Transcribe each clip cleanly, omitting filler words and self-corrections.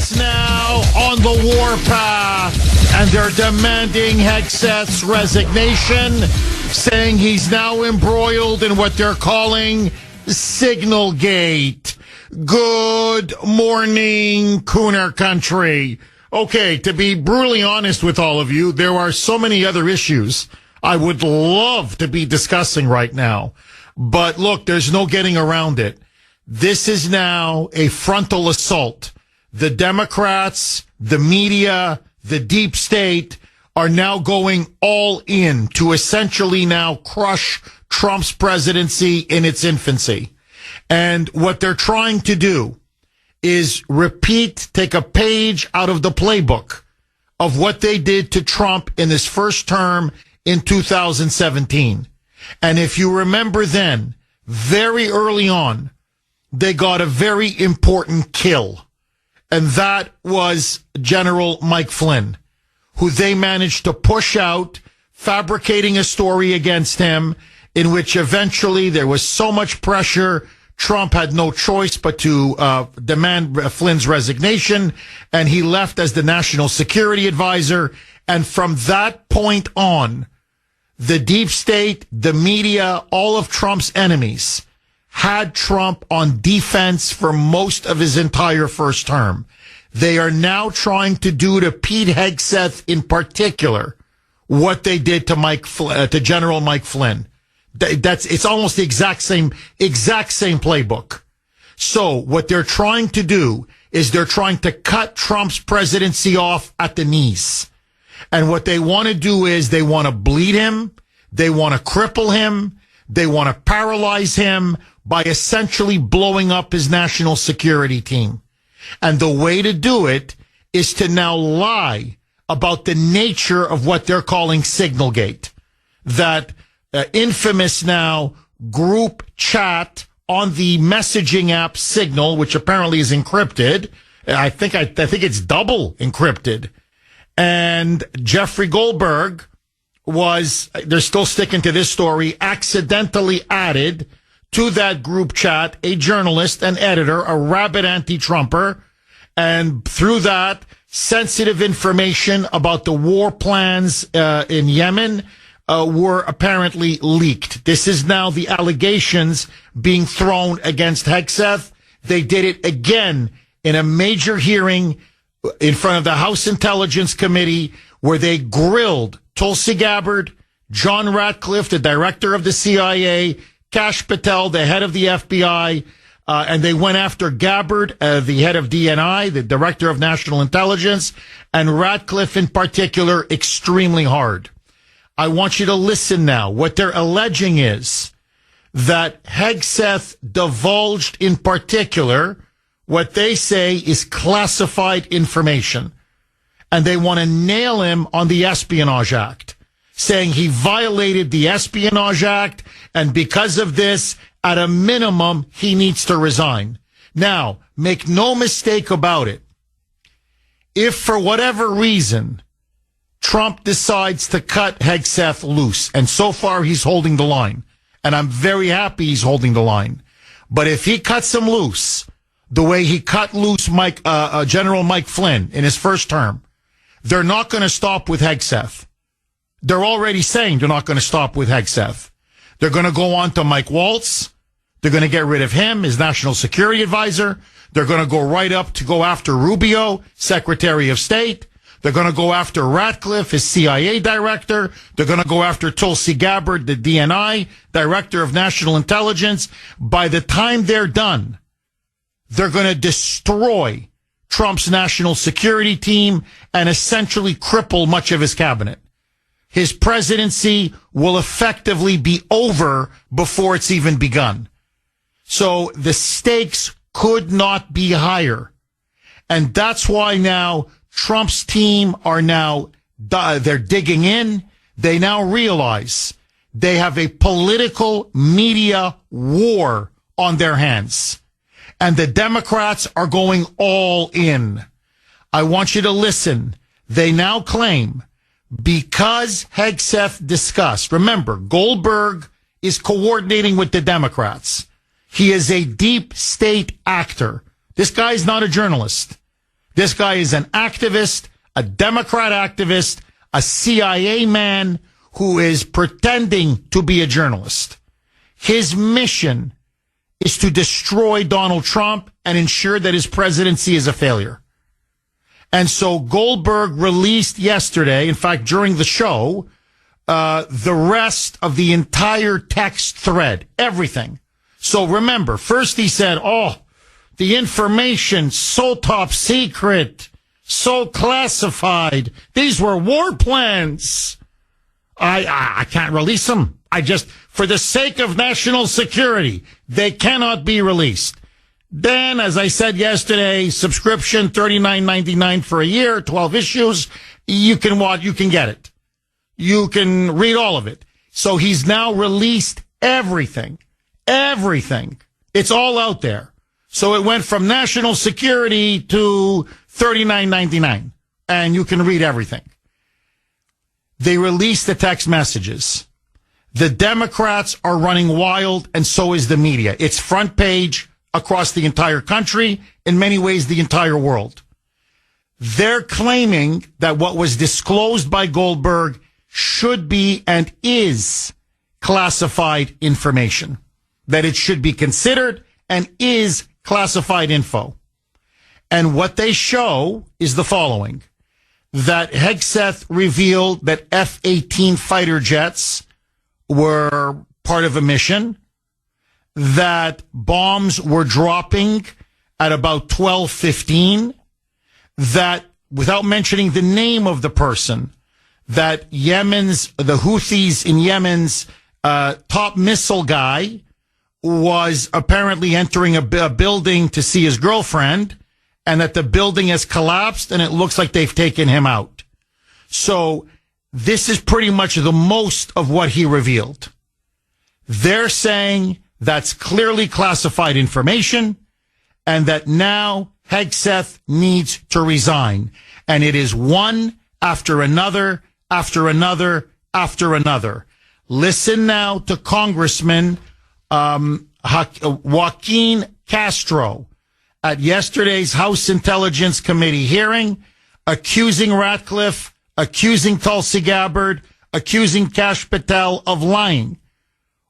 Democrats now on the warpath, and they're demanding Hegseth's resignation, saying he's now embroiled in what they're calling Signalgate. Good morning, Kuhner country. Okay, to be brutally honest with all of you, there are so many other issues I would love to be discussing right now. But look, there's no getting around it. This is now a frontal assault. The Democrats, the media, the deep state are now going all in to essentially now crush Trump's presidency in its infancy. And what they're trying to do is take a page out of the playbook of what they did to Trump in his first term in 2017. And if you remember then, very early on, they got a very important kill. And that was General Mike Flynn, who they managed to push out, fabricating a story against him, in which eventually there was so much pressure, Trump had no choice but to demand Flynn's resignation, and he left as the national security advisor. And from that point on, the deep state, the media, all of Trump's enemies had Trump on defense for most of his entire first term. They are now trying to do to Pete Hegseth in particular what they did to General Mike Flynn. It's almost the exact same playbook. So what they're trying to do is they're trying to cut Trump's presidency off at the knees. And what they want to do is they want to bleed him. They want to cripple him. They want to paralyze him by essentially blowing up his national security team. And the way to do it is to now lie about the nature of what they're calling Signalgate. That infamous now group chat on the messaging app Signal, which apparently is encrypted. I think it's double encrypted. And Jeffrey Goldberg they're still sticking to this story, accidentally added to that group chat a journalist, an editor, a rabid anti-Trumper, and through that, sensitive information about the war plans in Yemen were apparently leaked. This is now the allegations being thrown against Hegseth. They did it again in a major hearing in front of the House Intelligence Committee, where they grilled Tulsi Gabbard, John Ratcliffe, the director of the CIA, Kash Patel, the head of the FBI, and they went after Gabbard, the head of DNI, the director of national intelligence, and Ratcliffe in particular, extremely hard. I want you to listen now. What they're alleging is that Hegseth divulged in particular what they say is classified information. And they want to nail him on the Espionage Act, saying he violated the Espionage Act, and because of this, at a minimum, he needs to resign. Now, make no mistake about it. If for whatever reason, Trump decides to cut Hegseth loose, and so far he's holding the line, and I'm very happy he's holding the line. But if he cuts him loose, the way he cut loose General Mike Flynn in his first term, they're not going to stop with Hegseth. They're already saying they're not going to stop with Hegseth. They're going to go on to Mike Waltz. They're going to get rid of him, his national security advisor. They're going to go right up to go after Rubio, Secretary of State. They're going to go after Ratcliffe, his CIA director. They're going to go after Tulsi Gabbard, the DNI, director of national intelligence. By the time they're done, they're going to destroy Trump's national security team and essentially cripple much of his cabinet. His presidency will effectively be over before it's even begun. So the stakes could not be higher. And that's why now Trump's team they're digging in. They now realize they have a political media war on their hands. And the Democrats are going all in. I want you to listen. They now claim because Hegseth discussed, remember, Goldberg is coordinating with the Democrats. He is a deep state actor. This guy's not a journalist. This guy is an activist, a Democrat activist, a CIA man who is pretending to be a journalist. His mission is to destroy Donald Trump and ensure that his presidency is a failure. And so Goldberg released yesterday, in fact, during the show, the rest of the entire text thread, everything. So remember, first he said, the information so top secret, so classified. These were war plans. I can't release them. For the sake of national security, they cannot be released. Then, as I said yesterday, subscription $39.99 for a year, 12 issues. You can get it. You can read all of it. So he's now released everything. Everything. It's all out there. So it went from national security to $39.99, and you can read everything. They released the text messages. The Democrats are running wild, and so is the media. It's front page across the entire country, in many ways the entire world. They're claiming that what was disclosed by Goldberg should be and is classified information, that it should be considered and is classified info. And what they show is the following: that Hegseth revealed that F-18 fighter jets were part of a mission, that bombs were dropping at about 12:15, that, without mentioning the name of the person, that the Houthis in Yemen's top missile guy was apparently entering a building to see his girlfriend, and that the building has collapsed and it looks like they've taken him out. So this is pretty much the most of what he revealed. They're saying that's clearly classified information and that now Hegseth needs to resign. And it is one after another, after another, after another. Listen now to Congressman Joaquin Castro at yesterday's House Intelligence Committee hearing, accusing Ratcliffe, accusing Tulsi Gabbard, accusing Kash Patel of lying,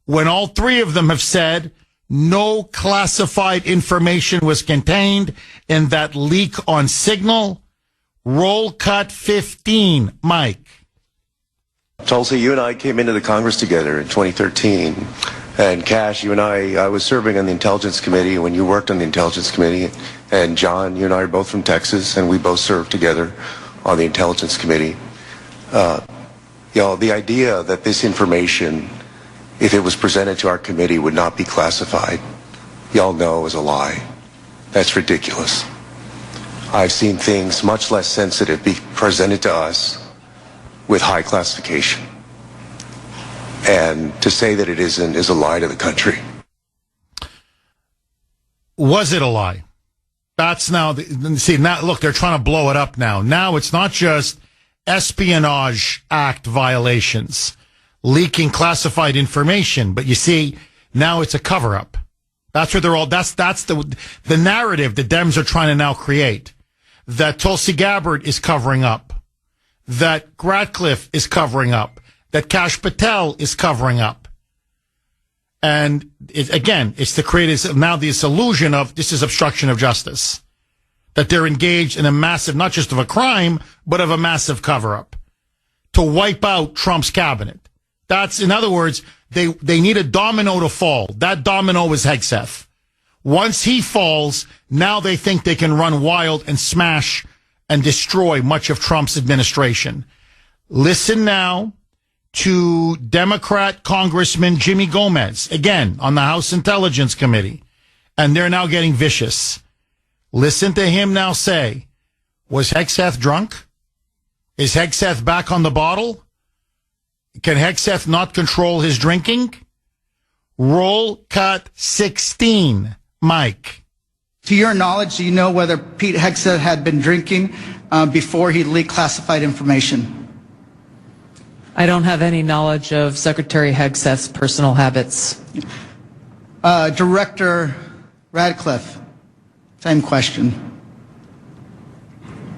when all three of them have said no classified information was contained in that leak on Signal. Roll cut 15, Mike. Tulsi, you and I came into the Congress together in 2013. And Kash, you and I was serving on the Intelligence Committee when you worked on the Intelligence Committee. And John, you and I are both from Texas, and we both served together on the Intelligence Committee. The idea that this information, if it was presented to our committee, would not be classified, y'all know is a lie. That's ridiculous. I've seen things much less sensitive be presented to us with high classification. And to say that it isn't is a lie to the country. Was it a lie? That's now, look, they're trying to blow it up now. Now it's not just Espionage Act violations, leaking classified information, but you see, now it's a cover-up. That's where they're all, that's the narrative the Dems are trying to now create. That Tulsi Gabbard is covering up. That Ratcliffe is covering up. That Kash Patel is covering up. And it's to create now this illusion of this is obstruction of justice. That they're engaged in a massive, not just of a crime, but of a massive cover-up to wipe out Trump's cabinet. That's, in other words, they need a domino to fall. That domino is Hegseth. Once he falls, now they think they can run wild and smash and destroy much of Trump's administration. Listen now to Democrat Congressman Jimmy Gomez, again, on the House Intelligence Committee. And they're now getting vicious. Listen to him now say, was Hegseth drunk? Is Hegseth back on the bottle? Can Hegseth not control his drinking? Roll cut 16, Mike. To your knowledge, do you know whether Pete Hegseth had been drinking before he leaked classified information? I don't have any knowledge of Secretary Hegseth's personal habits. Director Radcliffe, same question.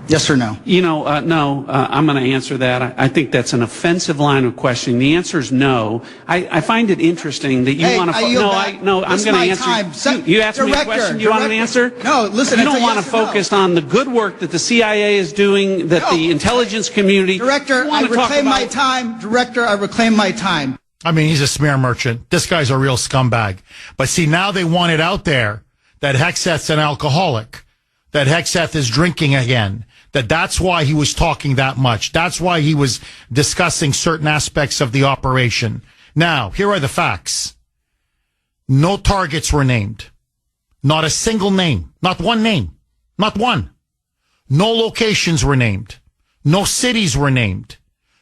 Yes or no? No, I'm going to answer that. I think that's an offensive line of questioning. The answer is no. I find it interesting that you want to... I'm going to answer... You asked me a question, you want an answer? No, listen, you don't want to focus on the good work that the CIA is doing, that the intelligence community... Director, I reclaim my time. Director, I reclaim my time. I mean, he's a smear merchant. This guy's a real scumbag. But see, now they want it out there that Hegseth's an alcoholic, that Hegseth is drinking again, that's why he was talking that much. That's why he was discussing certain aspects of the operation. Now, here are the facts. No targets were named. Not a single name. Not one name. Not one. No locations were named. No cities were named.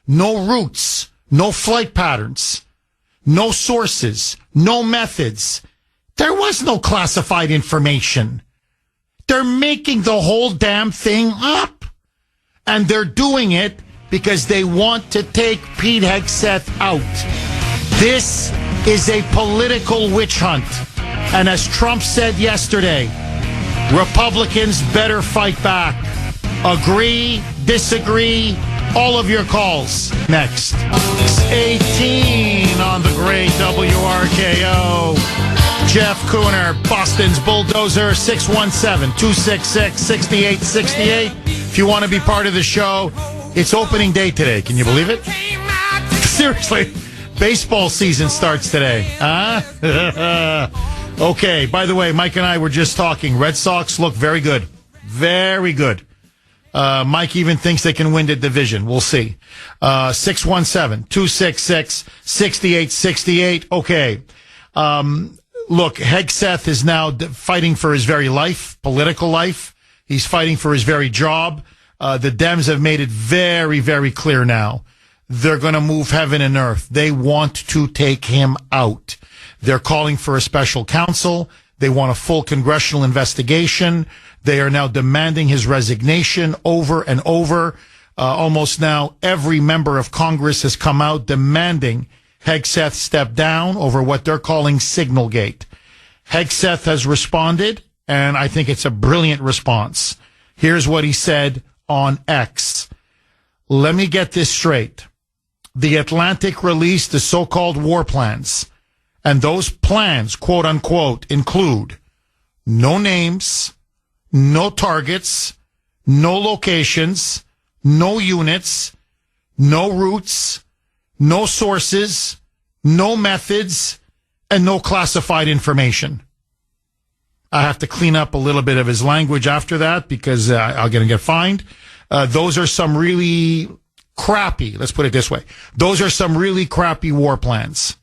No routes. No flight patterns. No sources. No methods. There was no classified information. They're making the whole damn thing up. And they're doing it because they want to take Pete Hegseth out. This is a political witch hunt. And as Trump said yesterday, Republicans better fight back. Agree, disagree, all of your calls. Next. 18 on the great WRKO. Jeff Kuhner, Boston's Bulldozer, 617-266-6868. If you want to be part of the show, it's opening day today. Can you believe it? Seriously, baseball season starts today. Huh? Okay, by the way, Mike and I were just talking. Red Sox look very good. Very good. Mike even thinks they can win the division. We'll see. 617-266-6868. Okay. Look, Hegseth is now fighting for his very life, political life. He's fighting for his very job. The Dems have made it very, very clear now. They're going to move heaven and earth. They want to take him out. They're calling for a special counsel. They want a full congressional investigation. They are now demanding his resignation over and over. Almost now every member of Congress has come out demanding Hegseth step down over what they're calling Signalgate. Hegseth has responded, and I think it's a brilliant response. Here's what he said on X. Let me get this straight. The Atlantic released the so-called war plans, and those plans, quote unquote, include no names, no targets, no locations, no units, no routes, no sources, no methods, and no classified information. I have to clean up a little bit of his language after that because I'm going to get fined. Those are some really crappy, let's put it this way. Those are some really crappy war plans.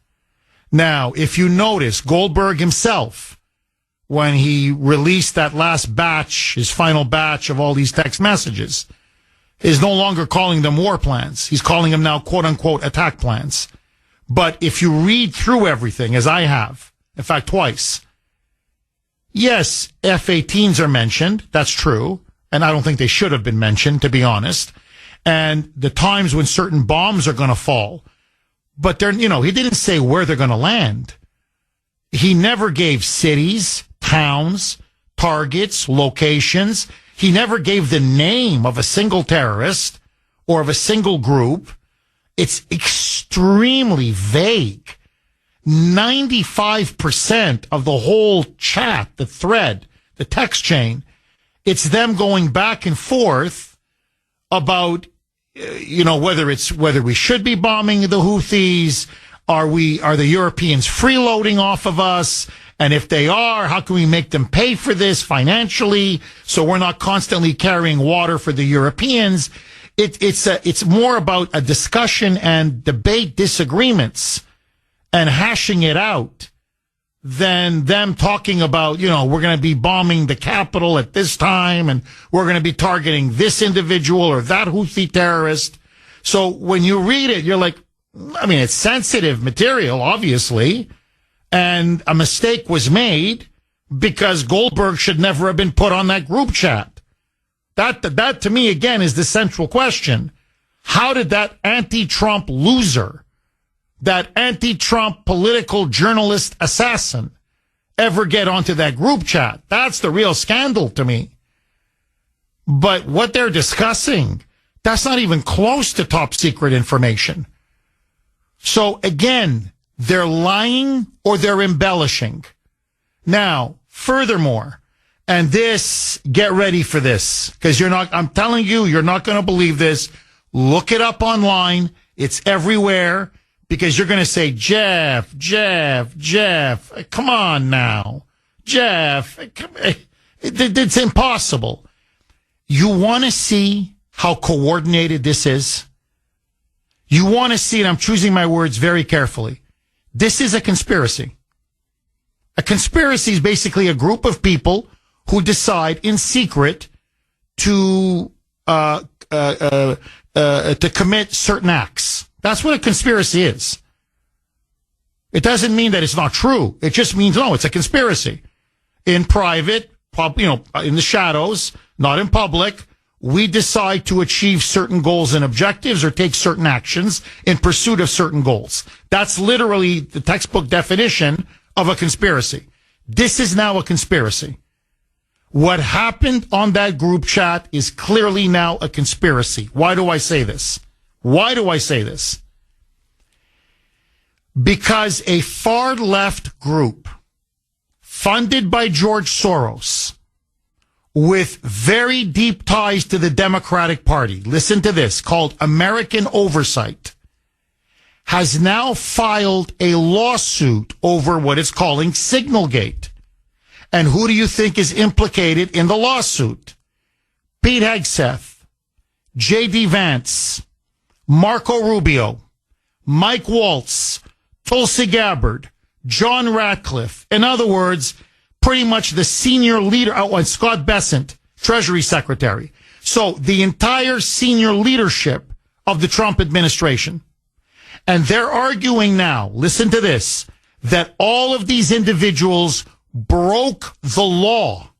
Now, if you notice, Goldberg himself, when he released that last batch, his final batch of all these text messages, is no longer calling them war plans. He's calling them now, quote unquote, attack plans. But if you read through everything, as I have, in fact, twice, yes, F-18s are mentioned. That's true. And I don't think they should have been mentioned, to be honest. And the times when certain bombs are going to fall. But they're, he didn't say where they're going to land. He never gave cities, towns, targets, locations. He never gave the name of a single terrorist or of a single group. It's extremely vague. 95% of the whole chat, the thread, the text chain, it's them going back and forth about, whether we should be bombing the Houthis. Are the Europeans freeloading off of us? And if they are, how can we make them pay for this financially so we're not constantly carrying water for the Europeans? It's more about a discussion and debate disagreements and hashing it out than them talking about, we're going to be bombing the capital at this time and we're going to be targeting this individual or that Houthi terrorist. So when you read it, you're like, it's sensitive material, obviously. And a mistake was made because Goldberg should never have been put on that group chat. That to me, again, is the central question. How did that anti-Trump loser, that anti-Trump political journalist assassin, ever get onto that group chat? That's the real scandal to me. But what they're discussing, that's not even close to top secret information. So again, they're lying or they're embellishing. Now, furthermore, and this, get ready for this, because I'm telling you, you're not going to believe this. Look it up online. It's everywhere, because you're going to say, Jeff, come on now. Jeff, it's impossible. You want to see how coordinated this is? You want to see, and I'm choosing my words very carefully. This is a conspiracy. A conspiracy is basically a group of people who decide in secret to commit certain acts. That's what a conspiracy is. It doesn't mean that it's not true. It just means, no, it's a conspiracy. In private, in the shadows, not in public, we decide to achieve certain goals and objectives or take certain actions in pursuit of certain goals. That's literally the textbook definition of a conspiracy. This is now a conspiracy. What happened on that group chat is clearly now a conspiracy. Why do I say this? Because a far left group funded by George Soros with very deep ties to the Democratic Party, listen to this, called American Oversight, has now filed a lawsuit over what it's calling Signalgate. And who do you think is implicated in the lawsuit? Pete Hegseth, J.D. Vance, Marco Rubio, Mike Waltz, Tulsi Gabbard, John Ratcliffe. In other words, pretty much the senior leader, and Scott Bessent, Treasury Secretary. So the entire senior leadership of the Trump administration. And they're arguing now, listen to this, that all of these individuals broke the law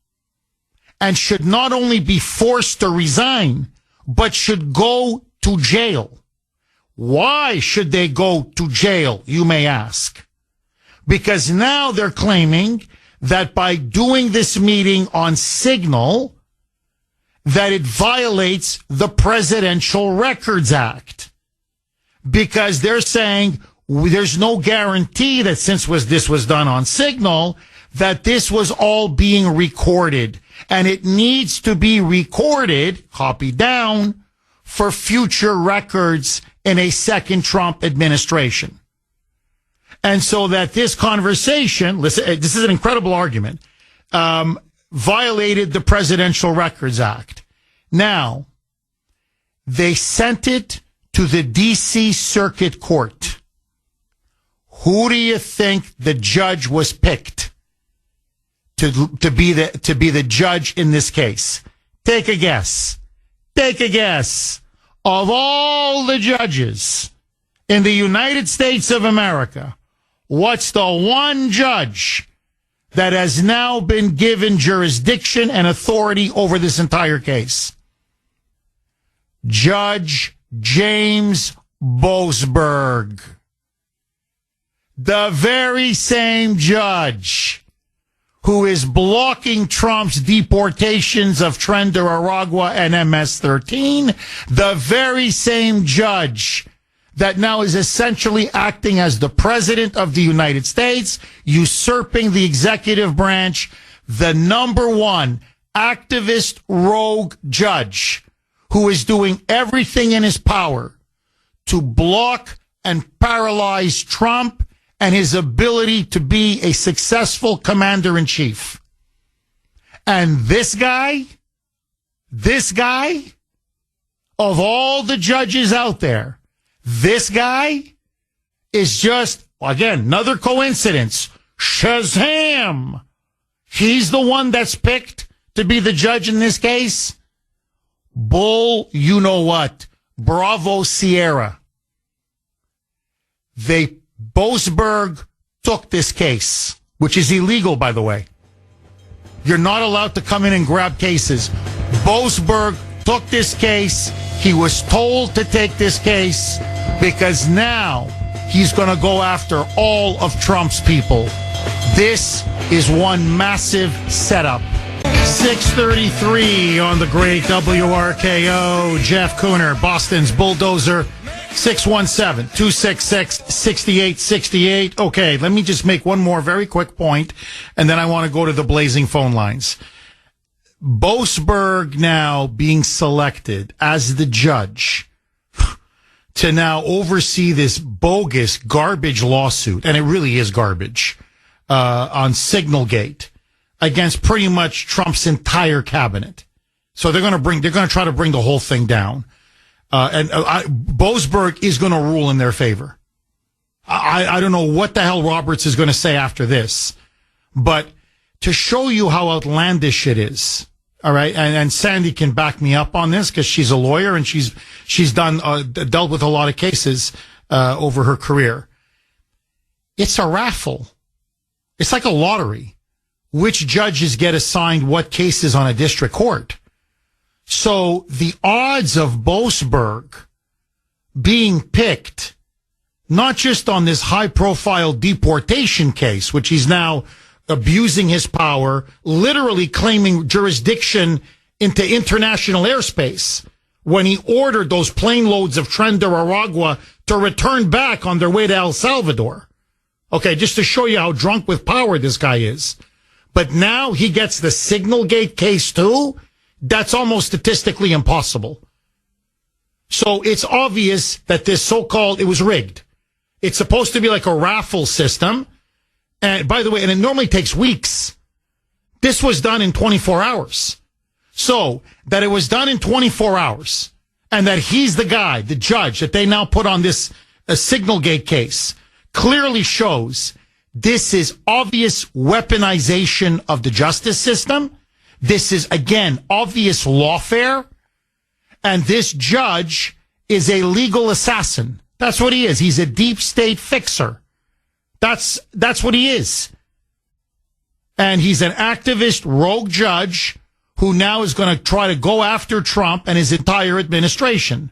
and should not only be forced to resign, but should go to jail. Why should they go to jail, you may ask? Because now they're claiming that by doing this meeting on Signal, that it violates the Presidential Records Act. Because they're saying there's no guarantee that since this was done on Signal, that this was all being recorded. And it needs to be recorded, copied down, for future records in a second Trump administration. And so that this conversation, listen, this is an incredible argument, violated the Presidential Records Act. Now, they sent it to the D.C. Circuit Court. Who do you think the judge was picked to be the judge in this case? Take a guess. Of all the judges in the United States of America, what's the one judge that has now been given jurisdiction and authority over this entire case? Judge James Boasberg. The very same judge who is blocking Trump's deportations of Tren de Aragua and MS-13, the very same judge that now is essentially acting as the president of the United States, usurping the executive branch, the number one activist rogue judge who is doing everything in his power to block and paralyze Trump and his ability to be a successful commander-in-chief. And this guy, of all the judges out there, this guy is just, again, another coincidence. Shazam! He's the one that's picked to be the judge in this case. Bull, you know what? Bravo, Sierra. Boasberg took this case, which is illegal, by the way. You're not allowed to come in and grab cases. Boasberg took this case. He was told to take this case because now he's going to go after all of Trump's people. This is one massive setup. 6:33 on the great WRKO. Jeff Kuhner, Boston's Bulldozer, 617-266-6868. Okay, let me just make one more very quick point, and then I want to go to the blazing phone lines. Boasberg now being selected as the judge to now oversee this bogus garbage lawsuit, and it really is garbage, on Signalgate against pretty much Trump's entire cabinet. So they're going to try to bring the whole thing down. Boasberg is going to rule in their favor. I don't know what the hell Roberts is going to say after this, but to show you how outlandish it is. All right. And Sandy can back me up on this because she's a lawyer and she's dealt with a lot of cases, over her career. It's a raffle. It's like a lottery. Which judges get assigned what cases on a district court? So the odds of Boasberg being picked, not just on this high profile deportation case, which he's now abusing his power, literally claiming jurisdiction into international airspace when he ordered those plane loads of Tren de Aragua to return back on their way to El Salvador. Okay, just to show you how drunk with power this guy is. But now he gets the Signalgate case too? That's almost statistically impossible. So it's obvious that this so-called, it was rigged. It's supposed to be like a raffle system. And by the way, and it normally takes weeks. This was done in 24 hours. So that it was done in 24 hours and that he's the guy, the judge that they now put on this Signalgate case clearly shows this is obvious weaponization of the justice system. This is, again, obvious lawfare. And this judge is a legal assassin. That's what he is. He's a deep state fixer. That's what he is. And he's an activist rogue judge who now is going to try to go after Trump and his entire administration.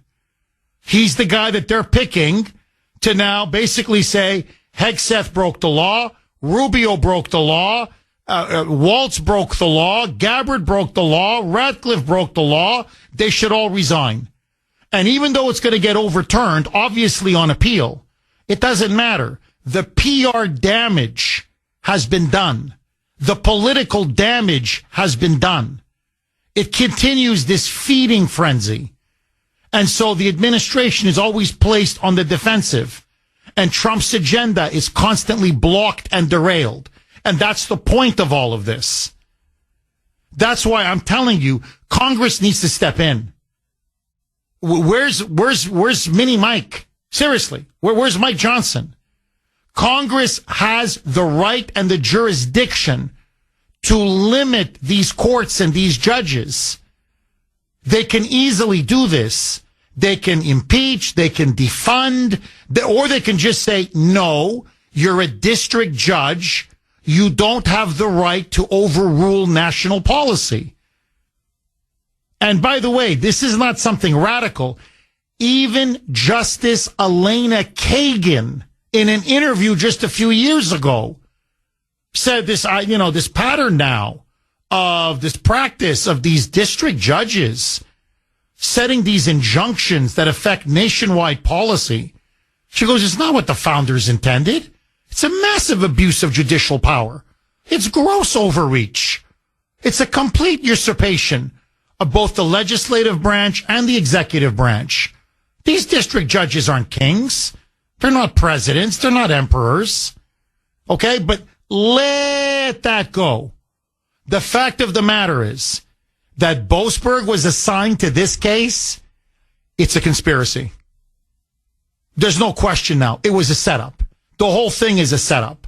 He's the guy that they're picking to now basically say Hegseth broke the law, Rubio broke the law, Waltz broke the law, Gabbard broke the law, Ratcliffe broke the law. They should all resign. And even though it's going to get overturned, obviously on appeal, it doesn't matter. The PR damage has been done. The political damage has been done. It continues this feeding frenzy. And so the administration is always placed on the defensive. And Trump's agenda is constantly blocked and derailed. And that's the point of all of this. That's why I'm telling you, Congress needs to step in. Where's Mini Mike? Seriously, where's Mike Johnson? Congress has the right and the jurisdiction to limit these courts and these judges. They can easily do this. They can impeach, they can defund, or they can just say, no, you're a district judge. You don't have the right to overrule national policy. And by the way, this is not something radical. Even Justice Elena Kagan, in an interview just a few years ago, said this, this pattern now of this practice of these district judges setting these injunctions that affect nationwide policy. She goes, it's not what the founders intended. It's a massive abuse of judicial power. It's gross overreach. It's a complete usurpation of both the legislative branch and the executive branch. These district judges aren't kings. They're not presidents. They're not emperors. Okay, but let that go. The fact of the matter is that Boasberg was assigned to this case. It's a conspiracy. There's no question now. It was a setup. The whole thing is a setup.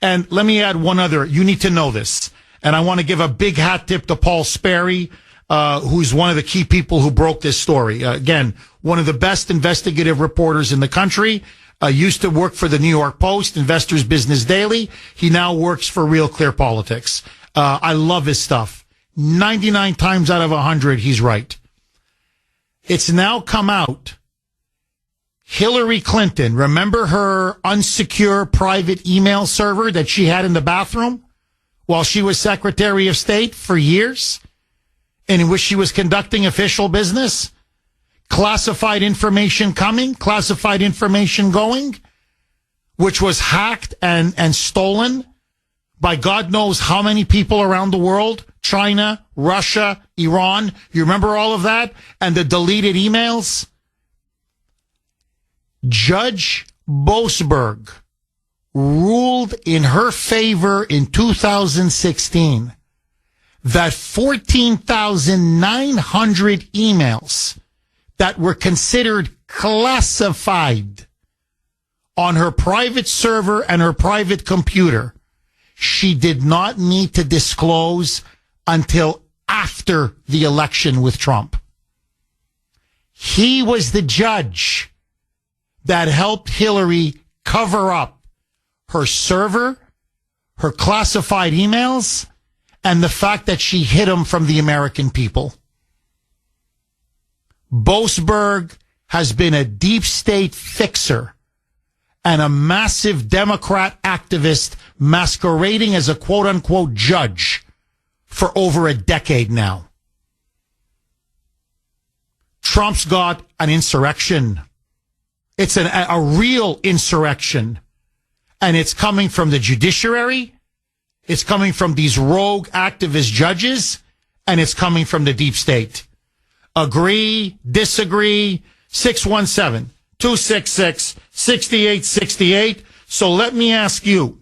And let me add one other. You need to know this. And I want to give a big hat tip to Paul Sperry, who's one of the key people who broke this story. Again, one of the best investigative reporters in the country. Used to work for the New York Post, Investors Business Daily. He now works for Real Clear Politics. I love his stuff. 99 times out of 100, he's right. It's now come out. Hillary Clinton, remember her unsecure private email server that she had in the bathroom? while she was Secretary of State for years, and in which she was conducting official business? Classified information coming, classified information going, which was hacked and stolen by God knows how many people around the world, China, Russia, Iran. You remember all of that? And the deleted emails? Judge Boasberg ruled in her favor in 2016 that 14,900 emails that were considered classified on her private server and her private computer, she did not need to disclose until after the election with Trump. He was the judge that helped Hillary cover up her server, her classified emails, and the fact that she hid them from the American people. Boasberg has been a deep state fixer and a massive Democrat activist masquerading as a quote-unquote judge for over a decade now. Trump's got an insurrection. It's a real insurrection. And it's coming from the judiciary. It's coming from these rogue activist judges. And it's coming from the deep state. Agree, disagree, 617-266-6868. So let me ask you.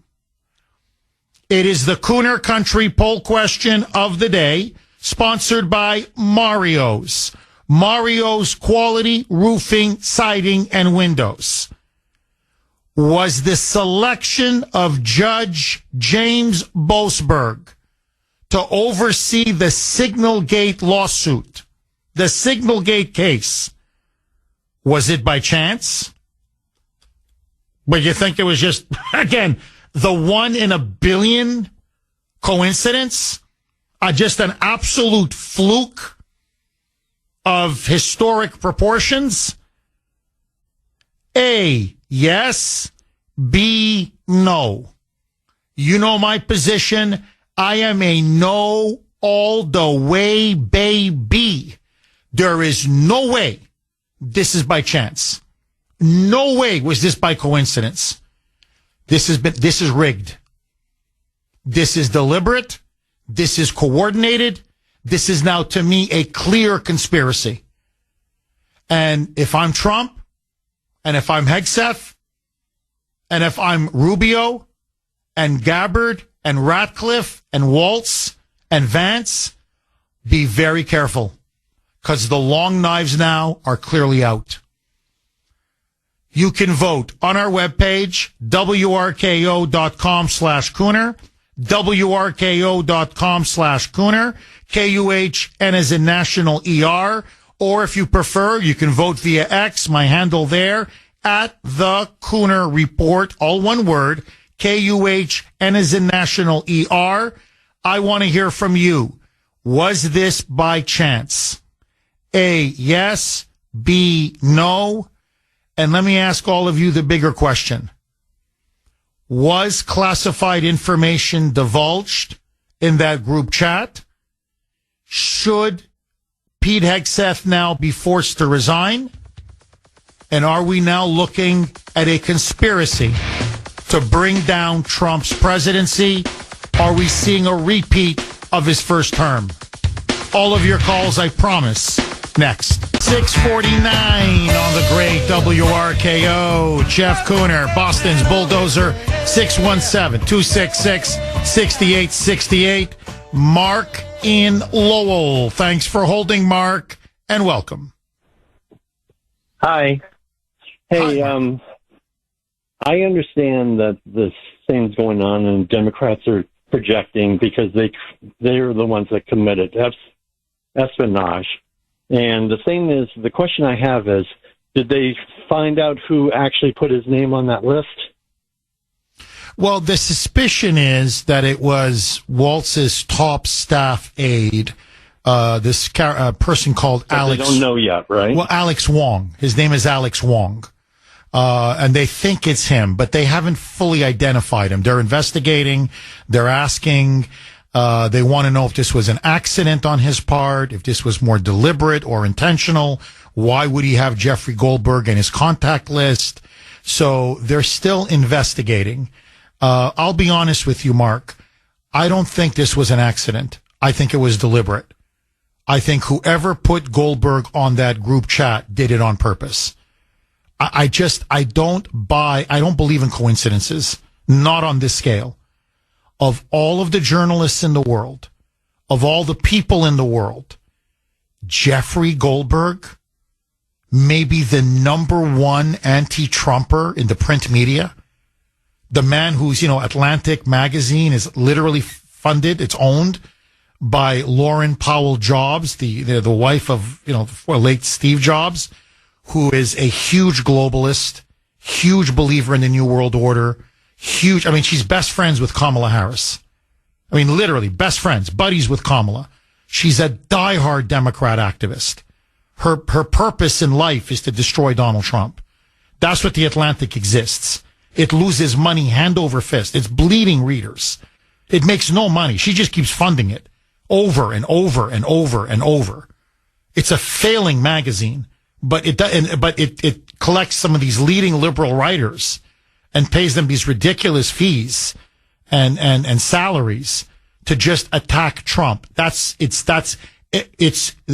It is the Kuhner Country poll question of the day, sponsored by Mario's. Mario's Quality Roofing, Siding, and Windows. Was the selection of Judge James Boasberg to oversee the Signalgate lawsuit, the Signalgate case, was it by chance? But you think it was just, again, the 1 in a billion coincidence? Just an absolute fluke of historic proportions? A, yes. B, no. You know my position. I am a no all the way, baby. There is no way this is by chance. No way was this by coincidence. This is rigged. This is deliberate. This is coordinated. This is now, to me, a clear conspiracy. And if I'm Trump, and if I'm Hegseth, and if I'm Rubio, and Gabbard, and Ratcliffe, and Waltz, and Vance, be very careful, because the long knives now are clearly out. You can vote on our webpage, wrko.com/Kuhner, wrko.com/Kuhner, KUHN as in National ER, or if you prefer, you can vote via X, my handle there, at the Kuhner Report, all one word, KUHN as in National ER. I want to hear from you. Was this by chance? A, yes. B, no. And let me ask all of you the bigger question. Was classified information divulged in that group chat? Should Pete Hegseth now be forced to resign? And are we now looking at a conspiracy to bring down Trump's presidency? Are we seeing a repeat of his first term? All of your calls, I promise, next. 649 on the great WRKO. Jeff Kuhner, Boston's Bulldozer, 617-266-6868. Mark in Lowell. Thanks for holding, Mark, and welcome. Hi. Hey, Hi. I understand that this thing's going on and Democrats are projecting because they're the ones that committed espionage. And the thing is, the question I have is, did they find out who actually put his name on that list? Well, the suspicion is that it was Waltz's top staff aide, this person called But Alex. They don't know yet, right? Well, Alex Wong. His name is Alex Wong. and they think it's him, but they haven't fully identified him. They're investigating. They're asking. They want to know if this was an accident on his part, if this was more deliberate or intentional. Why would he have Jeffrey Goldberg in his contact list? So they're still investigating. I'll be honest with you, Mark. I don't think this was an accident. I think it was deliberate. I think whoever put Goldberg on that group chat did it on purpose. I don't believe in coincidences. Not on this scale. Of all of the journalists in the world, of all the people in the world, Jeffrey Goldberg, maybe the number one anti-Trumper in the print media, the man whose, Atlantic magazine is literally funded, it's owned by Lauren Powell Jobs, the wife of, late Steve Jobs, who is a huge globalist, huge believer in the New World Order, she's best friends with Kamala Harris. Literally best friends, buddies with Kamala. She's a diehard Democrat activist. Her purpose in life is to destroy Donald Trump. That's what the Atlantic exists. It loses money hand over fist. It's bleeding readers. It makes no money. She just keeps funding it over and over and over and over. It's a failing magazine, but it collects some of these leading liberal writers and pays them these ridiculous fees and salaries to just attack Trump. It's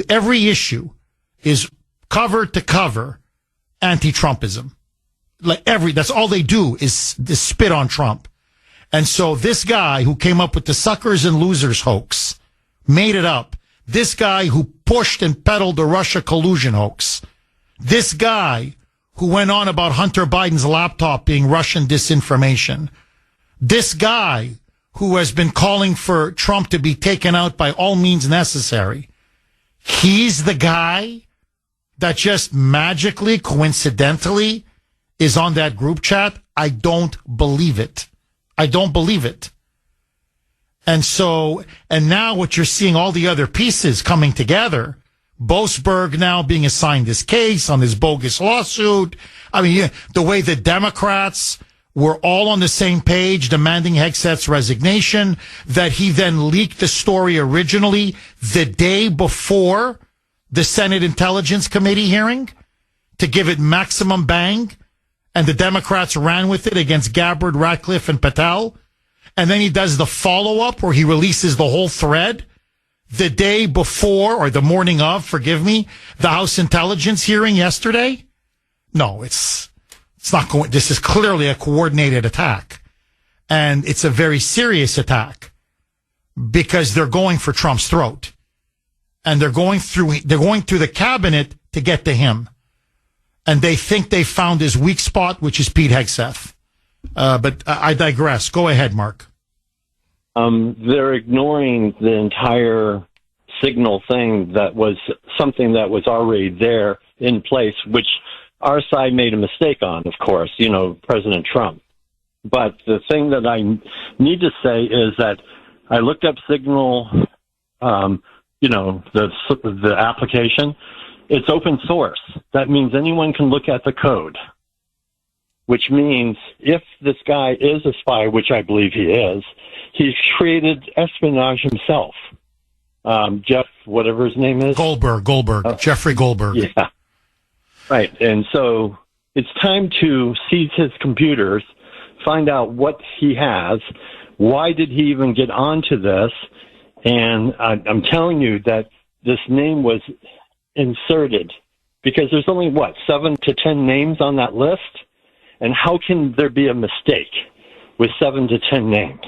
every issue is cover to cover anti-Trumpism. That's all they do is spit on Trump. And so this guy who came up with the suckers and losers hoax, made it up. This guy who pushed and peddled the Russia collusion hoax. This guy who went on about Hunter Biden's laptop being Russian disinformation. This guy who has been calling for Trump to be taken out by all means necessary. He's the guy that just magically, coincidentally, is on that group chat. I don't believe it. I don't believe it. And now what you're seeing, all the other pieces coming together, Boasberg now being assigned this case on this bogus lawsuit. The way the Democrats were all on the same page demanding Hegseth's resignation, that he then leaked the story originally the day before the Senate Intelligence Committee hearing to give it maximum bang. And the Democrats ran with it against Gabbard, Ratcliffe, and Patel. And then he does the follow-up where he releases the whole thread the day before, or the morning of, forgive me, the House Intelligence hearing yesterday. No, it's not going. This is clearly a coordinated attack. And it's a very serious attack because they're going for Trump's throat. And they're going through the cabinet to get to him. And they think they found his weak spot, which is Pete Hegseth. But I digress. Go ahead, Mark. They're ignoring the entire signal thing that was something that was already there in place, which our side made a mistake on, of course, President Trump. But the thing that I need to say is that I looked up Signal, the application. It's open source. That means anyone can look at the code, which means if this guy is a spy, which I believe he is, he's created espionage himself. Jeff, whatever his name is. Goldberg, Jeffrey Goldberg. Yeah. Right. And so it's time to seize his computers, find out what he has. Why did he even get onto this? And I'm telling you that this name was inserted because there's only 7 to 10 names on that list. And how can there be a mistake with 7 to 10 names?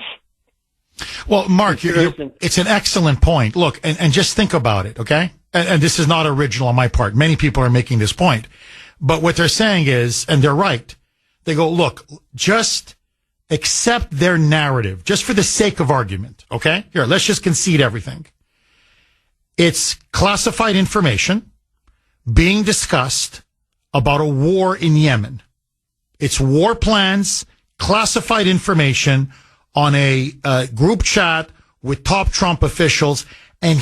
Well, Mark, it's an excellent point. Look, and just think about it, okay? And this is not original on my part. Many people are making this point. But what they're saying is, and they're right, they go, look, just accept their narrative, just for the sake of argument, okay? Here, let's just concede everything. It's classified information being discussed about a war in Yemen. It's war plans, classified information on a group chat with top Trump officials. And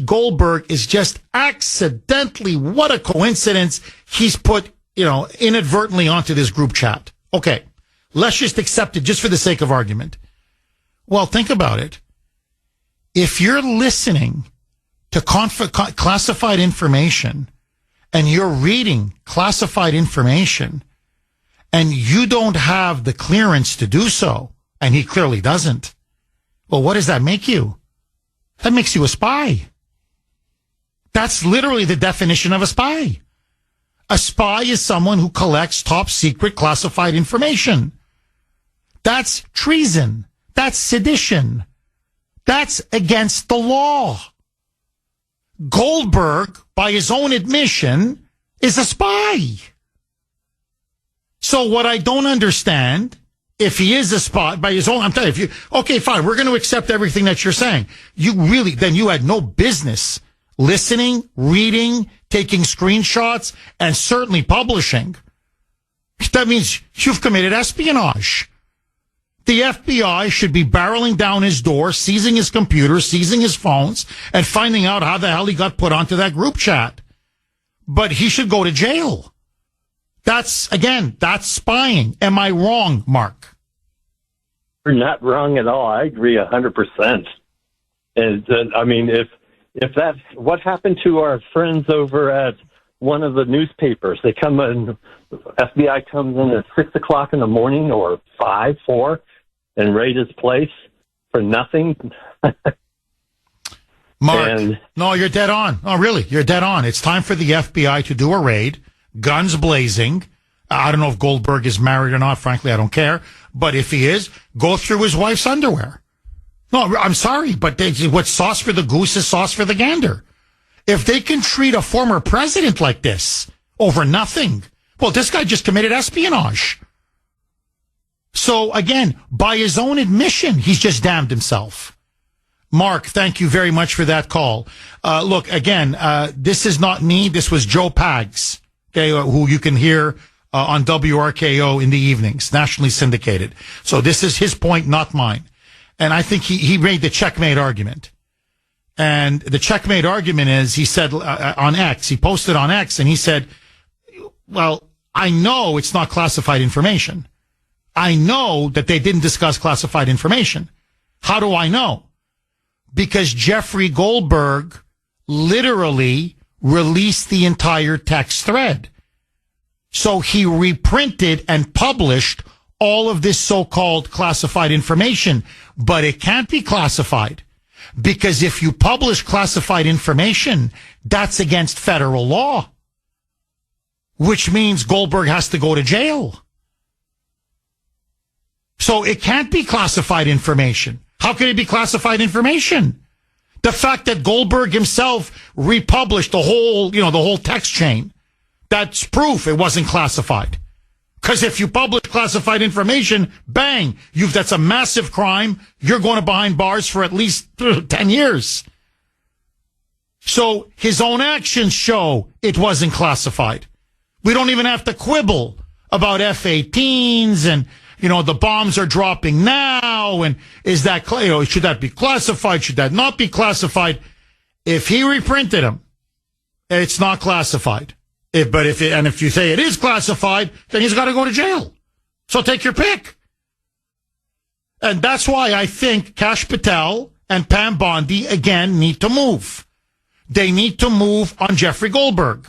Goldberg, is just accidentally, what a coincidence, he's put inadvertently onto this group chat. Okay. Let's just accept it just for the sake of argument. Well, think about it. If you're listening to classified information and you're reading classified information and you don't have the clearance to do so, and he clearly doesn't, well, what does that make you? That makes you a spy. That's literally the definition of a spy. A spy is someone who collects top secret classified information. That's treason. That's sedition. That's against the law. Goldberg, by his own admission, is a spy. So what I don't understand, if he is a spy by his own, I'm telling you, okay, fine, we're going to accept everything that you're saying. Then you had no business listening, reading, taking screenshots, and certainly publishing. That means you've committed espionage. The FBI should be barreling down his door, seizing his computer, seizing his phones, and finding out how the hell he got put onto that group chat. But he should go to jail. That's spying. Am I wrong, Mark? You're not wrong at all. I agree 100%. And I mean, if that's what happened to our friends over at one of the newspapers, they come in, FBI comes in at 6 o'clock in the morning or 5, 4, and raid his place for nothing. Mark, no, you're dead on. Oh, really? You're dead on. It's time for the FBI to do a raid, guns blazing. I don't know if Goldberg is married or not. Frankly, I don't care. But if he is, go through his wife's underwear. No, I'm sorry, but what's sauce for the goose is sauce for the gander. If they can treat a former president like this over nothing, well, this guy just committed espionage. So again, by his own admission, he's just damned himself. Mark, thank you very much for that call. Look, again, this is not me. This was Joe Pags, okay, who you can hear on WRKO in the evenings, nationally syndicated. So this is his point, not mine. And I think he made the checkmate argument. And the checkmate argument is, he said on X, he posted on X, and he said, well, I know it's not classified information. I know that they didn't discuss classified information. How do I know? Because Jeffrey Goldberg literally released the entire text thread. So he reprinted and published all of this so-called classified information, but it can't be classified because if you publish classified information, that's against federal law, which means Goldberg has to go to jail. So it can't be classified information. How can it be classified information? The fact that Goldberg himself republished the whole text chain, that's proof it wasn't classified. Because if you publish classified information, bang, that's a massive crime. You're going to behind bars for at least 10 years. So his own actions show it wasn't classified. We don't even have to quibble about F-18s and, the bombs are dropping now. And is that, should that be classified? Should that not be classified? If he reprinted them, it's not classified. If you say it is classified, then he's got to go to jail. So take your pick. And that's why I think Kash Patel and Pam Bondi, again, need to move. They need to move on Jeffrey Goldberg.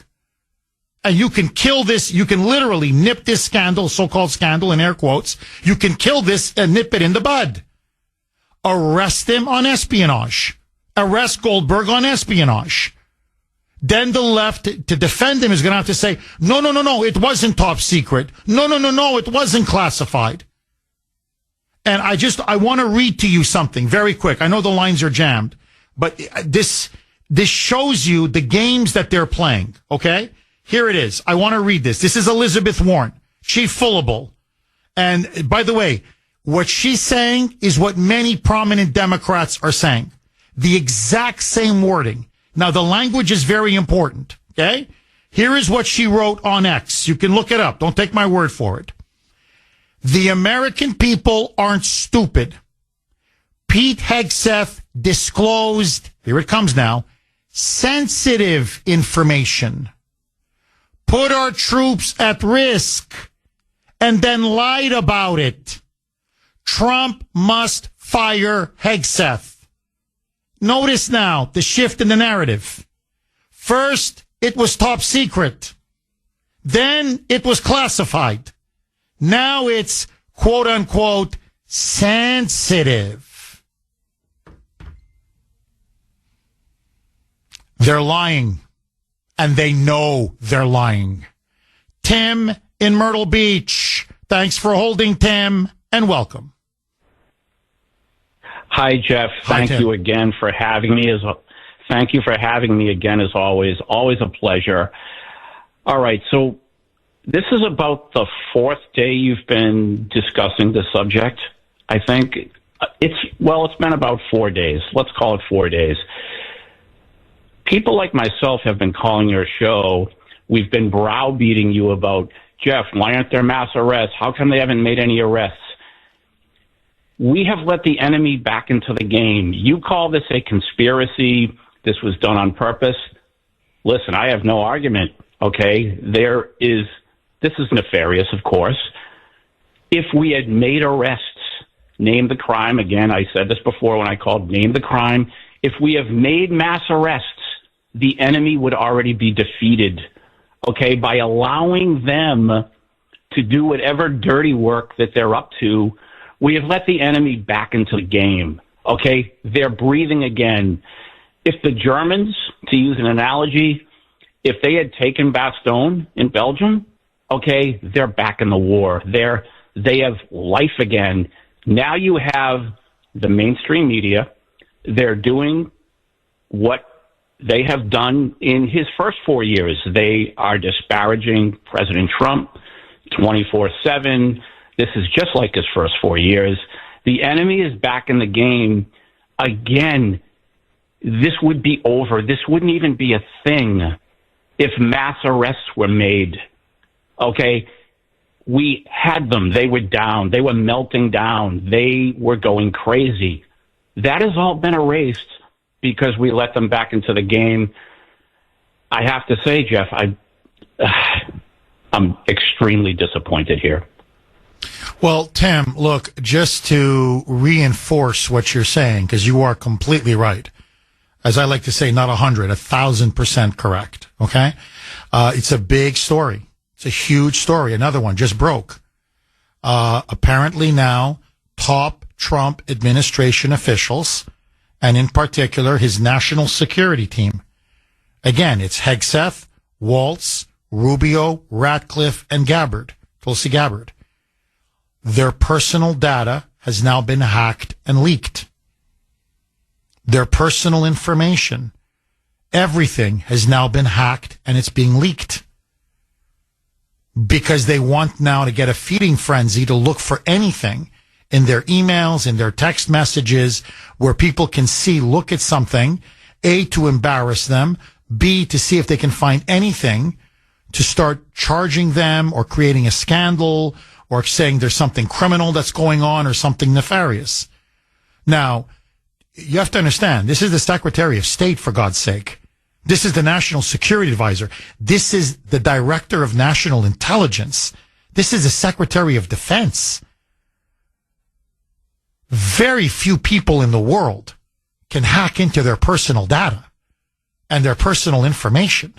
And you can kill this, you can literally nip this scandal, so-called scandal in air quotes. You can kill this and nip it in the bud. Arrest him on espionage. Arrest Goldberg on espionage. Then the left, to defend him, is going to have to say, no, it wasn't top secret. No, it wasn't classified. And I want to read to you something very quick. I know the lines are jammed, but this shows you the games that they're playing, okay? Here it is. I want to read this. This is Elizabeth Warren, Chief Fullable. And by the way, what she's saying is what many prominent Democrats are saying. The exact same wording. Now, the language is very important, okay? Here is what she wrote on X. You can look it up. Don't take my word for it. The American people aren't stupid. Pete Hegseth disclosed, here it comes now, sensitive information. put our troops at risk, and then lied about it. Trump must fire Hegseth. Notice now the shift in the narrative. First, it was top secret. Then it was classified. Now it's quote unquote sensitive. They're lying, and they know they're lying. Tim in Myrtle Beach. Thanks for holding, Tim, and welcome. Hi, Jeff. Thank you again for having me. Thank you for having me again, as always. Always a pleasure. All right, so this is about the fourth day you've been discussing the subject. I think it's been about 4 days. Let's call it 4 days. People like myself have been calling your show. We've been browbeating you about, Jeff, why aren't there mass arrests? How come they haven't made any arrests? We have let the enemy back into the game. You call this a conspiracy. This was done on purpose. Listen, I have no argument, okay? This is nefarious, of course. If we had made arrests, name the crime, again, I said this before when I called name the crime. If we have made mass arrests, the enemy would already be defeated, okay? By allowing them to do whatever dirty work that they're up to, we have let the enemy back into the game, okay? They're breathing again. If the Germans, to use an analogy, if they had taken Bastogne in Belgium, okay, they're back in the war. They have life again. Now you have the mainstream media. They're doing what they have done in his first 4 years. They are disparaging President Trump 24/7. This is just like his first 4 years. The enemy is back in the game again. This would be over. This wouldn't even be a thing if mass arrests were made. Okay? We had them. They were down. They were melting down. They were going crazy. That has all been erased because we let them back into the game. I have to say, Jeff, I'm extremely disappointed here. Well, Tim, look, just to reinforce what you're saying, because you are completely right. As I like to say, not 100, 1,000% correct. Okay? It's a big story. It's a huge story. Another one just broke. Apparently now, top Trump administration officials, and in particular, his national security team. Again, it's Hegseth, Waltz, Rubio, Ratcliffe, and Tulsi Gabbard. Their personal data has now been hacked and leaked. Their personal information, everything has now been hacked and it's being leaked. Because they want now to get a feeding frenzy to look for anything in their emails, in their text messages, where people can see, look at something, A, to embarrass them, B, to see if they can find anything to start charging them or creating a scandal or saying there's something criminal that's going on or something nefarious. Now, you have to understand, this is the Secretary of State, for God's sake. This is the National Security Advisor. This is the Director of National Intelligence. This is the Secretary of Defense. Very few people in the world can hack into their personal data and their personal information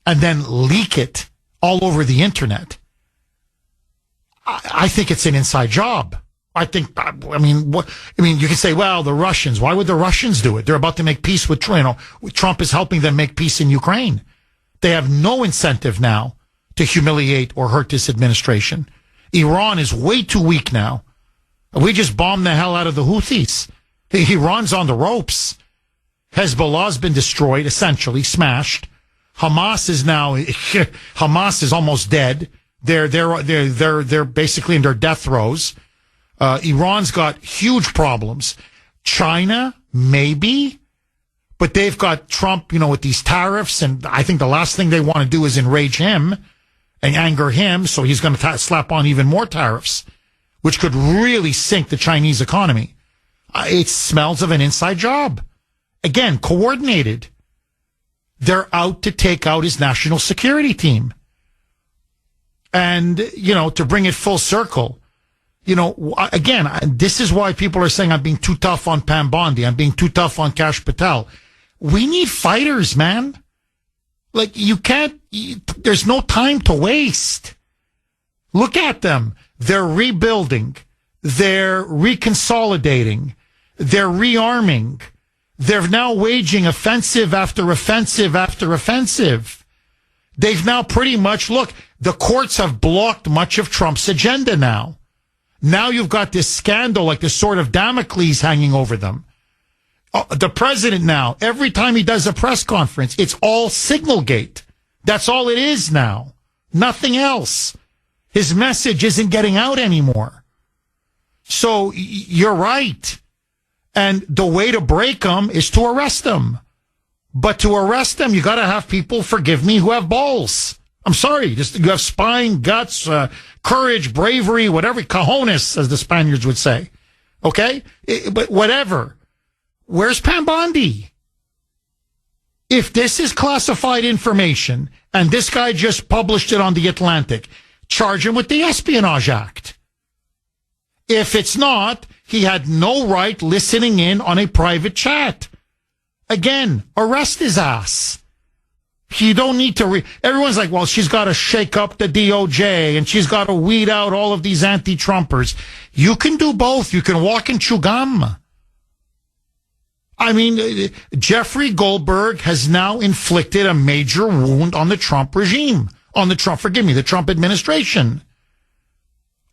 and then leak it all over the internet. I think it's an inside job. You can say, well, the Russians, why would the Russians do it? They're about to make peace with, Trump is helping them make peace in Ukraine. They have no incentive now to humiliate or hurt this administration. Iran is way too weak now. We just bombed the hell out of the Houthis. Iran's on the ropes. Hezbollah's been destroyed, essentially smashed. Hamas is almost dead. They're basically in their death throes. Iran's got huge problems. China, maybe, but they've got Trump, with these tariffs, and I think the last thing they want to do is enrage him and anger him, so he's going to slap on even more tariffs, which could really sink the Chinese economy. It smells of an inside job. Again, coordinated. They're out to take out his national security team. And, to bring it full circle, again, this is why people are saying I'm being too tough on Pam Bondi. I'm being too tough on Kash Patel. We need fighters, man. Like, there's no time to waste. Look at them. They're rebuilding. They're reconsolidating. They're rearming. They're now waging offensive after offensive after offensive. They've now pretty much, the courts have blocked much of Trump's agenda now. Now you've got this scandal, like this sword of Damocles hanging over them. The president now, every time he does a press conference, it's all Signalgate. That's all it is now. Nothing else. His message isn't getting out anymore. So you're right. And the way to break them is to arrest them. But to arrest them, you got to have people, forgive me, who have balls. I'm sorry. You have spine, guts, courage, bravery, whatever, cojones, as the Spaniards would say. Okay? But whatever. Where's Pam Bondi? If this is classified information and this guy just published it on The Atlantic, charge him with the Espionage Act. If it's not, he had no right listening in on a private chat. Again, arrest his ass. You don't need to everyone's like, well, she's got to shake up the DOJ and she's got to weed out all of these anti-Trumpers. You can do both. You can walk and chew gum. I mean, Jeffrey Goldberg has now inflicted a major wound on the Trump regime, the Trump administration,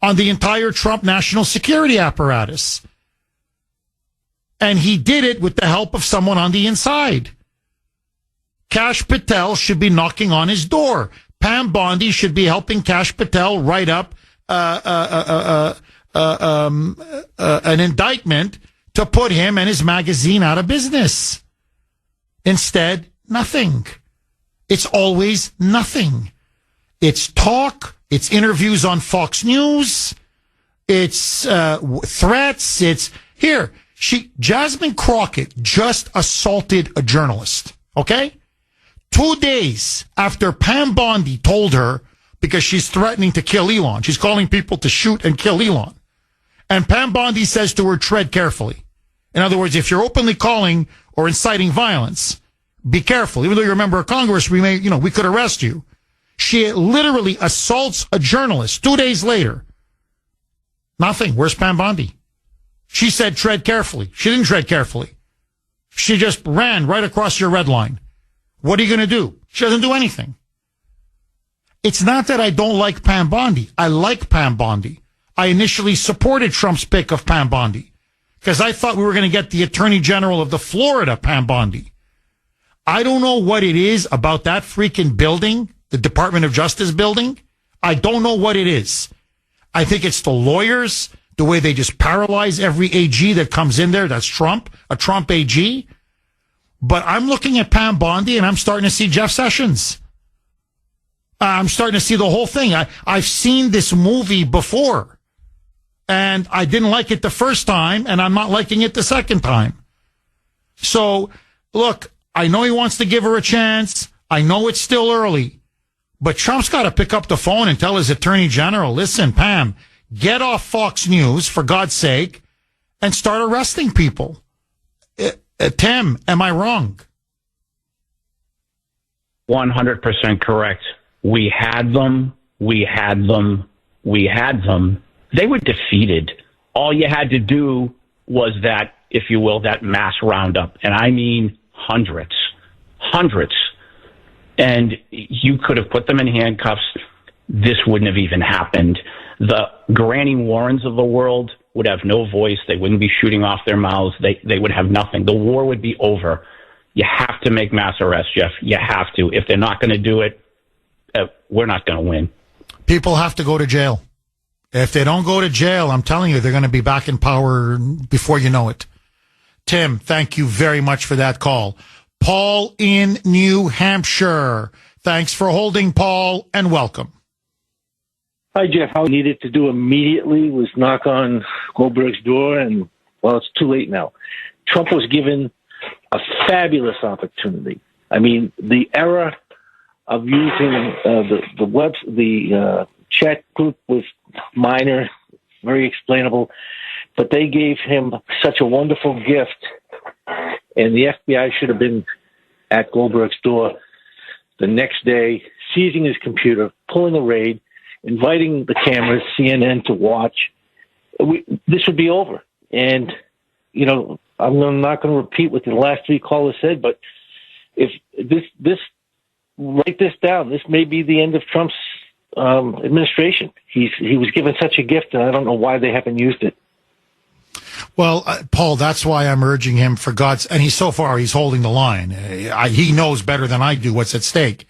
on the entire Trump national security apparatus. And he did it with the help of someone on the inside. Kash Patel should be knocking on his door. Pam Bondi should be helping Kash Patel write up an indictment to put him and his magazine out of business. Instead, nothing. It's always nothing. It's talk. It's interviews on Fox News. It's threats. It's here. Jasmine Crockett just assaulted a journalist. Okay? 2 days after Pam Bondi told her, because she's threatening to kill Elon. She's calling people to shoot and kill Elon. And Pam Bondi says to her, tread carefully. In other words, if you're openly calling or inciting violence, be careful. Even though you're a member of Congress, we could arrest you. She literally assaults a journalist 2 days later. Nothing. Where's Pam Bondi? She said, tread carefully. She didn't tread carefully. She just ran right across your red line. What are you going to do? She doesn't do anything. It's not that I don't like Pam Bondi. I like Pam Bondi. I initially supported Trump's pick of Pam Bondi because I thought we were going to get the Attorney General of the Florida, Pam Bondi. I don't know what it is about that freaking building, the Department of Justice building. I don't know what it is. I think it's the lawyers, the way they just paralyze every AG that comes in there. That's Trump, a Trump AG. But I'm looking at Pam Bondi and I'm starting to see Jeff Sessions. I'm starting to see the whole thing. I've seen this movie before and I didn't like it the first time and I'm not liking it the second time. So look, I know he wants to give her a chance. I know it's still early, but Trump's got to pick up the phone and tell his attorney general, listen, Pam, get off Fox News for God's sake and start arresting people. Tim, am I wrong? 100% correct. We had them. They were defeated. All you had to do was that, if you will, that mass roundup. And I mean hundreds. And you could have put them in handcuffs. This wouldn't have even happened. The Granny Warrens of the world would have no voice. They wouldn't be shooting off their mouths. They would have nothing. The war would be over. You have to make mass arrests, Jeff. You have to. If they're not going to do it, we're not going to win. People have to go to jail. If they don't go to jail, I'm telling you, they're going to be back in power before you know it. Tim, thank you very much for that call. Paul in New Hampshire. Thanks for holding, Paul, and welcome. Hi, Jeff. All I needed to do immediately was knock on Goldberg's door, and, well, it's too late now. Trump was given a fabulous opportunity I mean, the era of using the chat group was minor, very explainable, but they gave him such a wonderful gift, and the FBI should have been at Goldberg's door the next day, seizing his computer, pulling a raid, inviting the cameras, CNN to watch. This would be over. And, I'm not going to repeat what the last three callers said, but if write this down. This may be the end of Trump's administration. He was given such a gift, and I don't know why they haven't used it. Well, Paul, that's why I'm urging him for and he's holding the line. He knows better than I do what's at stake.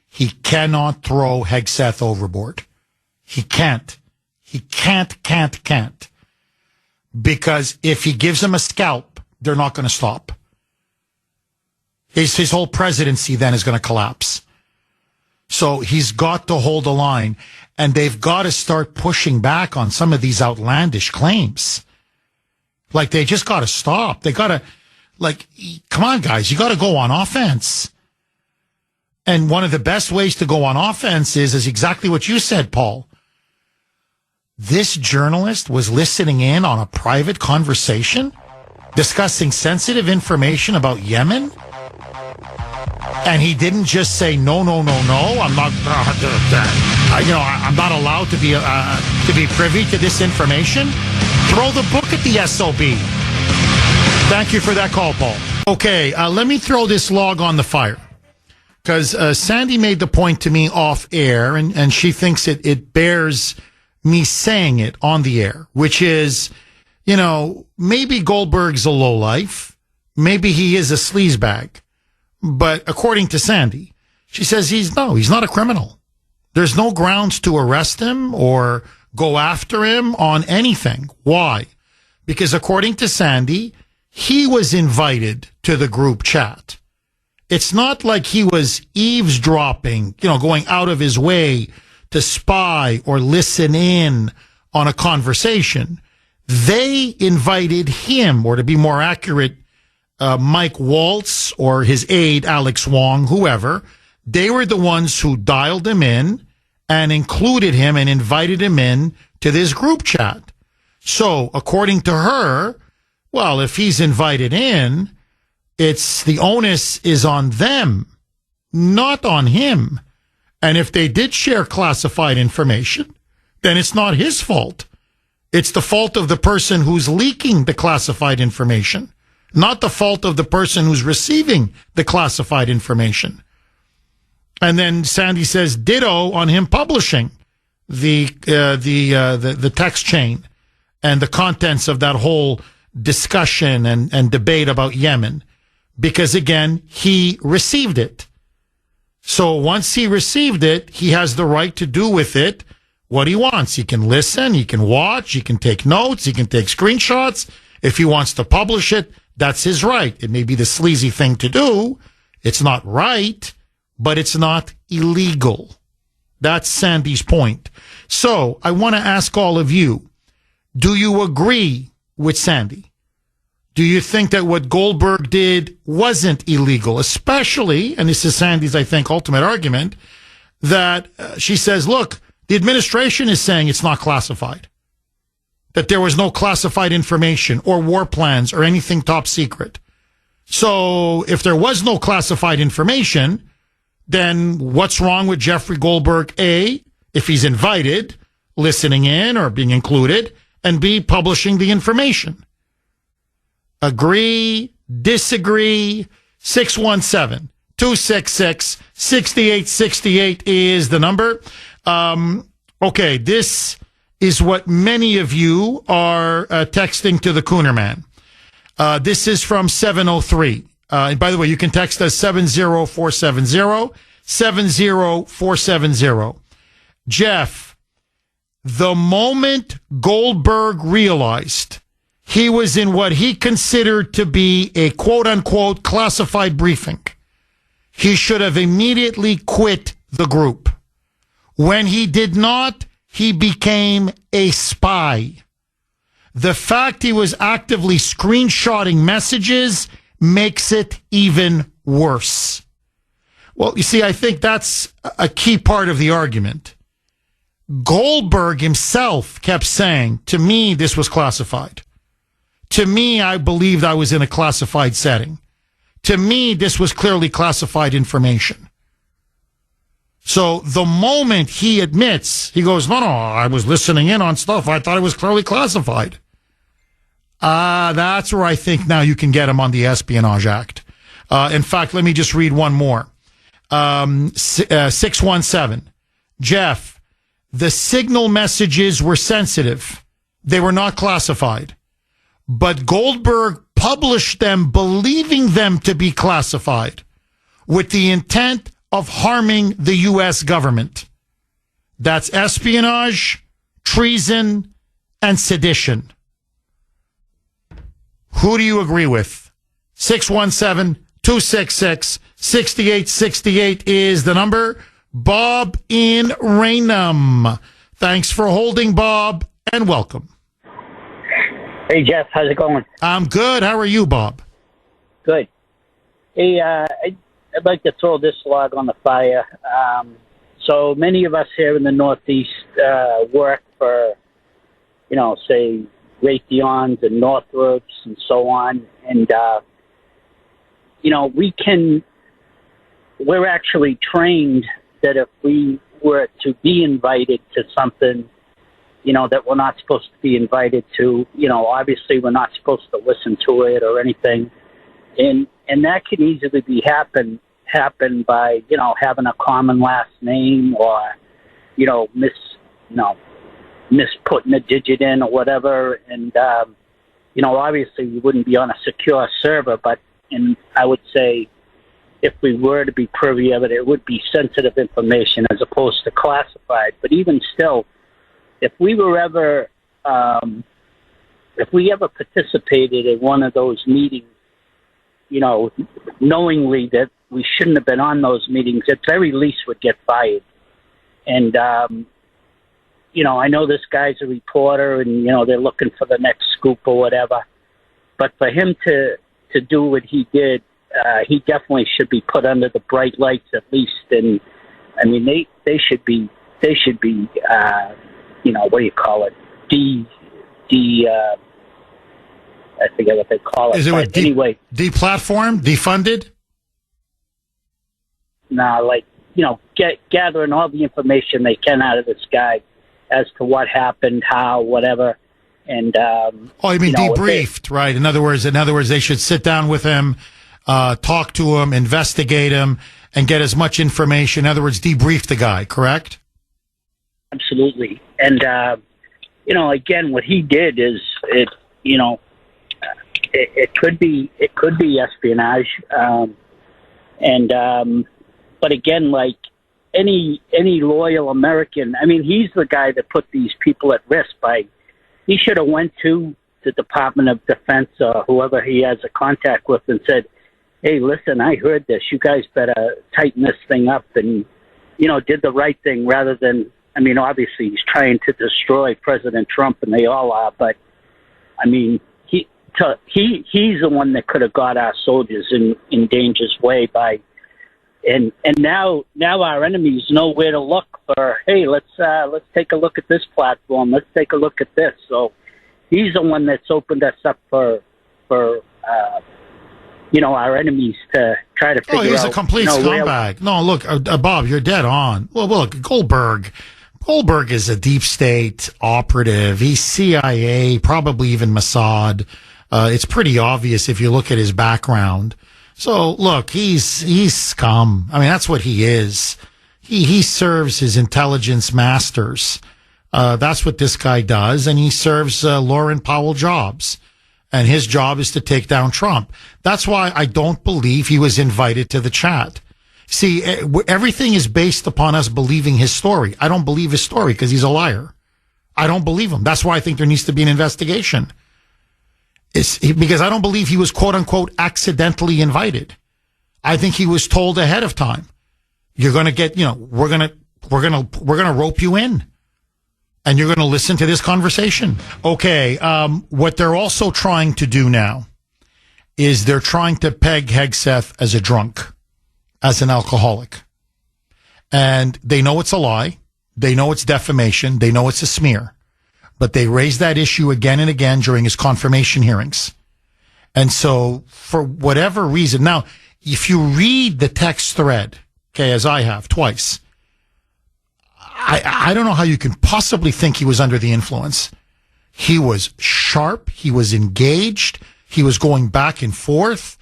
He cannot throw Hegseth overboard. He can't. He can't. Because if he gives him a scalp, they're not going to stop. His whole presidency then is going to collapse. So he's got to hold the line, and they've got to start pushing back on some of these outlandish claims. Like, they just got to stop. They got to, come on, guys, you got to go on offense. And one of the best ways to go on offense is exactly what you said, Paul. This journalist was listening in on a private conversation discussing sensitive information about Yemen. And he didn't just say, no, I'm not, I'm not allowed to be privy to this information. Throw the book at the SOB. Thank you for that call, Paul. Okay, let me throw this log on the fire. Because Sandy made the point to me off air, and she thinks it bears me saying it on the air, which is, maybe Goldberg's a lowlife. Maybe he is a sleazebag. But according to Sandy, she says he's not a criminal. There's no grounds to arrest him or go after him on anything. Why? Because according to Sandy, he was invited to the group chat. It's not like he was eavesdropping, going out of his way to spy or listen in on a conversation. They invited him, or to be more accurate, Mike Waltz or his aide, Alex Wong, whoever. They were the ones who dialed him in and included him and invited him in to this group chat. So, according to her, well, if he's invited in, the onus is on them, not on him. And if they did share classified information, then it's not his fault. It's the fault of the person who's leaking the classified information, not the fault of the person who's receiving the classified information. And then Sandy says ditto on him publishing the text chain and the contents of that whole discussion and debate about Yemen, because again, he received it. So once he received it, he has the right to do with it what he wants. He can listen, he can watch, he can take notes, he can take screenshots. If he wants to publish it, that's his right. It may be the sleazy thing to do. It's not right, but it's not illegal. That's Sandy's point. So I want to ask all of you, do you agree with Sandy? Do you think that what Goldberg did wasn't illegal? Especially, and this is Sandy's, I think, ultimate argument, that she says, look, the administration is saying it's not classified, that there was no classified information or war plans or anything top secret. So if there was no classified information, then what's wrong with Jeffrey Goldberg, A, if he's invited, listening in or being included, and B, publishing the information? Agree, disagree, 617-266-6868 is the number. Okay, this is what many of you are texting to the Kuhner man. This is from 703. And by the way, you can text us 70470, 70470. Jeff, the moment Goldberg realized he was in what he considered to be a quote-unquote classified briefing, he should have immediately quit the group. When he did not, he became a spy. The fact he was actively screenshotting messages makes it even worse. Well, you see, I think that's a key part of the argument. Goldberg himself kept saying, to me, this was classified. To me, I believed I was in a classified setting. To me, this was clearly classified information. So the moment he admits, he goes, no, I was listening in on stuff. I thought it was clearly classified. That's where I think now you can get him on the Espionage Act. In fact, let me just read one more. 617. Jeff, the signal messages were sensitive. They were not classified. But Goldberg published them believing them to be classified with the intent of harming the U.S. government. That's espionage, treason, and sedition. Who do you agree with? 617-266-6868 is the number. Bob in Raynham. Thanks for holding, Bob, and welcome. Hey, Jeff. How's it going? I'm good. How are you, Bob? Good. Hey, I'd like to throw this log on the fire. So many of us here in the Northeast work for, say, Raytheons and Northrops and so on. And, we're actually trained that if we were to be invited to something, that we're not supposed to be invited to, obviously we're not supposed to listen to it or anything. And that could easily be happen by, having a common last name or, misputting a digit in or whatever. And, obviously we wouldn't be on a secure server, but I would say if we were to be privy of it, it would be sensitive information as opposed to classified. But even still, if we were ever, participated in one of those meetings, knowingly that we shouldn't have been on those meetings, at very least would get fired. And, I know this guy's a reporter and, they're looking for the next scoop or whatever. But for him to do what he did, he definitely should be put under the bright lights at least. And, I mean, they should be, what do you call it? I forget what they call it. Is it anyway? Deplatformed? Defunded? Gathering all the information they can out of this guy as to what happened, how, whatever. And you mean debriefed, right? In other words, they should sit down with him, talk to him, investigate him, and get as much information. In other words, debrief the guy, correct? Absolutely. And again, what he did is it could be espionage. But again, like any loyal American, I mean, he's the guy that put these people at risk he should have went to the Department of Defense or whoever he has a contact with and said, hey, listen, I heard this. You guys better tighten this thing up and, did the right thing rather than, I mean, obviously he's trying to destroy President Trump and they all are, but I mean, he's the one that could have got our soldiers in danger's way and now our enemies know where to look for, hey, let's take a look at this platform. Let's take a look at this. So he's the one that's opened us up for our enemies to try to figure out. He's a complete scumbag. No, look, Bob, you're dead on. Well, look, Goldberg is a deep state operative. He's CIA, probably even Mossad. It's pretty obvious if you look at his background. So look, he's scum. I mean, that's what he is. He serves his intelligence masters. That's what this guy does. And he serves Lauren Powell jobs. And his job is to take down Trump. That's why I don't believe he was invited to the chat. See, everything is based upon us believing his story. I don't believe his story because he's a liar. I don't believe him. That's why I think there needs to be an investigation. Because I don't believe he was quote unquote accidentally invited. I think he was told ahead of time. You're going to get, we're going to rope you in and you're going to listen to this conversation. Okay. What they're also trying to do now is they're trying to peg Hegseth as a drunk. as an alcoholic. And they know it's a lie. They know it's defamation. They know it's a smear. But they raised that issue again and again during his confirmation hearings. And so, for whatever reason, now, if you read the text thread, okay, as I have twice, I don't know how you can possibly think he was under the influence. He was sharp. He was engaged. He was going back and forth.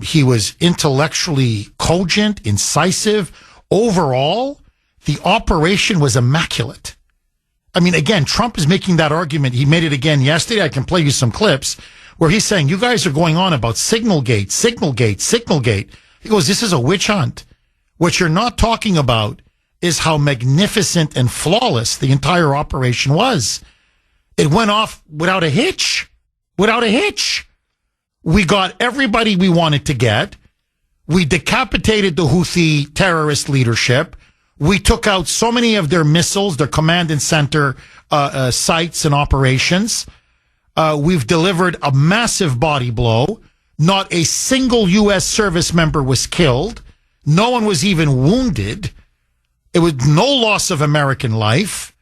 He was intellectually cogent, incisive. Overall, the operation was immaculate. I mean, again, Trump is making that argument. He made it again yesterday. I can play you some clips where he's saying, you guys are going on about Signalgate, Signalgate, Signalgate. He goes, this is a witch hunt. What you're not talking about is how magnificent and flawless the entire operation was. It went off without a hitch. Without a hitch. We got everybody we wanted to get. We decapitated the Houthi terrorist leadership. We took out so many of their missiles, their command and center sites and operations. We've delivered a massive body blow. Not a single U.S. service member was killed. No one was even wounded. It was no loss of American life.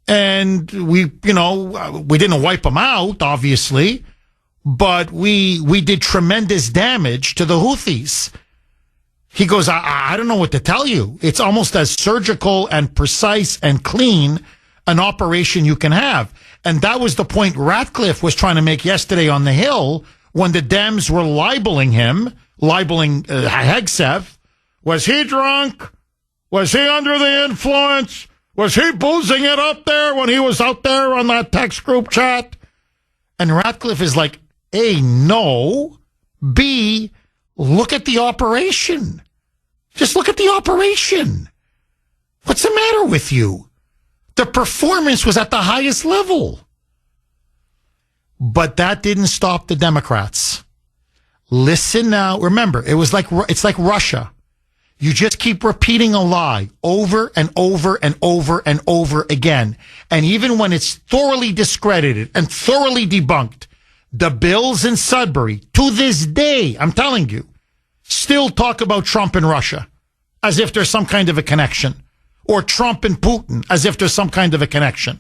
And we didn't wipe them out, obviously, but we did tremendous damage to the Houthis. He goes, I don't know what to tell you. It's almost as surgical and precise and clean an operation you can have. And that was the point Ratcliffe was trying to make yesterday on the Hill when the Dems were libeling Hegseth. Was he drunk? Was he under the influence? Was he boozing it up there when he was out there on that text group chat? And Ratcliffe is like, A, no. B, look at the operation. Just look at the operation. What's the matter with you? The performance was at the highest level. But that didn't stop the Democrats. Listen now. Remember, it's like Russia. You just keep repeating a lie over and over and over and over again. And even when it's thoroughly discredited and thoroughly debunked, the Bills in Sudbury, to this day, I'm telling you, still talk about Trump and Russia as if there's some kind of a connection. Or Trump and Putin as if there's some kind of a connection.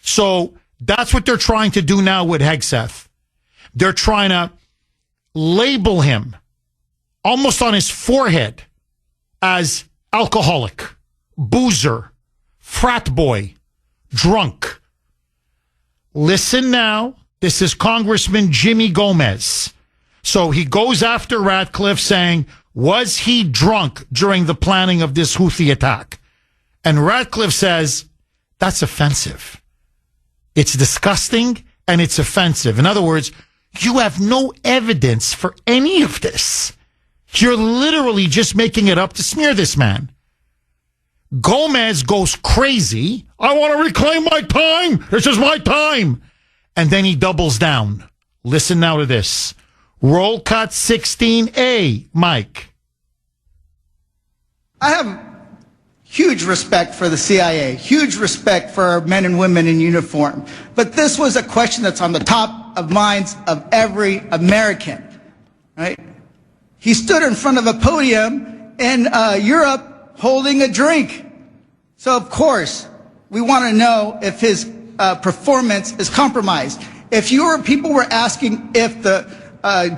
So that's what they're trying to do now with Hegseth. They're trying to label him almost on his forehead as alcoholic, boozer, frat boy, drunk. Listen now. This is Congressman Jimmy Gomez. So he goes after Ratcliffe saying, was he drunk during the planning of this Houthi attack? And Ratcliffe says, that's offensive. It's disgusting and it's offensive. In other words, you have no evidence for any of this. You're literally just making it up to smear this man. Gomez goes crazy. I want to reclaim my time. This is my time. And then he doubles down. Listen now to this. Roll cut 16A, Mike. I have huge respect for the CIA, huge respect for our men and women in uniform. But this was a question that's on the top of minds of every American, right? He stood in front of a podium in Europe holding a drink. So, of course, we want to know if his performance is compromised. If people were asking if the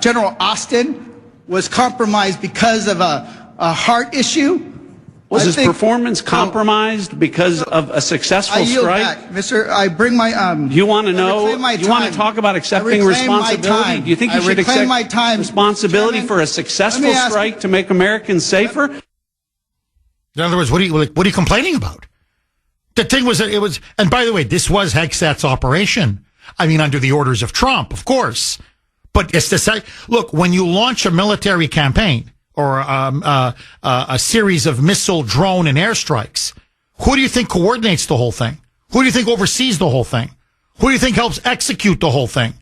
General Austin was compromised because of a heart issue. Was his performance compromised because of a successful strike? Back. Mr. I bring my you want to know? You want to talk about accepting responsibility? Do you think you should accept responsibility for a successful strike to make Americans safer? In other words, what are you complaining about? The thing was that it was, and by the way, this was Hegseth's operation. I mean, under the orders of Trump, of course. But it's the same. Look, when you launch a military campaign or a series of missile, drone, and airstrikes, who do you think coordinates the whole thing? Who do you think oversees the whole thing? Who do you think helps execute the whole thing?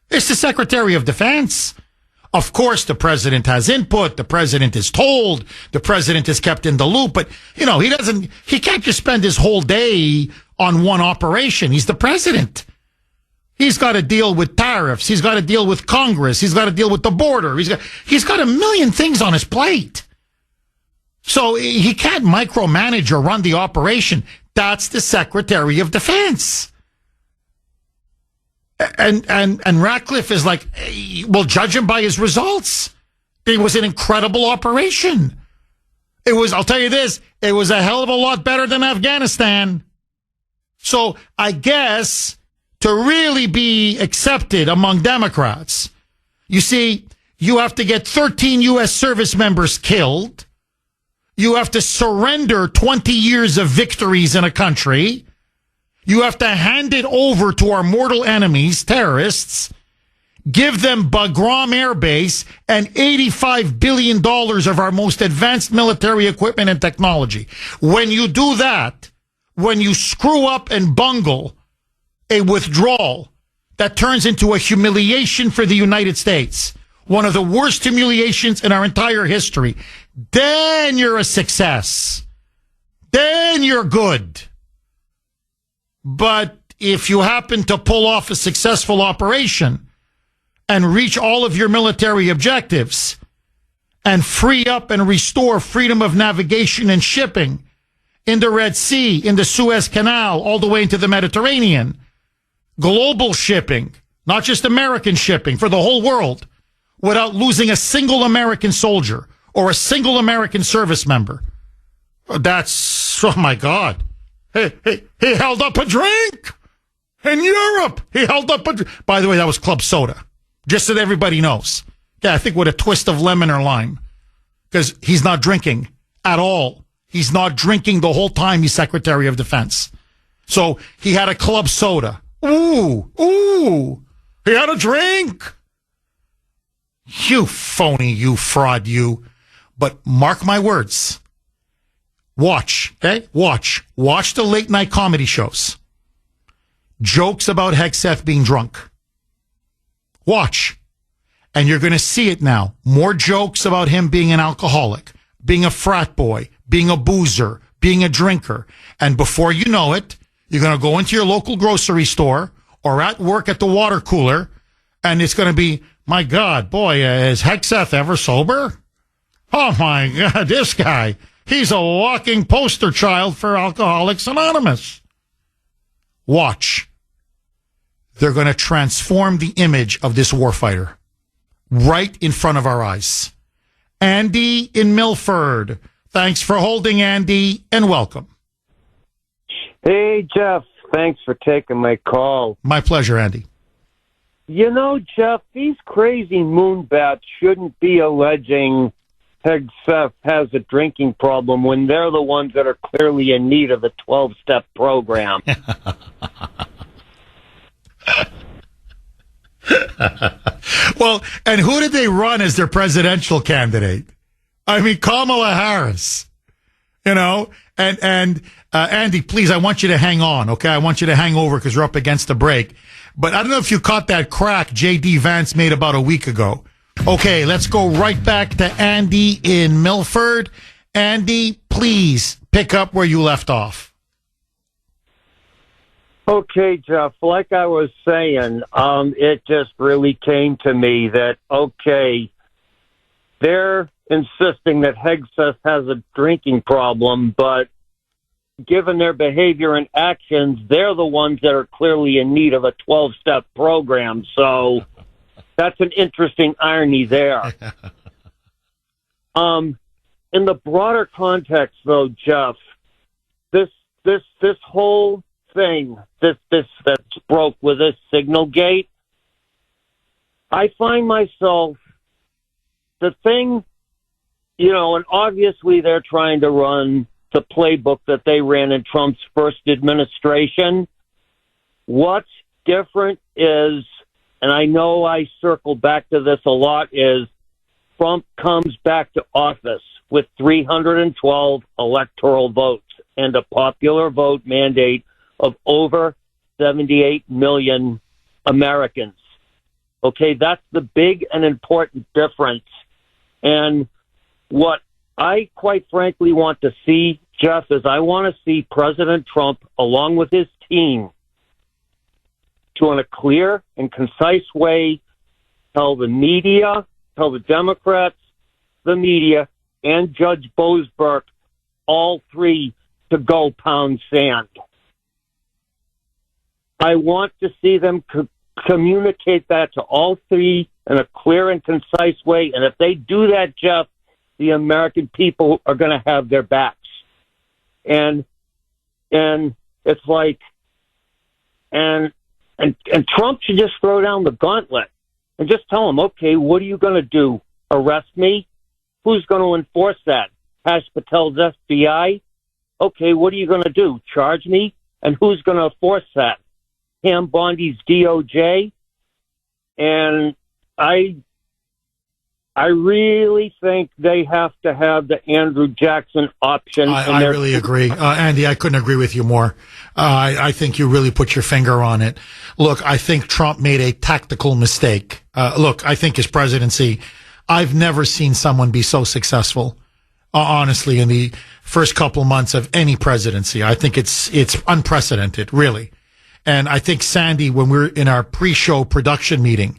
It's the Secretary of Defense. Of course, the president has input. The president is told. The president is kept in the loop. But, he can't just spend his whole day on one operation. He's the president. He's got to deal with tariffs. He's got to deal with Congress. He's got to deal with the border. He's got a million things on his plate. So he can't micromanage or run the operation. That's the Secretary of Defense. And Ratcliffe is like, well, judge him by his results. It was an incredible operation. It was, I'll tell you this, it was a hell of a lot better than Afghanistan. So I guess to really be accepted among Democrats, you see, you have to get 13 U.S. service members killed. You have to surrender 20 years of victories in a country. You have to hand it over to our mortal enemies, terrorists, give them Bagram Air Base and $85 billion of our most advanced military equipment and technology. When you do that, when you screw up and bungle a withdrawal that turns into a humiliation for the United States, one of the worst humiliations in our entire history, then you're a success. Then you're good. But if you happen to pull off a successful operation and reach all of your military objectives and free up and restore freedom of navigation and shipping in the Red Sea, in the Suez Canal, all the way into the Mediterranean, global shipping, not just American shipping, for the whole world, without losing a single American soldier or a single American service member. That's, oh my God. He held up a drink in Europe. He held up a drink. By the way, that was club soda. Just so that everybody knows. Yeah, I think with a twist of lemon or lime. Because he's not drinking at all. He's not drinking the whole time he's Secretary of Defense. So he had a club soda. Ooh. He had a drink. You phony, you fraud, you. But mark my words. Watch, okay? Watch the late night comedy shows. Jokes about Hegseth being drunk. Watch. And you're going to see it now. More jokes about him being an alcoholic, being a frat boy, being a boozer, being a drinker. And before you know it, you're going to go into your local grocery store or at work at the water cooler, and it's going to be, my God, boy, is Hegseth ever sober? Oh, my God, this guy, he's a walking poster child for Alcoholics Anonymous. Watch. They're going to transform the image of this warfighter right in front of our eyes. Andy in Milford. Thanks for holding, Andy, and welcome. Hey, Jeff. Thanks for taking my call. My pleasure, Andy. You know, Jeff, these crazy moonbats shouldn't be alleging Hegseth has a drinking problem when they're the ones that are clearly in need of a 12-step program. Well, and who did they run as their presidential candidate? I mean, Kamala Harris. You know, and Andy, please, I want you to hang on, okay? I want you to hang over because we're up against the break. But I don't know if you caught that crack J.D. Vance made about a week ago. Okay, let's go right back to Andy in Milford. Andy, please pick up where you left off. Okay, Jeff, like I was saying, it just really came to me that, okay, they're insisting that Hegseth has a drinking problem, but given their behavior and actions, they're the ones that are clearly in need of a 12-step program. So that's an interesting irony there. In the broader context, though, Jeff, this whole thing, this that broke with this signal gate, I find myself the thing, you know, and obviously they're trying to run the playbook that they ran in Trump's first administration. What's different is, and I know I circle back to this a lot, is Trump comes back to office with 312 electoral votes and a popular vote mandate of over 78 million Americans. Okay, that's the big and important difference. And what I quite frankly want to see, Jeff, is I want to see President Trump, along with his team, to, in a clear and concise way, tell the media, tell the Democrats, the media, and Judge Boasberg, all three, to go pound sand. I want to see them communicate that to all three in a clear and concise way. And if they do that, Jeff, the American people are going to have their backs. And it's like, and Trump should just throw down the gauntlet and just tell them, okay, what are you going to do? Arrest me? Who's going to enforce that? Hash Patel's FBI? Okay, what are you going to do? Charge me? And who's going to enforce that? Pam Bondi's DOJ? And I really think they have to have the Andrew Jackson option. I really agree. Andy, I couldn't agree with you more. I think you really put your finger on it. Look, I think Trump made a tactical mistake. Look, I think his presidency, I've never seen someone be so successful, honestly, in the first couple months of any presidency. I think it's unprecedented, really. And I think Sandy, when we're in our pre-show production meeting,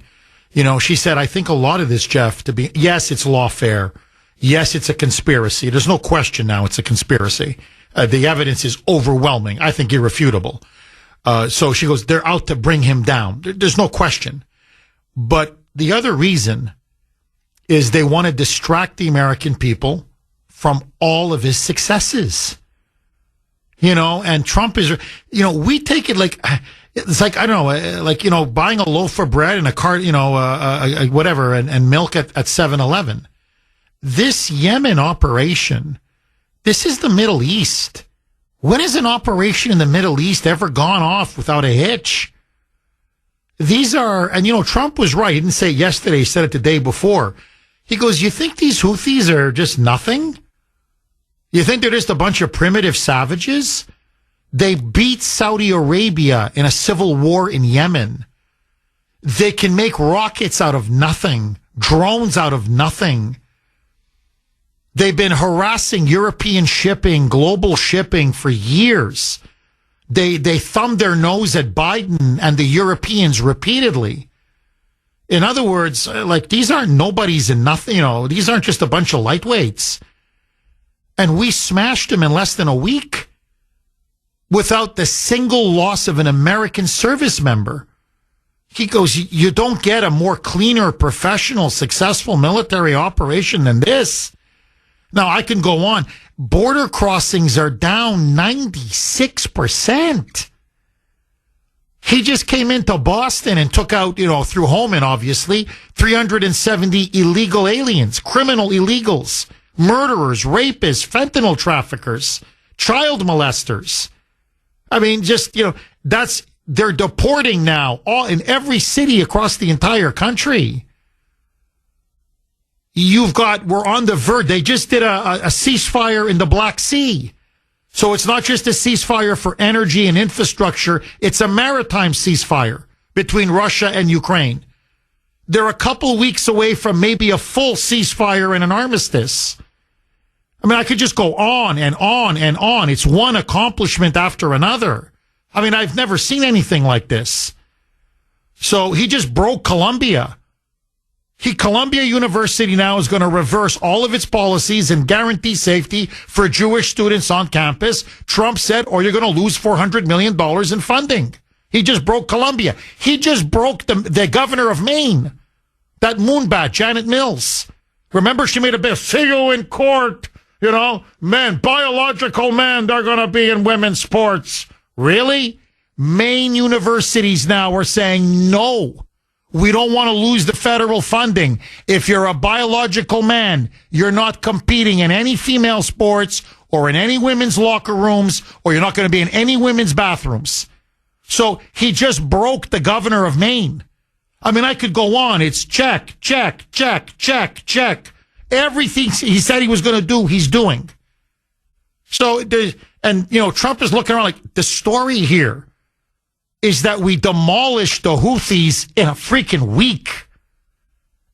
you know, she said, I think a lot of this, Jeff, yes, it's lawfare. Yes, it's a conspiracy. There's no question now it's a conspiracy. The evidence is overwhelming. I think irrefutable. So she goes, they're out to bring him down. There's no question. But the other reason is they want to distract the American people from all of his successes. You know, and Trump is, you know, we take it like, it's like, I don't know, like, you know, buying a loaf of bread and a cart, you know, whatever, and milk at 7-Eleven. This Yemen operation, this is the Middle East. When has an operation in the Middle East ever gone off without a hitch? These are, and you know, Trump was right. He didn't say it yesterday, he said it the day before. He goes, you think these Houthis are just nothing? You think they're just a bunch of primitive savages? They beat Saudi Arabia in a civil war in Yemen. They can make rockets out of nothing, drones out of nothing. They've been harassing European shipping, global shipping for years. They thumbed their nose at Biden and the Europeans repeatedly. In other words, like, these aren't nobodies and nothing, you know, these aren't just a bunch of lightweights. And we smashed them in less than a week without the single loss of an American service member. He goes, you don't get a more cleaner, professional, successful military operation than this. Now, I can go on. Border crossings are down 96%. He just came into Boston and took out, you know, through Homan, obviously, 370 illegal aliens, criminal illegals, murderers, rapists, fentanyl traffickers, child molesters. I mean, just, you know, they're deporting now all in every city across the entire country. We're on the verge. They just did a ceasefire in the Black Sea. So it's not just a ceasefire for energy and infrastructure. It's a maritime ceasefire between Russia and Ukraine. They're a couple weeks away from maybe a full ceasefire and an armistice. I mean, I could just go on and on and on. It's one accomplishment after another. I mean, I've never seen anything like this. So he just broke Columbia. Columbia University now is going to reverse all of its policies and guarantee safety for Jewish students on campus. Trump said, or you're going to lose $400 million in funding. He just broke Columbia. He just broke the governor of Maine, that moonbat, Janet Mills. Remember, she made a bit, see you in court. You know, men, biological men, they're going to be in women's sports. Really? Maine universities now are saying, no, we don't want to lose the federal funding. If you're a biological man, you're not competing in any female sports or in any women's locker rooms, or you're not going to be in any women's bathrooms. So he just broke the governor of Maine. I mean, I could go on. It's check, check, check, check, check. Everything he said he was going to do, he's doing. So, and, you know, Trump is looking around like, the story here is that we demolished the Houthis in a freaking week.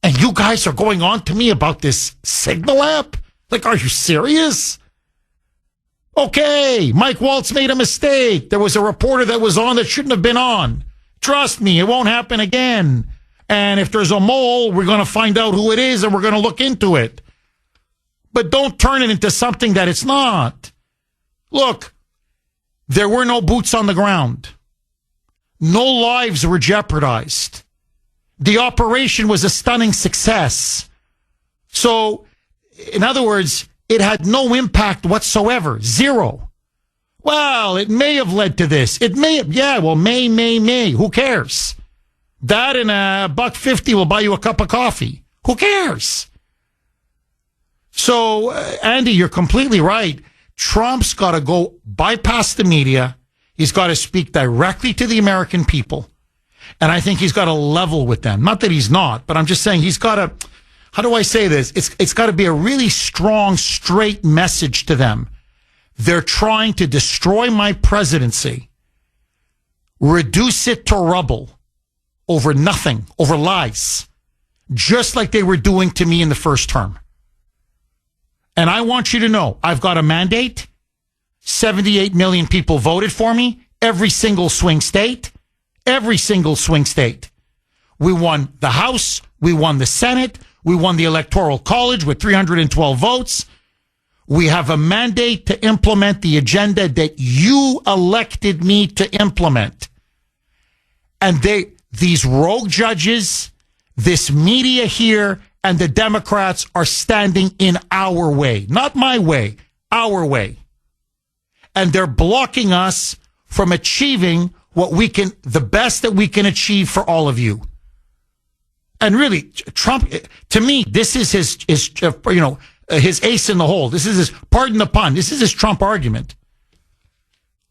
And you guys are going on to me about this Signal app? Like, are you serious? Okay, Mike Waltz made a mistake. There was a reporter that was on that shouldn't have been on. Trust me, it won't happen again. And if there's a mole, we're going to find out who it is and we're going to look into it. But don't turn it into something that it's not. Look, there were no boots on the ground. No lives were jeopardized. The operation was a stunning success. So, in other words, it had no impact whatsoever. Zero. Well, it may have led to this. It may have, may. Who cares? That and $1.50 will buy you a cup of coffee. Who cares? So, Andy, you're completely right. Trump's got to go bypass the media. He's got to speak directly to the American people. And I think he's got to level with them. Not that he's not, but I'm just saying he's got to, how do I say this? It's got to be a really strong, straight message to them. They're trying to destroy my presidency, reduce it to rubble over nothing, over lies, just like they were doing to me in the first term. And I want you to know, I've got a mandate. 78 million people voted for me. Every single swing state. Every single swing state. We won the House. We won the Senate. We won the Electoral College with 312 votes. We have a mandate to implement the agenda that you elected me to implement. And these rogue judges, this media here, and the Democrats are standing in our way. Not my way, our way. And they're blocking us from achieving the best that we can achieve for all of you. And really, Trump, to me, this is his ace in the hole. This is his, pardon the pun, this is his Trump argument.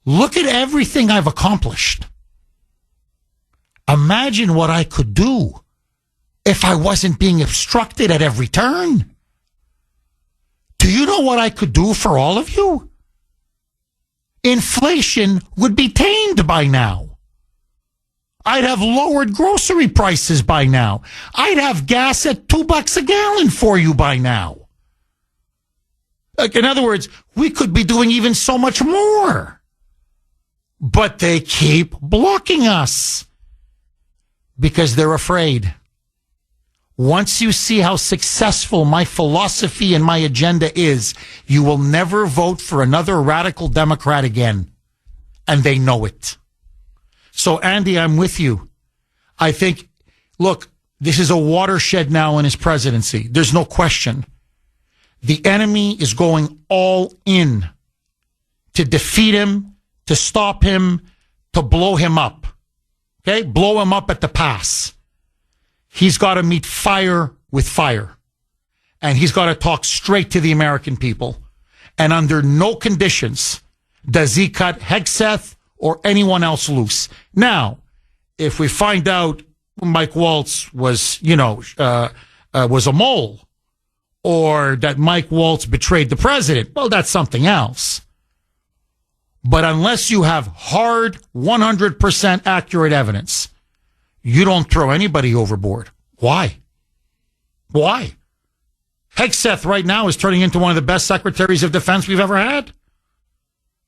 Look at everything I've accomplished. Imagine what I could do if I wasn't being obstructed at every turn. Do you know what I could do for all of you? Inflation would be tamed by now. I'd have lowered grocery prices by now. I'd have gas at $2 a gallon for you by now. Like, in other words, we could be doing even so much more. But they keep blocking us because they're afraid. Once you see how successful my philosophy and my agenda is, you will never vote for another radical Democrat again. And they know it. So, Andy, I'm with you. I think, look, this is a watershed now in his presidency. There's no question. The enemy is going all in to defeat him, to stop him, to blow him up. Okay? Blow him up at the pass. He's got to meet fire with fire. And he's got to talk straight to the American people. And under no conditions does he cut Hegseth or anyone else loose. Now, if we find out Mike Waltz was, was a mole, or that Mike Waltz betrayed the president, well, that's something else. But unless you have hard, 100% accurate evidence, you don't throw anybody overboard. Why? Why? Hegseth right now is turning into one of the best secretaries of defense we've ever had.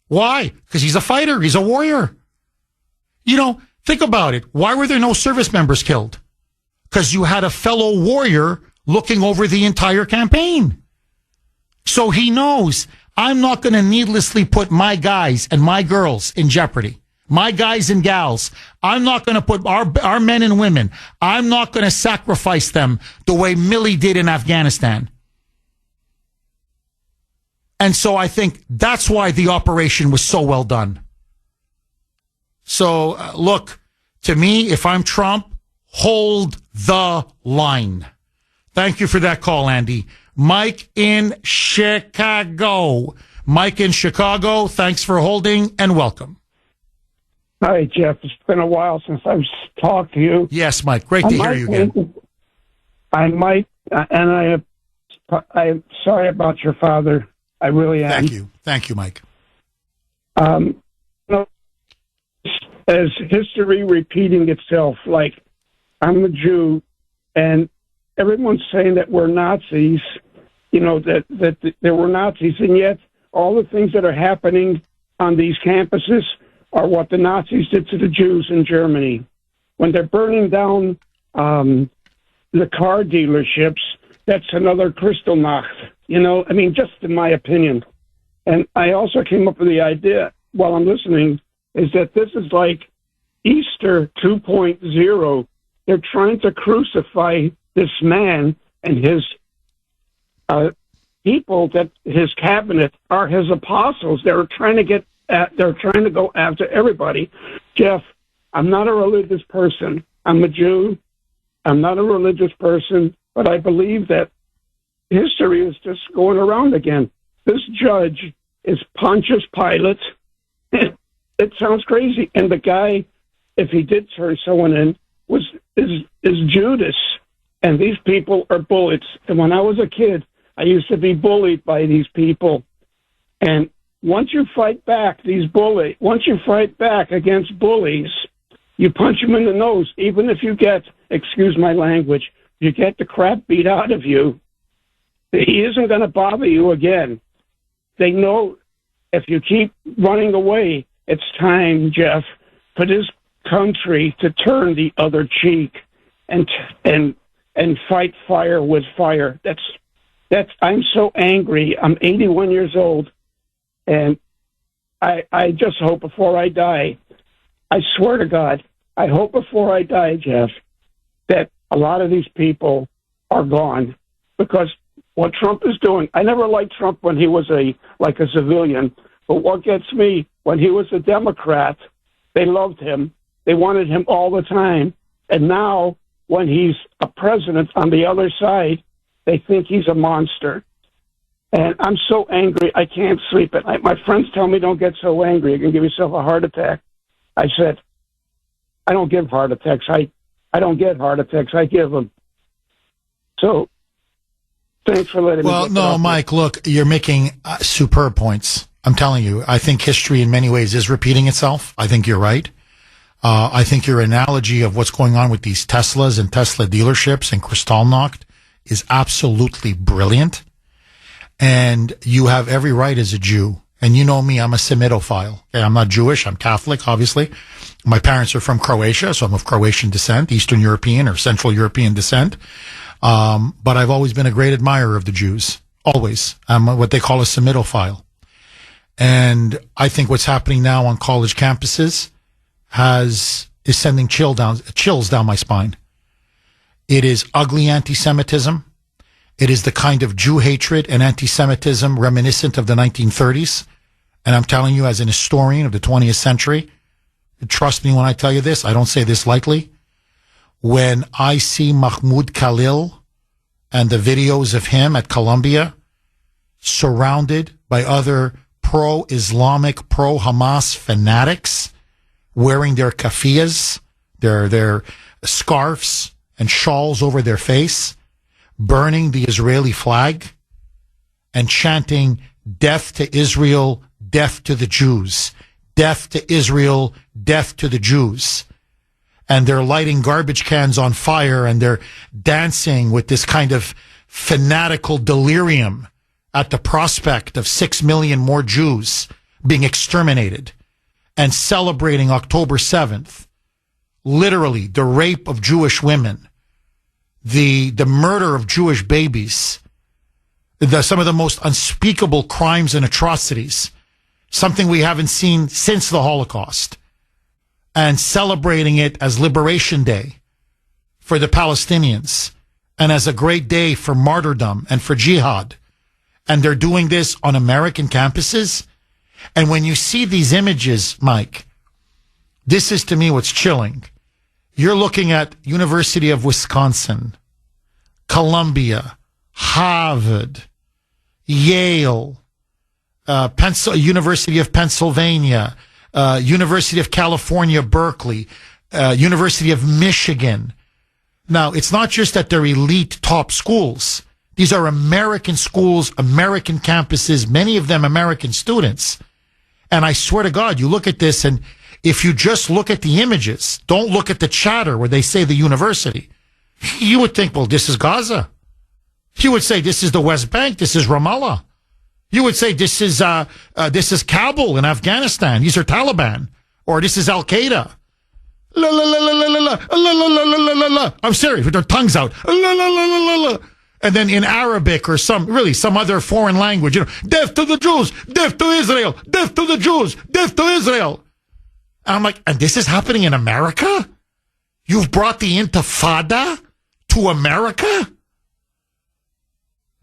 Why? Because he's a fighter. He's a warrior. Think about it. Why were there no service members killed? Because you had a fellow warrior looking over the entire campaign. So he knows, I'm not going to needlessly put my guys and my girls in jeopardy. My guys and gals. I'm not going to put our men and women, I'm not going to sacrifice them the way Milley did in Afghanistan. And so I think that's why the operation was so well done. So, look, to me, if I'm Trump, hold the line. Thank you for that call, Andy. Mike in Chicago. Mike in Chicago, thanks for holding and welcome. Hi, Jeff. It's been a while since I've talked to you. Yes, Mike. Great to hear you again. I'm sorry about your father. I really am. Thank you. Thank you, Mike. As history repeating itself, like I'm a Jew, and everyone's saying that we're Nazis, that there were Nazis, and yet all the things that are happening on these campuses are what the Nazis did to the Jews in Germany. when they're burning down the car dealerships, that's another Kristallnacht. I mean, just in my opinion. And I also came up with the idea while I'm listening is that this is like Easter 2.0. They're trying to crucify this man and his people, that his cabinet are his apostles. They're trying to go after everybody. Jeff, I'm not a religious person. I'm a Jew. I'm not a religious person, but I believe that history is just going around again. This judge is Pontius Pilate. It sounds crazy. And the guy, if he did turn someone in, is Judas. And these people are bullets. And when I was a kid, I used to be bullied by these people. And once you fight back against bullies, you punch them in the nose, even if you get, excuse my language, you get the crap beat out of you, he isn't going to bother you again. They know if you keep running away, it's time, Jeff, for this country to turn the other cheek and fight fire with fire. I'm so angry. I'm 81 years old, and I just hope before I die, I swear to God, I hope before I die, Jeff, that a lot of these people are gone, because what Trump is doing, I never liked Trump when he was a civilian, but what gets me, when he was a Democrat, they loved him. They wanted him all the time. And now, when he's a president on the other side, they think he's a monster. And I'm so angry, I can't sleep at night. My friends tell me, don't get so angry. You can give yourself a heart attack. I said, I don't give heart attacks. I don't get heart attacks. I give them. So, thanks for letting me. Well, no, Mike, look, you're making superb points. I'm telling you, I think history in many ways is repeating itself. I think you're right. I think your analogy of what's going on with these Teslas and Tesla dealerships and Kristallnacht is absolutely brilliant. And you have every right as a Jew. And you know me, I'm a Semitophile. Okay, I'm not Jewish. I'm Catholic, obviously. My parents are from Croatia, so I'm of Croatian descent, Eastern European or Central European descent. But I've always been a great admirer of the Jews. Always. I'm what they call a Semitophile. And I think what's happening now on college campuses is sending chills down my spine. It is ugly anti-Semitism. It is the kind of Jew hatred and anti-Semitism reminiscent of the 1930s. And I'm telling you, as an historian of the 20th century, trust me when I tell you this, I don't say this lightly. When I see Mahmoud Khalil and the videos of him at Columbia surrounded by other pro-Islamic, pro-Hamas fanatics wearing their kafiyas, their scarves and shawls over their face, burning the Israeli flag and chanting death to Israel, death to the Jews, death to Israel, death to the Jews. And they're lighting garbage cans on fire and they're dancing with this kind of fanatical delirium at the prospect of 6 million more Jews being exterminated and celebrating October 7th, literally the rape of Jewish women, the murder of Jewish babies, some of the most unspeakable crimes and atrocities, something we haven't seen since the Holocaust, and celebrating it as Liberation Day for the Palestinians and as a great day for martyrdom and for jihad. And they're doing this on American campuses. And when you see these images, Mike, this is to me what's chilling. You're looking at University of Wisconsin, Columbia, Harvard, Yale, University of Pennsylvania, University of California, Berkeley, University of Michigan. Now, it's not just that they're elite top schools. These are American schools, American campuses, many of them American students. And I swear to God, you look at this, and if you just look at the images, don't look at the chatter where they say the university, you would think, well, this is Gaza. You would say this is the West Bank, this is Ramallah. You would say this is Kabul in Afghanistan, these are Taliban, or this is Al-Qaeda. la la la la la la la la la la la la. I'm serious, with their tongues out. La la la la la la. And then in Arabic or some other foreign language, death to the Jews, death to Israel, death to the Jews, death to Israel. And I'm like, and this is happening in America? You've brought the Intifada to America?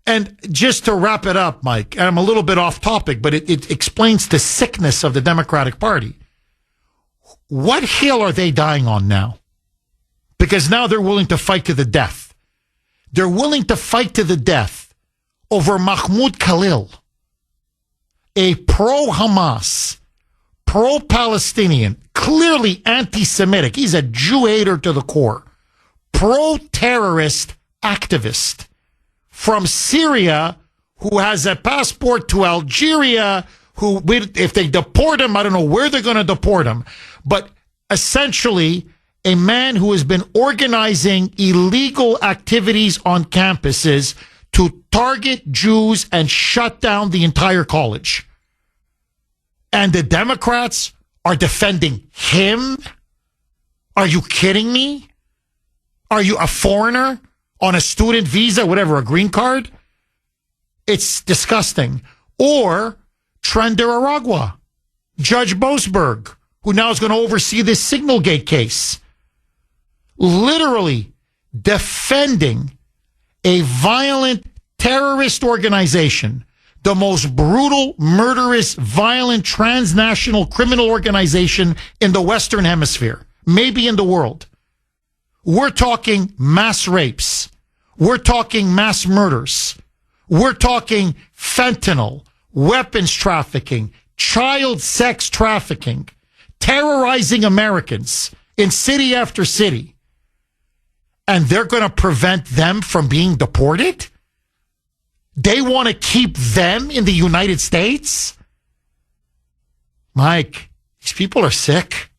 And just to wrap it up, Mike, and I'm a little bit off topic, but it explains the sickness of the Democratic Party. What hill are they dying on now? Because now they're willing to fight to the death. They're willing to fight to the death over Mahmoud Khalil, a pro-Hamas, pro-Palestinian, clearly anti-Semitic. He's a Jew hater to the core, pro-terrorist activist from Syria who has a passport to Algeria, who, if they deport him, I don't know where they're going to deport him, but essentially a man who has been organizing illegal activities on campuses to target Jews and shut down the entire college. And the Democrats are defending him? Are you kidding me? Are you a foreigner on a student visa, whatever, a green card? It's disgusting. Or Trender Aragua, Judge Boasberg, who now is going to oversee this Signalgate case. Literally defending a violent terrorist organization, the most brutal, murderous, violent, transnational criminal organization in the Western Hemisphere, maybe in the world. We're talking mass rapes. We're talking mass murders. We're talking fentanyl, weapons trafficking, child sex trafficking, terrorizing Americans in city after city. And they're going to prevent them from being deported? They want to keep them in the United States? Mike, these people are sick.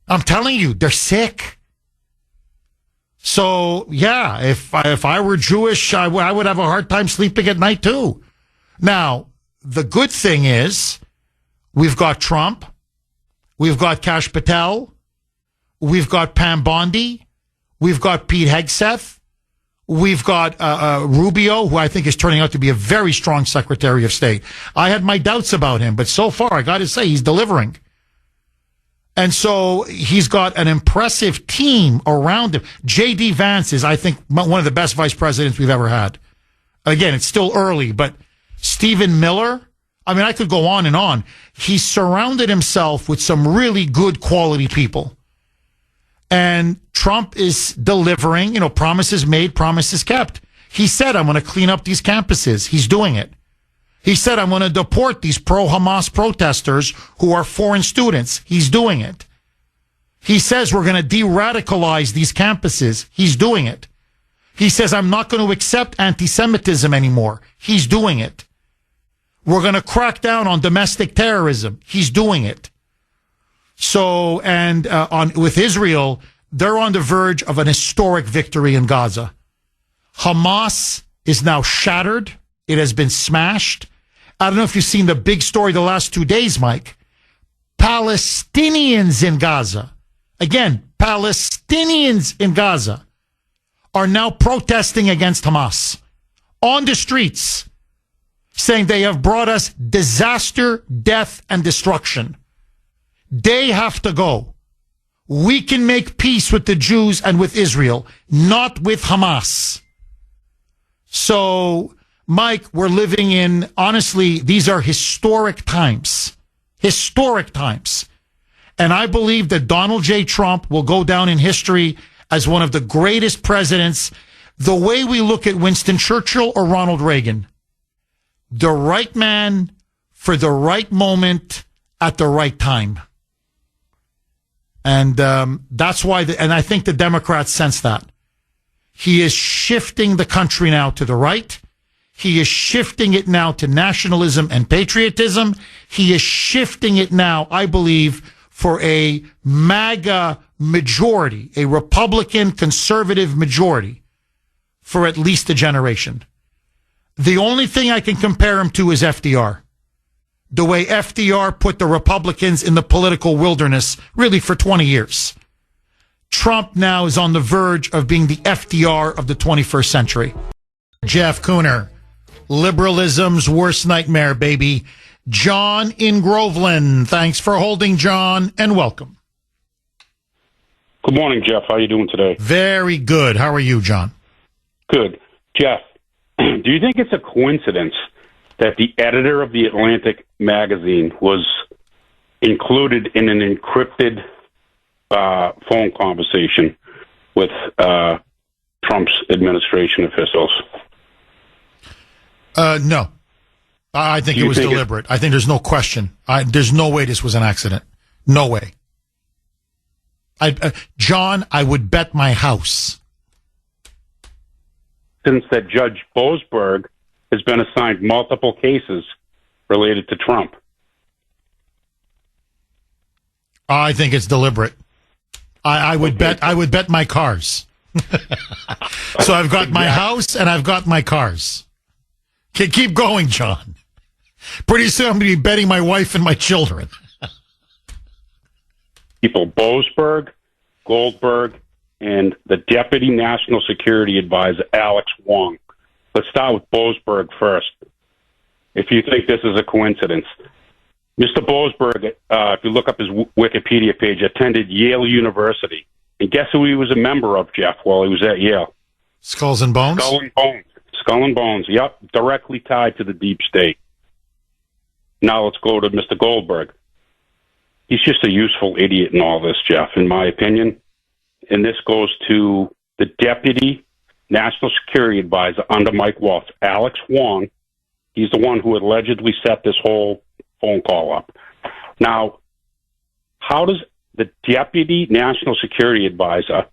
I'm telling you, they're sick. So, yeah, if I were Jewish, I would have a hard time sleeping at night, too. Now, the good thing is we've got Trump. We've got Kash Patel. We've got Pam Bondi. We've got Pete Hegseth. We've got Rubio, who I think is turning out to be a very strong Secretary of State. I had my doubts about him, but so far, I got to say, he's delivering. And so he's got an impressive team around him. J.D. Vance is, I think, one of the best vice presidents we've ever had. Again, it's still early, but Stephen Miller, I mean, I could go on and on. He's surrounded himself with some really good quality people. And Trump is delivering, promises made, promises kept. He said, I'm going to clean up these campuses. He's doing it. He said, I'm going to deport these pro-Hamas protesters who are foreign students. He's doing it. He says, we're going to de-radicalize these campuses. He's doing it. He says, I'm not going to accept anti-Semitism anymore. He's doing it. We're going to crack down on domestic terrorism. He's doing it. So, and with Israel, they're on the verge of an historic victory in Gaza. Hamas is now shattered. It has been smashed. I don't know if you've seen the big story the last 2 days, Mike. Palestinians in Gaza, again, Palestinians in Gaza are now protesting against Hamas on the streets, saying they have brought us disaster, death, and destruction. They have to go. We can make peace with the Jews and with Israel, not with Hamas. So, Mike, we're living in, honestly, these are historic times. Historic times. And I believe that Donald J. Trump will go down in history as one of the greatest presidents, the way we look at Winston Churchill or Ronald Reagan. The right man for the right moment at the right time. And that's why, and I think the Democrats sense that. He is shifting the country now to the right. He is shifting it now to nationalism and patriotism. He is shifting it now, I believe, for a MAGA majority, a Republican conservative majority for at least a generation. The only thing I can compare him to is FDR. The way FDR put the Republicans in the political wilderness really for 20 years. Trump now is on the verge of being the FDR of the 21st century. Jeff Kuhner, liberalism's worst nightmare, baby. John in Groveland. Thanks for holding, John, and welcome. Good morning, Jeff. How are you doing today? Very good. How are you, John? Good. Jeff, do you think it's a coincidence that the editor of the Atlantic magazine was included in an encrypted phone conversation with Trump's administration officials? No. I think it was deliberate. I think there's no question. There's no way this was an accident. No way. John, I would bet my house. Since that Judge Boasberg has been assigned multiple cases related to Trump. I think it's deliberate. I would bet my cars. So I've got my house and I've got my cars. Keep going, John. Pretty soon I'm going to be betting my wife and my children. People Boasberg, Goldberg, and the Deputy National Security Advisor, Alex Wong. Let's start with Boasberg first. If you think this is a coincidence. Mr. Boasberg, if you look up his Wikipedia page, attended Yale University. And guess who he was a member of, Jeff, while he was at Yale? Skulls and Bones? Skull and Bones, yep. Directly tied to the deep state. Now let's go to Mr. Goldberg. He's just a useful idiot in all this, Jeff, in my opinion. And this goes to the Deputy National Security Advisor under Mike Waltz, Alex Wong. He's the one who allegedly set this whole phone call up. Now, how does the Deputy National Security Advisor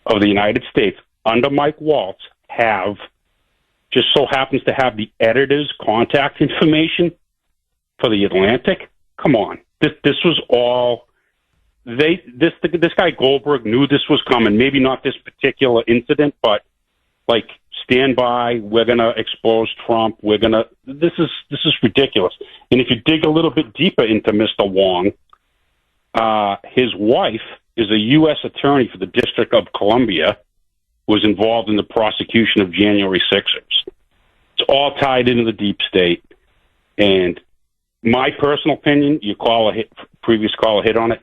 of the United States under Mike Waltz just so happens to have the editor's contact information for the Atlantic? Come on. This was all this guy Goldberg knew this was coming. Maybe not this particular incident, but like, stand by. We're gonna expose Trump. This is ridiculous. And if you dig a little bit deeper into Mr. Wong, his wife is a U.S. attorney for the District of Columbia, was involved in the prosecution of January 6ers. It's all tied into the deep state. And my personal opinion, previous caller hit on it.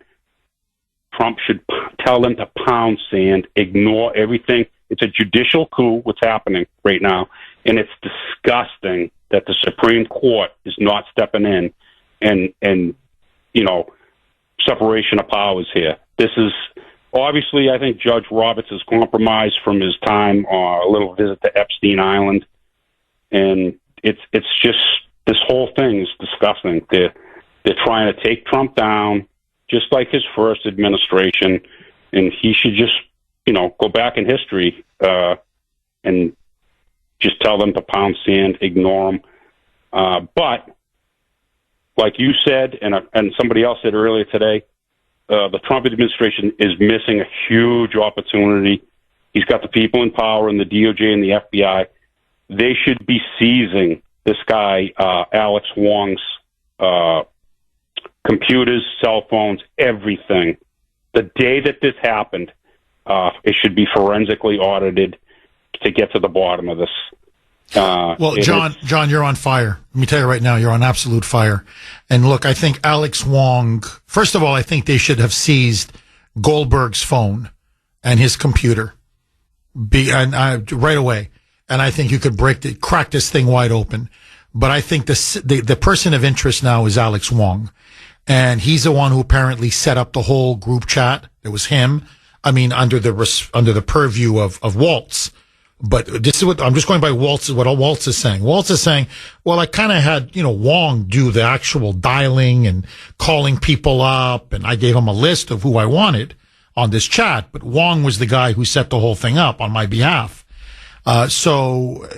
Trump should tell them to pound sand, ignore everything. It's a judicial coup, what's happening right now. And it's disgusting that the Supreme Court is not stepping in and separation of powers here. This is obviously, I think Judge Roberts is compromised from his time, a little visit to Epstein Island. And it's just, this whole thing is disgusting. They're trying to take Trump down, just like his first administration, and he should just, go back in history and just tell them to pound sand, ignore them. But like you said, and somebody else said earlier today, the Trump administration is missing a huge opportunity. He's got the people in power in the DOJ and the FBI. They should be seizing this guy, Alex Wong's computers, cell phones, everything. The day that this happened, it should be forensically audited to get to the bottom of this. John, you're on fire. Let me tell you right now, you're on absolute fire. And look, I think Alex Wong, first of all, I think they should have seized Goldberg's phone and his computer right away. And I think you could crack this thing wide open. But I think the person of interest now is Alex Wong. And he's the one who apparently set up the whole group chat. It was him. I mean, under the purview of Waltz. But this is what I'm just going by what Waltz is saying. Waltz is saying, well, I kind of had, Wong do the actual dialing and calling people up. And I gave him a list of who I wanted on this chat. But Wong was the guy who set the whole thing up on my behalf. So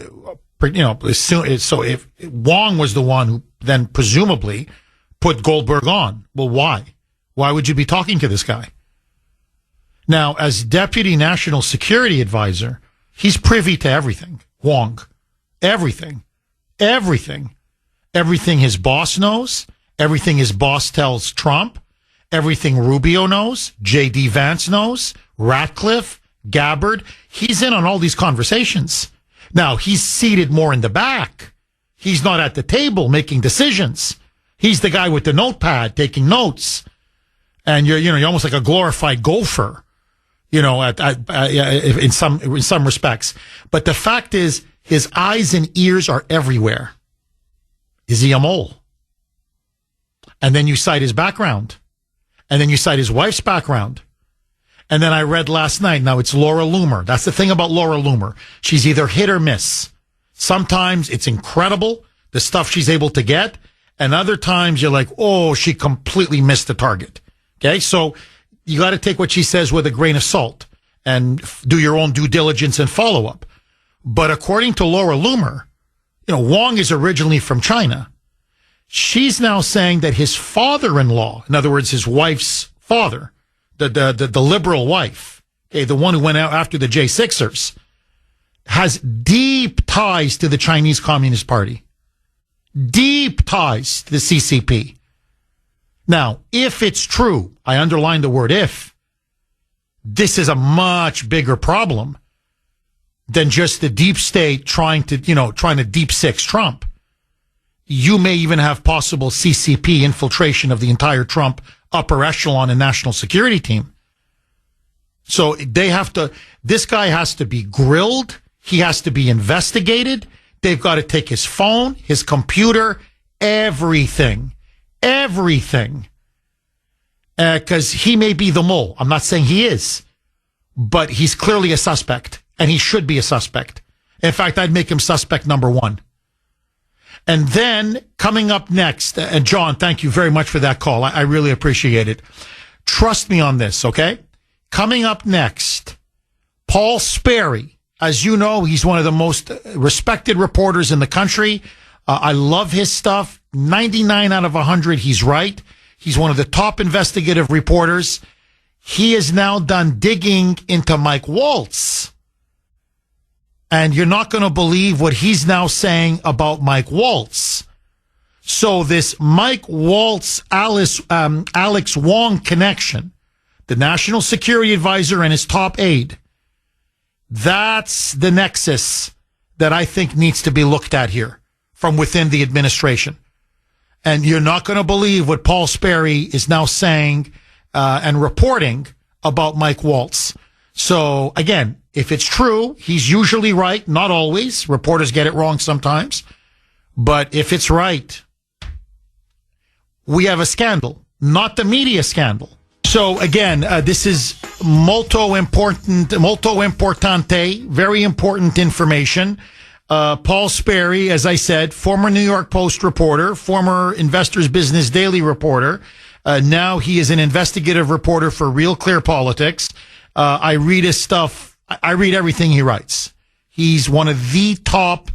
if Wong was the one who then presumably put Goldberg on, well, why? Why would you be talking to this guy? Now, as Deputy National Security Advisor, he's privy to everything. Wong. Everything. Everything his boss knows, everything his boss tells Trump, everything Rubio knows, J.D. Vance knows, Ratcliffe, Gabbard. He's in on all these conversations. Now, he's seated more in the back. He's not at the table making decisions. He's the guy with the notepad taking notes. And you're almost like a glorified gopher, in some respects. But the fact is, his eyes and ears are everywhere. Is he a mole? And then you cite his background. And then you cite his wife's background. And then I read last night, now it's Laura Loomer. That's the thing about Laura Loomer. She's either hit or miss. Sometimes it's incredible, the stuff she's able to get. And other times you're like, oh, she completely missed the target. Okay, so you got to take what she says with a grain of salt and do your own due diligence and follow up. But according to Laura Loomer, Wong is originally from China. She's now saying that his father-in-law, in other words, his wife's father, the liberal wife, okay, the one who went out after the J6ers, has deep ties to the Chinese Communist Party. Deep ties to the CCP. Now, if it's true, I underline the word if, this is a much bigger problem than just the deep state trying to deep six Trump. You may even have possible CCP infiltration of the entire Trump upper echelon and national security team. So this guy has to be grilled. He has to be investigated. They've got to take his phone, his computer, everything. Because he may be the mole. I'm not saying he is, but he's clearly a suspect, and he should be a suspect. In fact, I'd make him suspect number one. And then coming up next, and John, thank you very much for that call. I really appreciate it. Trust me on this, okay? Coming up next, Paul Sperry. As you know, he's one of the most respected reporters in the country. I love his stuff. 99 out of 100, he's right. He's one of the top investigative reporters. He is now done digging into Mike Waltz. And you're not going to believe what he's now saying about Mike Waltz. So this Mike Waltz, Alex Wong connection, the national security advisor and his top aide, that's the nexus that I think needs to be looked at here from within the administration. And you're not going to believe what Paul Sperry is now saying and reporting about Mike Waltz. So, again, if it's true, he's usually right. Not always. Reporters get it wrong sometimes. But if it's right, we have a scandal, not the media scandal. So, again, this is molto importante, very important information. Paul Sperry, as I said, former New York Post reporter, former Investors Business Daily reporter. Now he is an investigative reporter for Real Clear Politics. I read his stuff. I read everything he writes. He's one of the top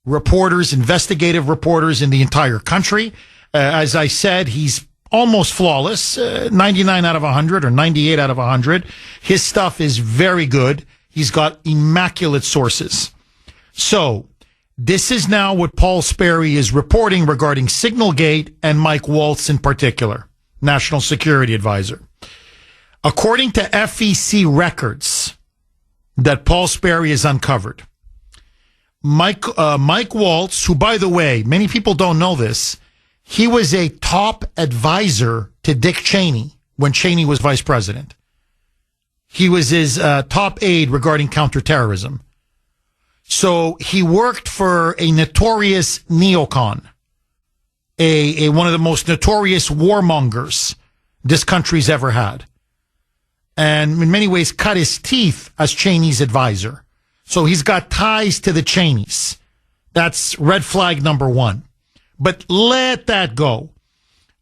reporters, investigative reporters in the entire country. As I said, he's almost flawless, 99 out of 100 or 98 out of 100. His stuff is very good. He's got immaculate sources. So this is now what Paul Sperry is reporting regarding Signalgate and Mike Waltz in particular, National Security Advisor. According to FEC records that Paul Sperry has uncovered, Mike Waltz, who, by the way, many people don't know this, he was a top advisor to Dick Cheney when Cheney was vice president. He was his top aide regarding counterterrorism. So he worked for a notorious neocon, one of the most notorious warmongers this country's ever had. And in many ways cut his teeth as Cheney's advisor. So he's got ties to the Cheneys. That's red flag number one. But let that go.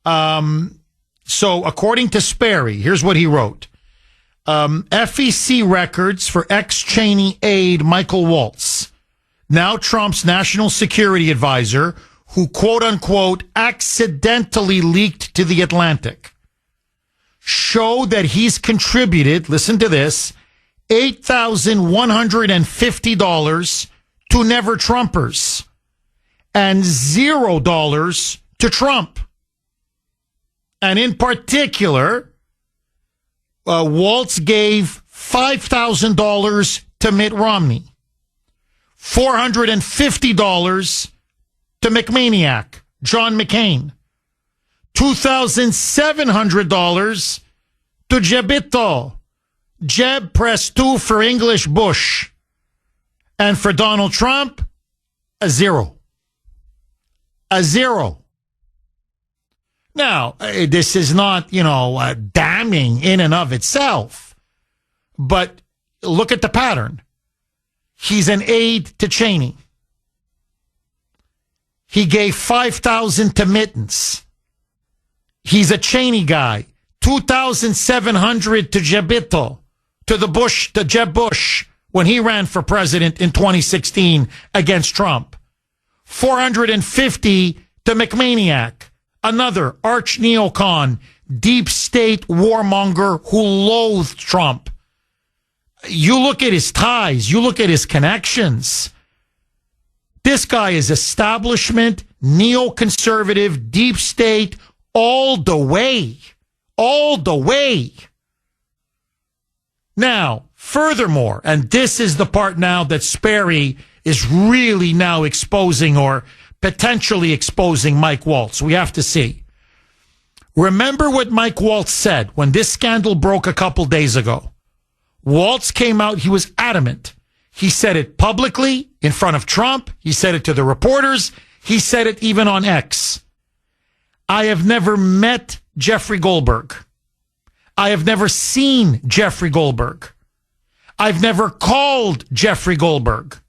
So according to Sperry, here's what he wrote. FEC records for ex-Cheney aide Michael Waltz, now Trump's national security advisor, who quote-unquote accidentally leaked to The Atlantic, show that he's contributed, listen to this, $8,150 to Never Trumpers and $0 to Trump. And in particular, Waltz gave $5,000 to Mitt Romney, $450 to McManiac, John McCain, $2,700 to Jebito, Jeb press 2 for English Bush, and for Donald Trump, a zero. A zero. Now, this is not, damning in and of itself, but look at the pattern. He's an aide to Cheney. He gave $5,000 to Mittens. He's a Cheney guy. $2,700 to Jebito, to Jeb Bush, when he ran for president in 2016 against Trump. $450 to McManiac, another arch neocon, deep state warmonger who loathed Trump. You look at his ties, you look at his connections. This guy is establishment, neoconservative, deep state, all the way. All the way. Now, furthermore, and this is the part now that Sperry is really now exposing or potentially exposing Mike Waltz. We have to see. Remember what Mike Waltz said when this scandal broke a couple days ago. Waltz came out, he was adamant. He said it publicly in front of Trump. He said it to the reporters. He said it even on X. I have never met Jeffrey Goldberg. I have never seen Jeffrey Goldberg. I've never called Jeffrey Goldberg.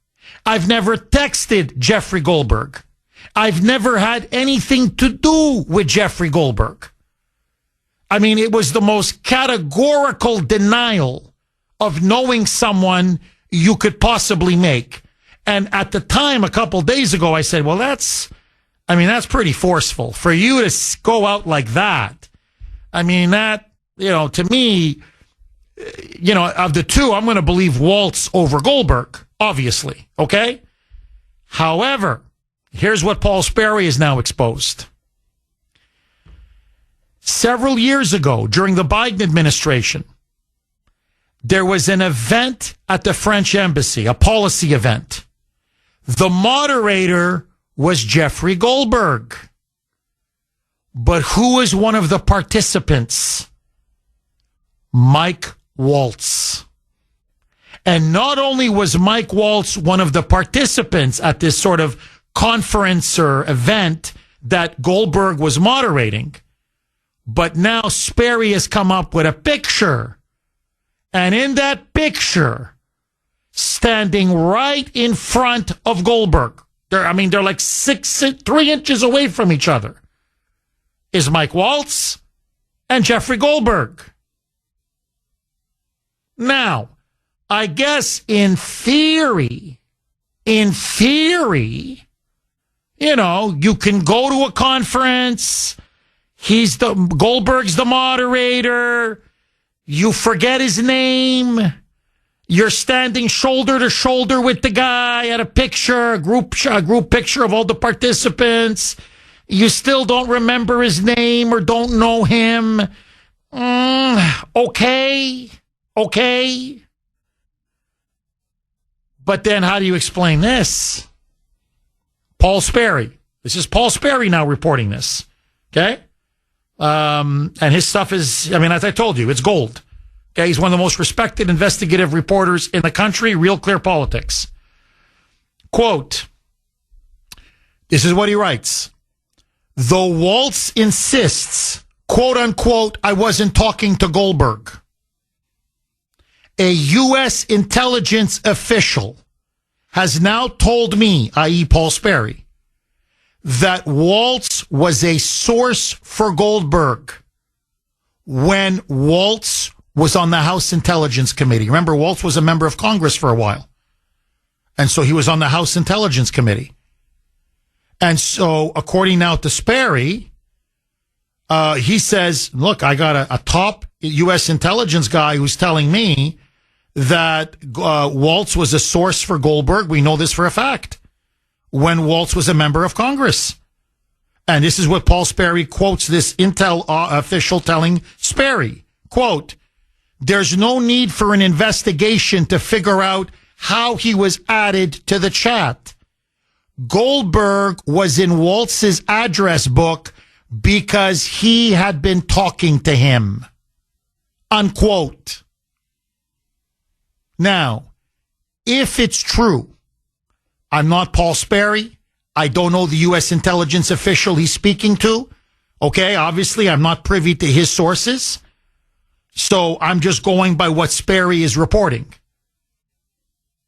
I've never texted Jeffrey Goldberg. I've never had anything to do with Jeffrey Goldberg. I mean, it was the most categorical denial of knowing someone you could possibly make. And at the time, a couple days ago, I said, well, that's pretty forceful for you to go out like that. I mean, that, to me, of the two, I'm going to believe Waltz over Goldberg, obviously. Okay. However, here's what Paul Sperry is now exposed. Several years ago, during the Biden administration, there was an event at the French embassy, a policy event. The moderator was Jeffrey Goldberg. But who was one of the participants? Mike Waltz. And not only was Mike Waltz one of the participants at this sort of conference or event that Goldberg was moderating, but now Sperry has come up with a picture. And in that picture, standing right in front of Goldberg, they're like 3 inches away from each other, is Mike Waltz and Jeffrey Goldberg. Now, I guess in theory, you can go to a conference. Goldberg's the moderator. You forget his name. You're standing shoulder to shoulder with the guy at a group picture of all the participants. You still don't remember his name or don't know him. Okay. But then how do you explain this? Paul Sperry. This is Paul Sperry now reporting this. Okay? And his stuff is, as I told you, it's gold. Okay, he's one of the most respected investigative reporters in the country, Real Clear Politics. Quote, this is what he writes. Though Waltz insists, quote unquote, I wasn't talking to Goldberg, a U.S. intelligence official has now told me, i.e. Paul Sperry, that Waltz was a source for Goldberg when Waltz was on the House Intelligence Committee. Remember, Waltz was a member of Congress for a while. And so he was on the House Intelligence Committee. And so, according now to Sperry, he says, look, I got a top U.S. intelligence guy who's telling me that Waltz was a source for Goldberg. We know this for a fact. When Waltz was a member of Congress. And this is what Paul Sperry quotes this Intel official telling Sperry. Quote, there's no need for an investigation to figure out how he was added to the chat. Goldberg was in Waltz's address book because he had been talking to him. Unquote. Now, if it's true, I'm not Paul Sperry. I don't know the U.S. intelligence official he's speaking to. Okay, obviously, I'm not privy to his sources. So I'm just going by what Sperry is reporting.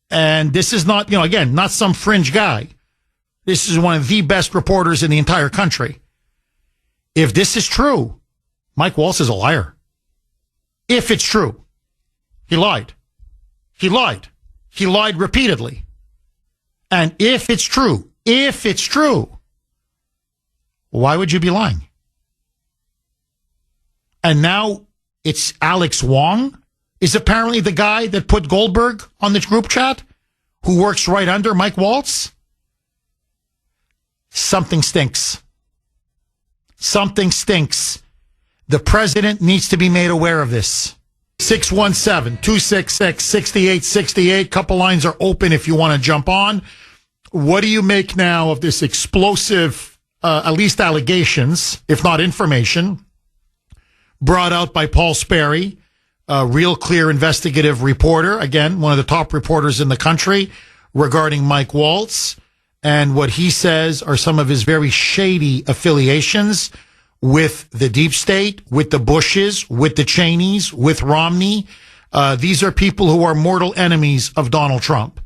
And this is not, again, not some fringe guy. This is one of the best reporters in the entire country. If this is true, Mike Waltz is a liar. If it's true, he lied. He lied. He lied repeatedly. And if it's true, why would you be lying? And now it's Alex Wong is apparently the guy that put Goldberg on the group chat, who works right under Mike Waltz. Something stinks. Something stinks. The president needs to be made aware of this. 617-266-6868. Couple lines are open if you want to jump on. What do you make now of this explosive, at least allegations, if not information, brought out by Paul Sperry, a real clear investigative reporter, again, one of the top reporters in the country, regarding Mike Waltz, and what he says are some of his very shady affiliations with the deep state, with the Bushes, with the Cheneys, with Romney. These are people who are mortal enemies of Donald Trump.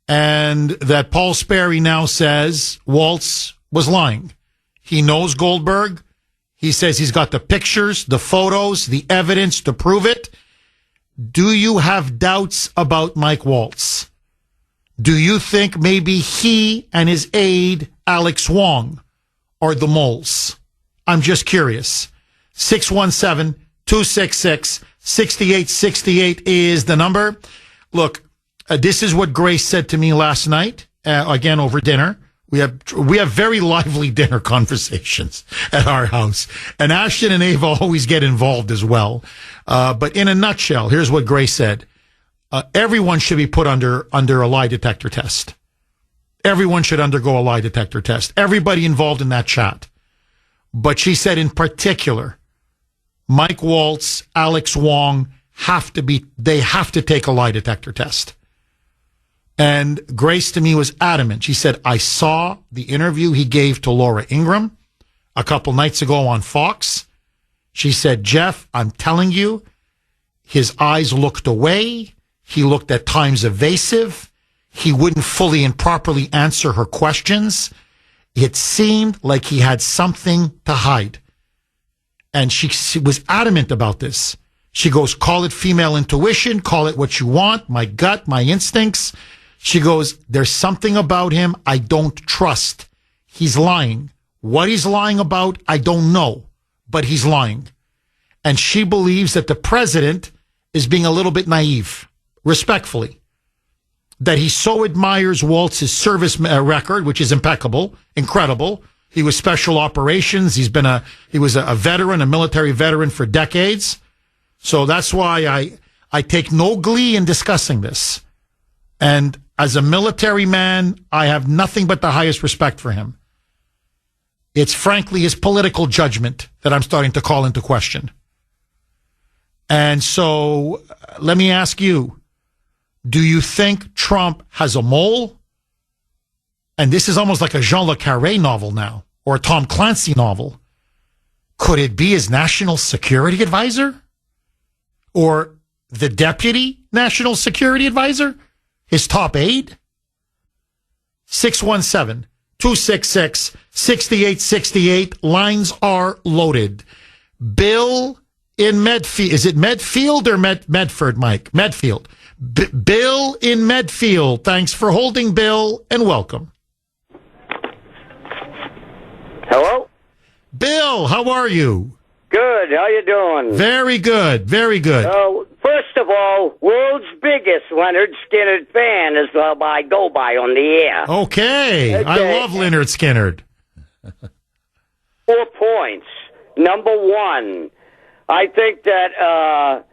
And that Paul Sperry now says Waltz was lying. He knows Goldberg. He says he's got the pictures, the photos, the evidence to prove it. Do you have doubts about Mike Waltz? Do you think maybe he and his aide, Alex Wong, are the moles? I'm just curious. 617-266-6868 is the number. Look, this is what Grace said to me last night, again over dinner. We have very lively dinner conversations at our house. And Ashton and Ava always get involved as well. But in a nutshell, here's what Grace said. Everyone should be put under a lie detector test. Everyone should undergo a lie detector test. Everybody involved in that chat. But she said in particular, Mike Waltz, Alex Wong they have to take a lie detector test. And Grace to me was adamant. She said, I saw the interview he gave to Laura Ingraham a couple nights ago on Fox. She said, Jeff, I'm telling you, his eyes looked away. He looked at times evasive. He wouldn't fully and properly answer her questions. It seemed like he had something to hide. And she was adamant about this. She goes, call it female intuition, call it what you want, my gut, my instincts. She goes, there's something about him I don't trust. He's lying. What he's lying about, I don't know, but he's lying. And she believes that the president is being a little bit naive, respectfully, that he so admires Waltz's service record, which is impeccable, incredible. He was special operations. He was a veteran, a military veteran for decades. So that's why I take no glee in discussing this. And as a military man, I have nothing but the highest respect for him. It's frankly his political judgment that I'm starting to call into question. And so let me ask you, do you think Trump has a mole? And this is almost like a Jean Le Carré novel now, or a Tom Clancy novel. Could it be his national security advisor? Or the deputy national security advisor? His top aide? 617-266-6868. Lines are loaded. Bill in Medfield. Is it Medfield or Medford, Mike? Medfield. Bill in Medfield. Thanks for holding, Bill, and welcome. Hello? Bill, how are you? Good. How you doing? Very good. Very good. First of all, world's biggest Leonard Skinner fan is I go by on the air. Okay. I love Leonard Skinner. 4 points. Number one, I think that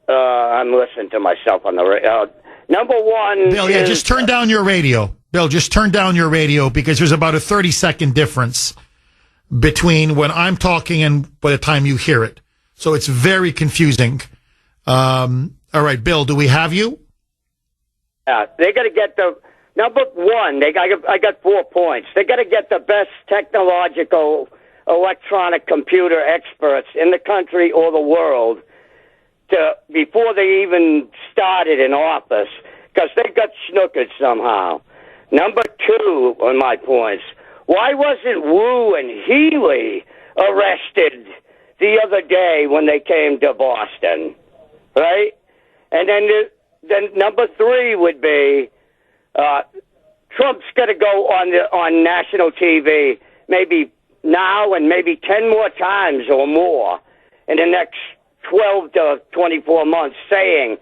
I'm listening to myself on the radio. Number one, Bill, just turn down your radio. Bill, just turn down your radio because there's about a 30-second difference between when I'm talking and by the time you hear it. So it's very confusing. All right, Bill, do we have you? Yeah, they got to get the number one. I got 4 points. They got to get the best technological electronic computer experts in the country or the world before they even started in office, because they got snookered somehow. Number two on my points, why wasn't Wu and Healy arrested the other day when they came to Boston, right? And then number three would be Trump's got to go on national TV maybe now and maybe 10 more times or more in the next 12 to 24 months saying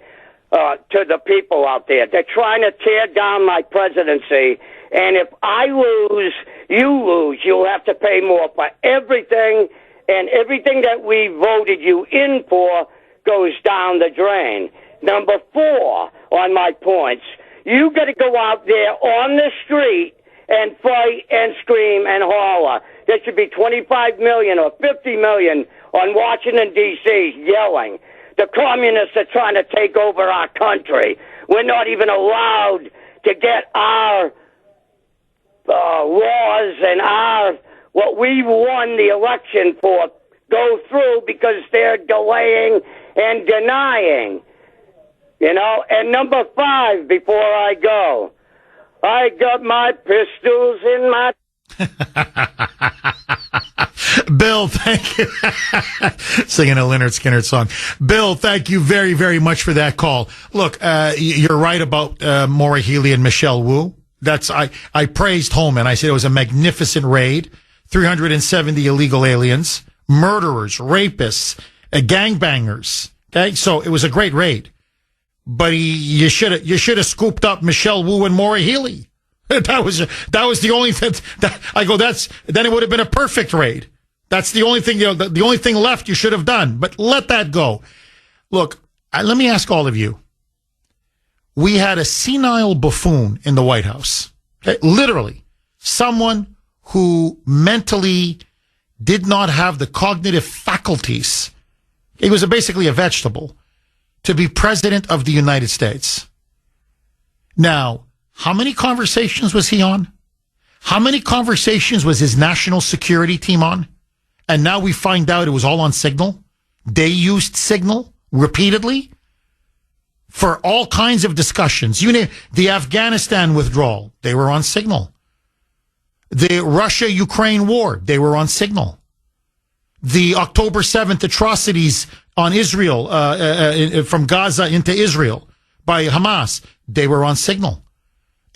to the people out there, they're trying to tear down my presidency, and if I lose, you lose. You'll have to pay more for everything, and everything that we voted you in for goes down the drain. Number four on my points, you got to go out there on the street and fight and scream and holler. There should be 25 million or 50 million on Washington, D.C. yelling. The communists are trying to take over our country. We're not even allowed to get our laws and what we won the election for go through because they're delaying and denying. You know, and number five, before I go, I got my pistols in my... Bill, thank you. Singing a Lynyrd Skynyrd song. Bill, thank you very, very much for that call. Look, you're right about Maura Healey and Michelle Wu. I praised Holman. I said it was a magnificent raid. 370 illegal aliens, murderers, rapists, gangbangers. Okay, so it was a great raid. But you should have scooped up Michelle Wu and Maura Healey. That was the only thing. Then it would have been a perfect raid. That's the only thing. The only thing left you should have done. But let that go. Look, let me ask all of you. We had a senile buffoon in the White House. Okay? Literally, someone who mentally did not have the cognitive faculties. He was basically a vegetable to be president of the United States. Now, how many conversations was he on? How many conversations was his national security team on? And now we find out it was all on Signal. They used Signal repeatedly for all kinds of discussions. You name the Afghanistan withdrawal, they were on Signal. The Russia-Ukraine war, they were on Signal. The October 7th atrocities on Israel, from Gaza into Israel by Hamas, they were on Signal.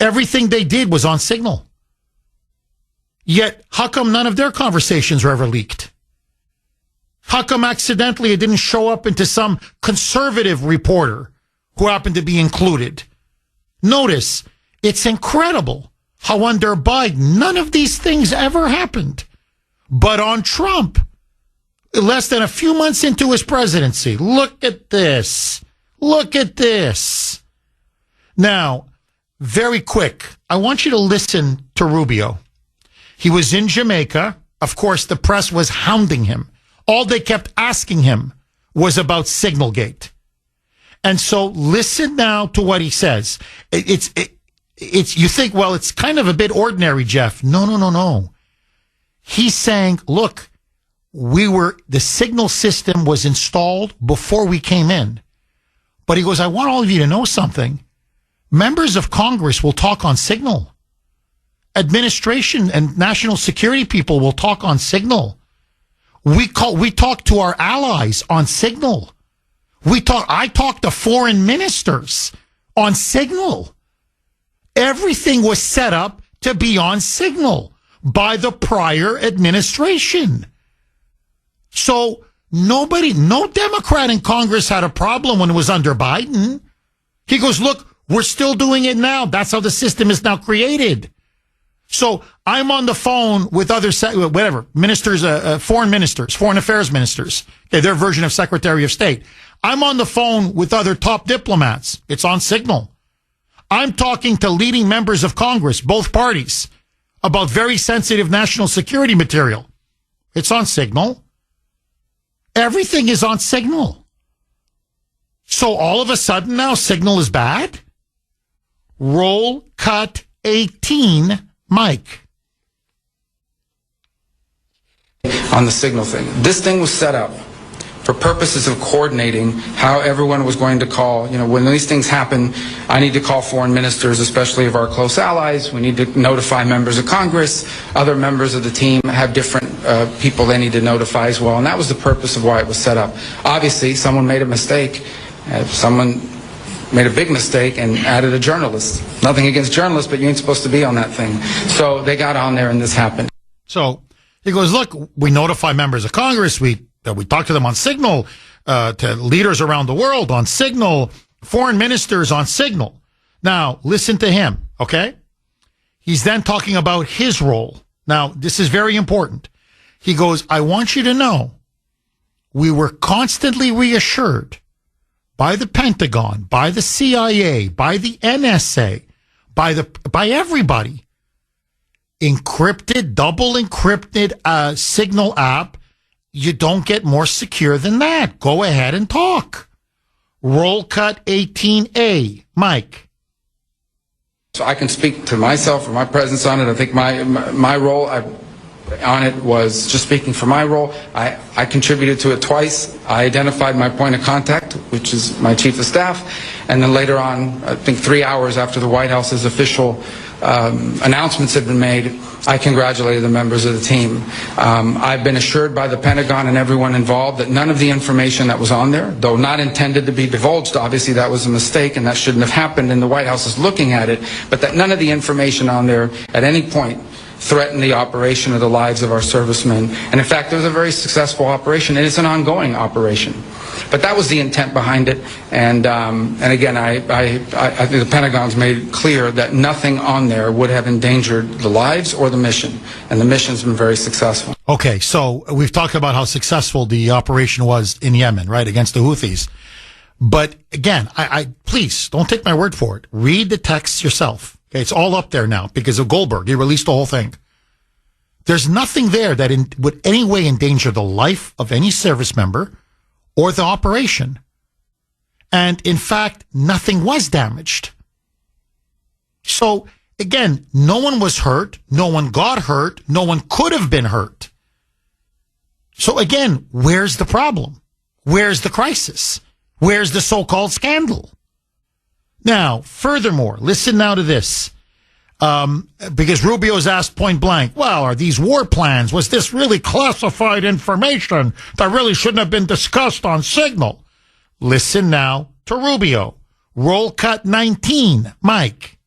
Everything they did was on Signal. Yet, how come none of their conversations were ever leaked? How come accidentally it didn't show up into some conservative reporter who happened to be included? Notice, it's incredible how under Biden, none of these things ever happened. But on Trump, less than a few months into his presidency, look at this. Look at this. Now, very quick, I want you to listen to Rubio. He was in Jamaica. Of course, the press was hounding him. All they kept asking him was about Signalgate. And so listen now to what he says. It's you think, well, it's kind of a bit ordinary, Jeff. No. He's saying, look, the signal system was installed before we came in. But he goes, I want all of you to know something. Members of Congress will talk on Signal. Administration and national security people will talk on Signal. We talk to our allies on Signal. I talk to foreign ministers on Signal. Everything was set up to be on Signal by the prior administration. So no Democrat in Congress had a problem when it was under Biden. He goes, look, we're still doing it now. That's how the system is now created. So I'm on the phone with other, ministers, foreign affairs ministers. Okay, their version of Secretary of State. I'm on the phone with other top diplomats. It's on Signal. I'm talking to leading members of Congress, both parties, about very sensitive national security material. It's on Signal. Everything is on Signal. So all of a sudden now Signal is bad? Roll cut 18, Mike. On the Signal thing. This thing was set up for purposes of coordinating how everyone was going to call. You know, when these things happen, I need to call foreign ministers, especially of our close allies. We need to notify members of Congress. Other members of the team have different people they need to notify as well. And that was the purpose of why it was set up. Obviously, someone made a mistake. Someone made a big mistake and added a journalist. Nothing against journalists, but you ain't supposed to be on that thing. So they got on there and this happened. So he goes, look, we notify members of Congress. We talk to them on Signal, to leaders around the world on Signal, foreign ministers on Signal. Now, listen to him, okay? He's then talking about his role. Now, this is very important. He goes, I want you to know we were constantly reassured by the Pentagon, by the CIA, by the NSA, by everybody. Encrypted, double encrypted Signal app. You don't get more secure than that. Go ahead and talk. Roll cut 18A, Mike. So I can speak to myself or my presence on it. I think my role on it was just speaking for my role. I contributed to it twice. I identified my point of contact, which is my chief of staff, and then later on, I think 3 hours after the White House's official announcements had been made, I congratulated the members of the team. I've been assured by the Pentagon and everyone involved that none of the information that was on there, though not intended to be divulged, obviously that was a mistake and that shouldn't have happened, and the White House is looking at it, but that none of the information on there at any point threaten the operation of the lives of our servicemen. And in fact, it was a very successful operation. It is an ongoing operation. But that was the intent behind it. And again, I think the Pentagon's made clear that nothing on there would have endangered the lives or the mission. And the mission's been very successful. Okay, so we've talked about how successful the operation was in Yemen, right, against the Houthis. But again, I please don't take my word for it. Read the text yourself. Okay, it's all up there now because of Goldberg. He released the whole thing. There's nothing there that would any way endanger the life of any service member or the operation. And in fact, nothing was damaged. So again, no one was hurt. No one got hurt. No one could have been hurt. So again, where's the problem? Where's the crisis? Where's the so-called scandal? Now, furthermore, listen now to this. Because Rubio's asked point blank, well, are these war plans? Was this really classified information that really shouldn't have been discussed on Signal? Listen now to Rubio. Roll cut 19, Mike.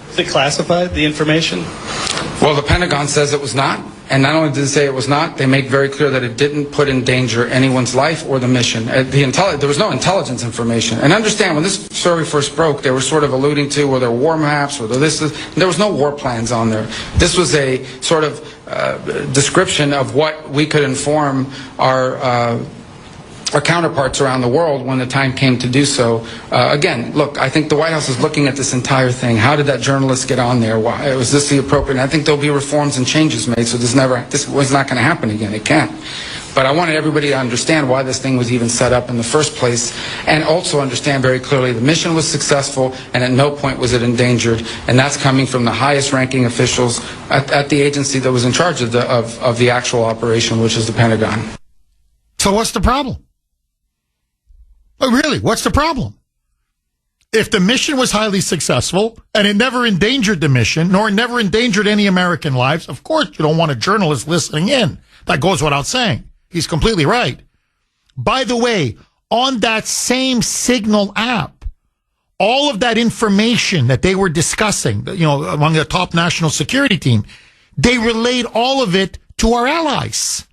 Is it classified, the information? Well, the Pentagon says it was not. And not only did it say it was not, they make very clear that it didn't put in danger anyone's life or the mission. There was no intelligence information. And understand, when this story first broke, they were sort of alluding to whether war maps, whether there was no war plans on there. This was a sort of description of what we could inform our counterparts around the world when the time came to do so. Again, look, I think the White House is looking at this entire thing. How did that journalist get on there? Why was this the appropriate? And I think there'll be reforms and changes made, so this was not going to happen again. It can't. But I wanted everybody to understand why this thing was even set up in the first place, and also understand very clearly the mission was successful, and at no point was it endangered. And that's coming from the highest-ranking officials at the agency that was in charge of the actual operation, which is the Pentagon. So what's the problem? Oh, really, what's the problem? If the mission was highly successful and it never endangered the mission, nor never endangered any American lives, of course you don't want a journalist listening in. That goes without saying. He's completely right. By the way, on that same Signal app, all of that information that they were discussing, among the top national security team, they relayed all of it to our allies.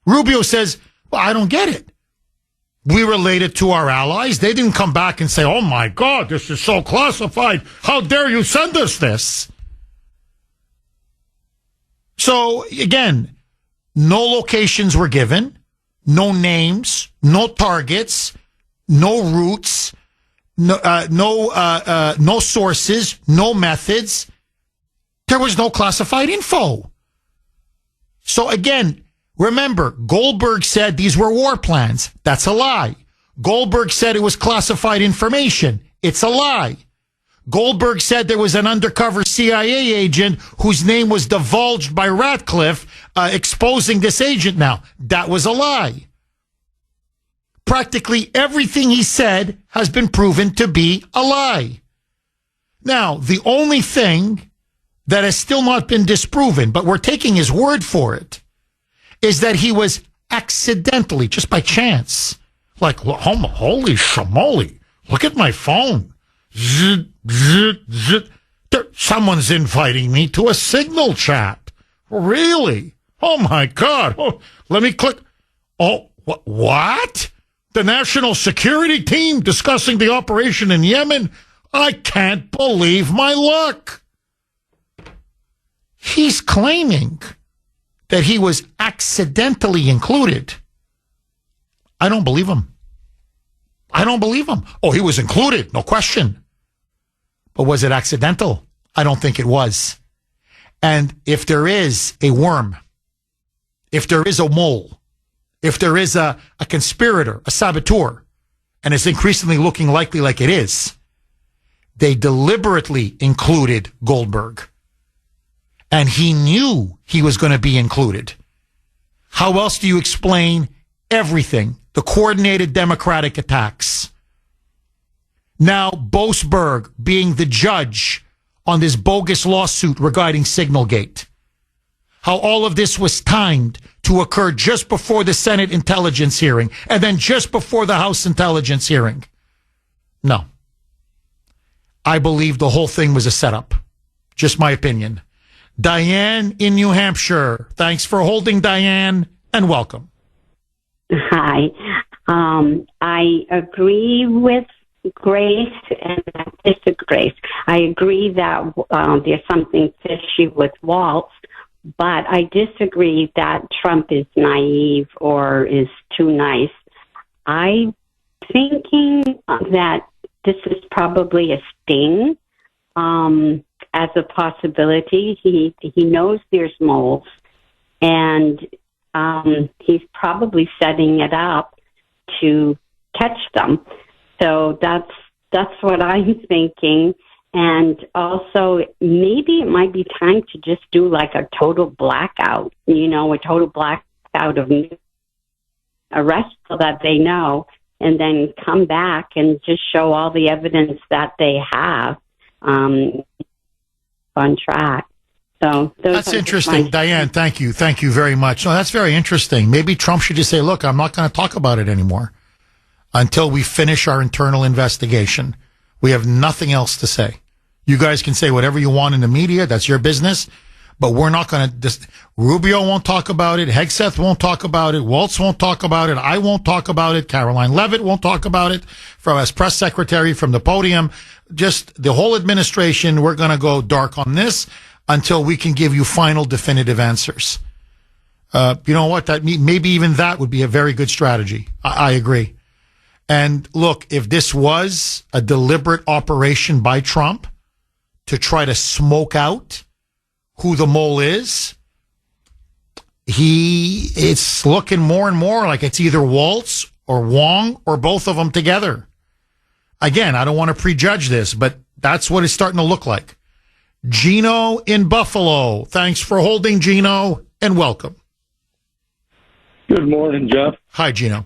Rubio says, well, I don't get it. We relayed it to our allies. They didn't come back and say, oh, my God, this is so classified. How dare you send us this? So, again, no locations were given, no names, no targets, no routes, no sources, no methods. There was no classified info. So, again, remember, Goldberg said these were war plans. That's a lie. Goldberg said it was classified information. It's a lie. Goldberg said there was an undercover CIA agent whose name was divulged by Ratcliffe, exposing this agent now. That was a lie. Practically everything he said has been proven to be a lie. Now, the only thing that has still not been disproven, but we're taking his word for it, is that he was accidentally, just by chance, like, holy shamoly, look at my phone. Zit, zit, zit. Someone's inviting me to a Signal chat. Really? Oh, my God. Oh, let me click. Oh, what? The National Security Team discussing the operation in Yemen? I can't believe my luck. He's claiming that he was accidentally included. I don't believe him. I don't believe him. Oh, he was included, no question. But was it accidental? I don't think it was. And if there is a worm, if there is a mole, if there is a conspirator, a saboteur, and it's increasingly looking likely like it is, they deliberately included Goldberg. And he knew he was going to be included. How else do you explain everything? The coordinated Democratic attacks. Now, Boasberg being the judge on this bogus lawsuit regarding Signalgate. How all of this was timed to occur just before the Senate intelligence hearing and then just before the House intelligence hearing. No. I believe the whole thing was a setup. Just my opinion. Diane in New Hampshire. Thanks for holding, Diane, and welcome. Hi. I agree with Grace and disagree. I agree that there's something fishy with Waltz, but I disagree that Trump is naive or is too nice. I'm thinking that this is probably a sting as a possibility. He knows there's moles, and he's probably setting it up to catch them. So that's what I'm thinking. And also, maybe it might be time to just do like a total blackout, a total blackout of arrest so that they know, and then come back and just show all the evidence that they have on track. So that's interesting. Diane, thank you. Thank you very much. No, that's very interesting. Maybe Trump should just say, look, I'm not going to talk about it anymore until we finish our internal investigation. We have nothing else to say. You guys can say whatever you want in the media. That's your business. But we're not going to Rubio won't talk about it. Hegseth won't talk about it. Waltz won't talk about it. I won't talk about it. Caroline Leavitt won't talk about it as press secretary from the podium. Just the whole administration, we're going to go dark on this until we can give you final definitive answers. You know what? Maybe even that would be a very good strategy. I agree. And look, if this was a deliberate operation by Trump to try to smoke out who the mole is, it's looking more and more like it's either Waltz or Wong or both of them together. Again, I don't want to prejudge this, but that's what it's starting to look like. Gino in Buffalo. Thanks for holding, Gino, and welcome. Good morning, Jeff. Hi, Gino.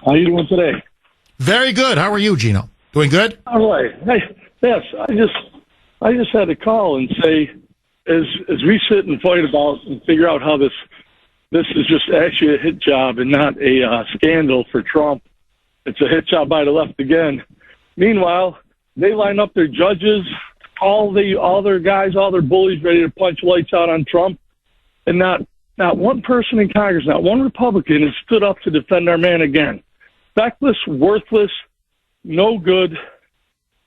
How are you doing today? Very good. How are you, Gino? Doing good? All right. Hey, yes, I just had to call and say, as we sit and fight about and figure out how this is just actually a hit job and not a scandal for Trump. It's a hit job by the left again. Meanwhile, they line up their judges, all their guys, all their bullies ready to punch lights out on Trump, and not one person in Congress, not one Republican has stood up to defend our man again. Feckless, worthless, no good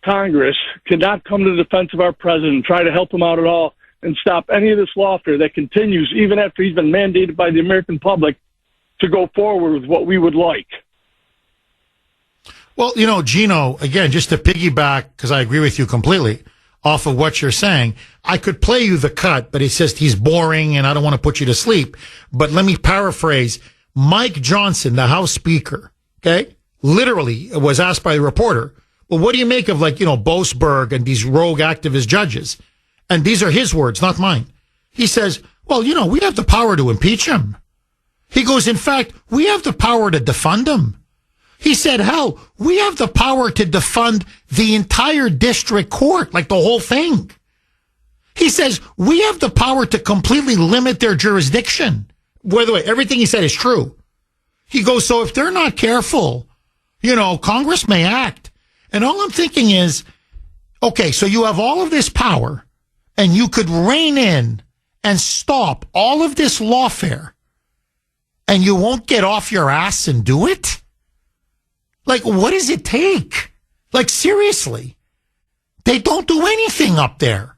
Congress cannot come to the defense of our president and try to help him out at all. and stop any of this lawfare that continues even after he's been mandated by the American public to go forward with what we would like. Well, Gino, again, just to piggyback, because I agree with you completely, off of what you're saying, I could play you the cut, but it says he's boring and I don't want to put you to sleep. But let me paraphrase. Mike Johnson, the House Speaker, okay, literally was asked by the reporter, well, what do you make of Boasberg and these rogue activist judges? And these are his words, not mine. He says, well, we have the power to impeach him. He goes, in fact, we have the power to defund him. He said, hell, we have the power to defund the entire district court, like the whole thing. He says, we have the power to completely limit their jurisdiction. By the way, everything he said is true. He goes, so if they're not careful, Congress may act. And all I'm thinking is, okay, so you have all of this power and you could rein in and stop all of this lawfare and you won't get off your ass and do it? Like, what does it take? Like, seriously. They don't do anything up there.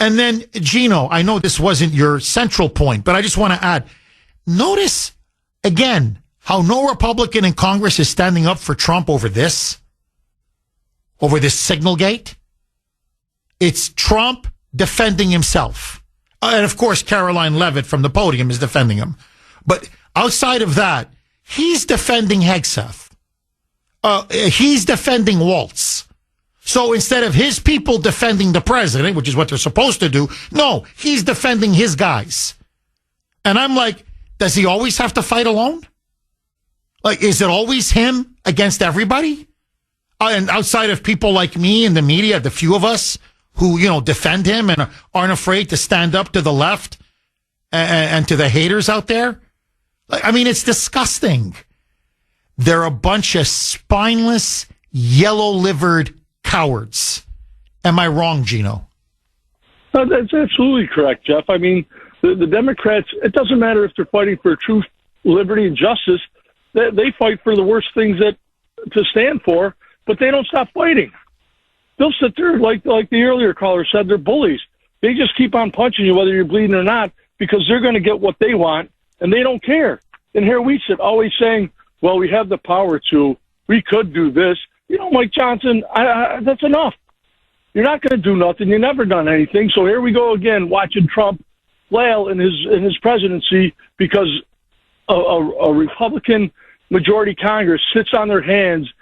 And then, Gino, I know this wasn't your central point, but I just want to add, notice, again, how no Republican in Congress is standing up for Trump over this signal gate. It's Trump defending himself. And, of course, Caroline Leavitt from the podium is defending him. But outside of that, he's defending Hegseth. He's defending Waltz. So instead of his people defending the president, which is what they're supposed to do, no, he's defending his guys. And I'm like, does he always have to fight alone? Like, is it always him against everybody? And outside of people like me and the media, the few of us who, defend him and aren't afraid to stand up to the left and to the haters out there? I mean, it's disgusting. They're a bunch of spineless, yellow-livered cowards. Am I wrong, Gino? No, that's absolutely correct, Jeff. I mean, the Democrats, it doesn't matter if they're fighting for truth, liberty, and justice. They fight for the worst things to stand for, but they don't stop fighting. They'll sit there, like the earlier caller said, they're bullies. They just keep on punching you whether you're bleeding or not because they're going to get what they want, and they don't care. And here we sit always saying, well, we have the power to, we could do this. Mike Johnson, that's enough. You're not going to do nothing. You've never done anything. So here we go again, watching Trump flail in his presidency because a Republican majority Congress sits on their hands.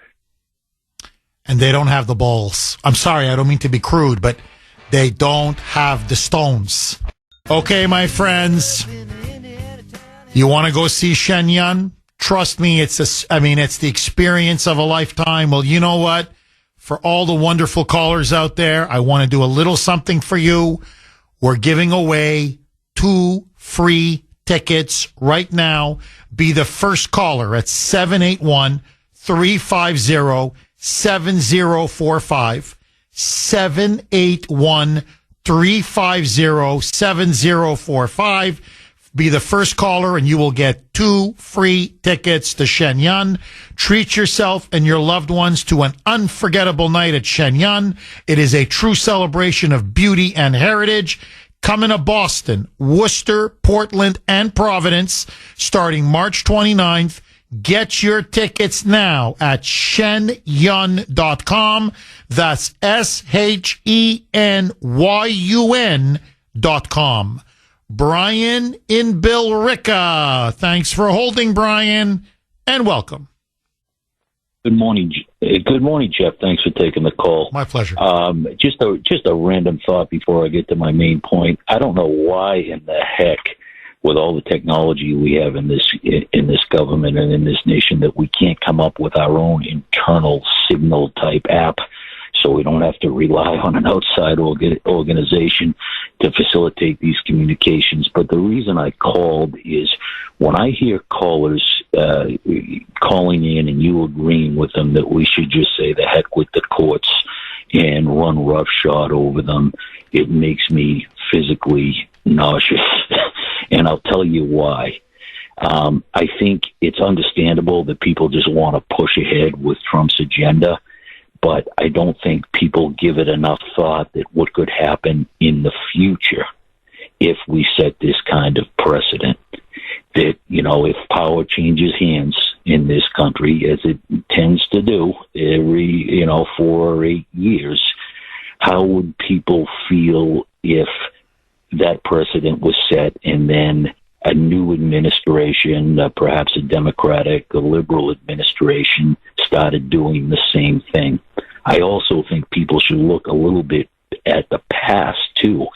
And they don't have the balls. I'm sorry, I don't mean to be crude, but they don't have the stones. Okay, my friends, you want to go see Shen Yun? Trust me, it's the experience of a lifetime. Well, you know what? For all the wonderful callers out there, I want to do a little something for you. We're giving away 2 free tickets right now. Be the first caller at 781-350-7045. 781-350-7045. Be the first caller and you will get 2 free tickets to Shen Yun. Treat yourself and your loved ones to an unforgettable night at Shen Yun. It is a true celebration of beauty and heritage. Coming to Boston, Worcester, Portland, and Providence starting March 29th. Get your tickets now at shenyun.com. That's SHENYUN.com. Brian in Billerica. Thanks for holding, Brian, and welcome. Good morning, Jeff. Thanks for taking the call. My pleasure. Just a random thought before I get to my main point. I don't know why in the heck, with all the technology we have in this government and in this nation, that we can't come up with our own internal signal type app, so we don't have to rely on an outside organization to facilitate these communications. But the reason I called is when I hear callers calling in and you agreeing with them that we should just say the heck with the courts and run roughshod over them, it makes me physically nauseous. And I'll tell you why. I think it's understandable that people just want to push ahead with Trump's agenda, but I don't think people give it enough thought that what could happen in the future. if we set this kind of precedent that, if power changes hands in this country, as it tends to do every, 4 or 8 years, how would people feel if that precedent was set and then a new administration, perhaps a Democratic, a liberal administration, started doing the same thing? I also think people should look a little bit at the past, too.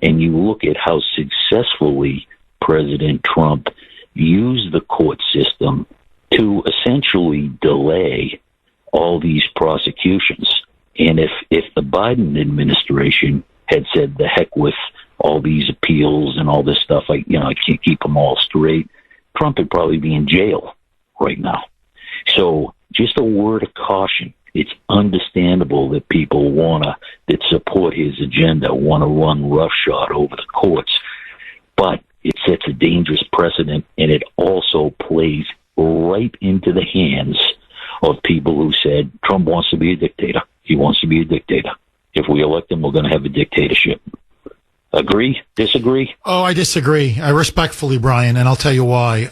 And you look at how successfully President Trump used the court system to essentially delay all these prosecutions. And if the Biden administration had said, the heck with all these appeals and all this stuff, I can't keep them all straight, Trump would probably be in jail right now. So just a word of caution. It's understandable that people that support his agenda want to run roughshod over the courts, but it sets a dangerous precedent, and it also plays right into the hands of people who said Trump wants to be a dictator. He wants to be a dictator. If we elect him, we're going to have a dictatorship. Agree? Disagree? Oh, I disagree. I respectfully, Brian, and I'll tell you why.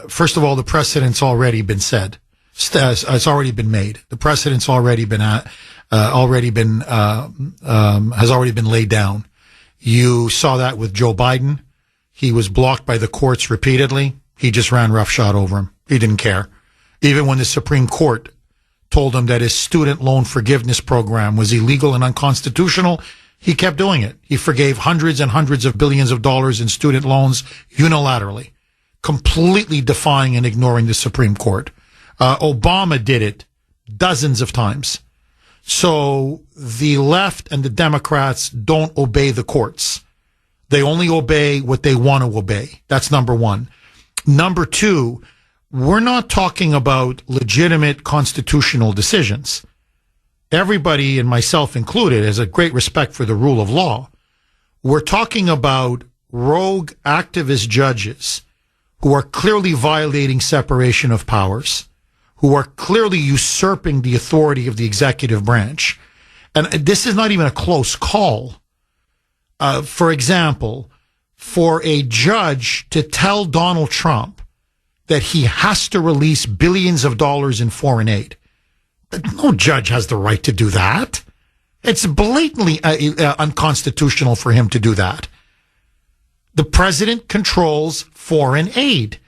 First of all, the precedent's already been said. It's already been made. The precedent's already been has already been laid down. You saw that with Joe Biden. He was blocked by the courts repeatedly. He just ran roughshod over him. He didn't care. Even when the Supreme Court told him that his student loan forgiveness program was illegal and unconstitutional, he kept doing it. He forgave hundreds and hundreds of billions of dollars in student loans unilaterally, completely defying and ignoring the Supreme Court. Obama did it dozens of times. So the left and the Democrats don't obey the courts. They only obey what they want to obey. That's number one. Number two, we're not talking about legitimate constitutional decisions. Everybody, and myself included, has a great respect for the rule of law. We're talking about rogue activist judges who are clearly violating separation of powers, who are clearly usurping the authority of the executive branch. And this is not even a close call. For example, for a judge to tell Donald Trump that he has to release billions of dollars in foreign aid, no judge has the right to do that. It's blatantly unconstitutional for him to do that. The president controls foreign aid.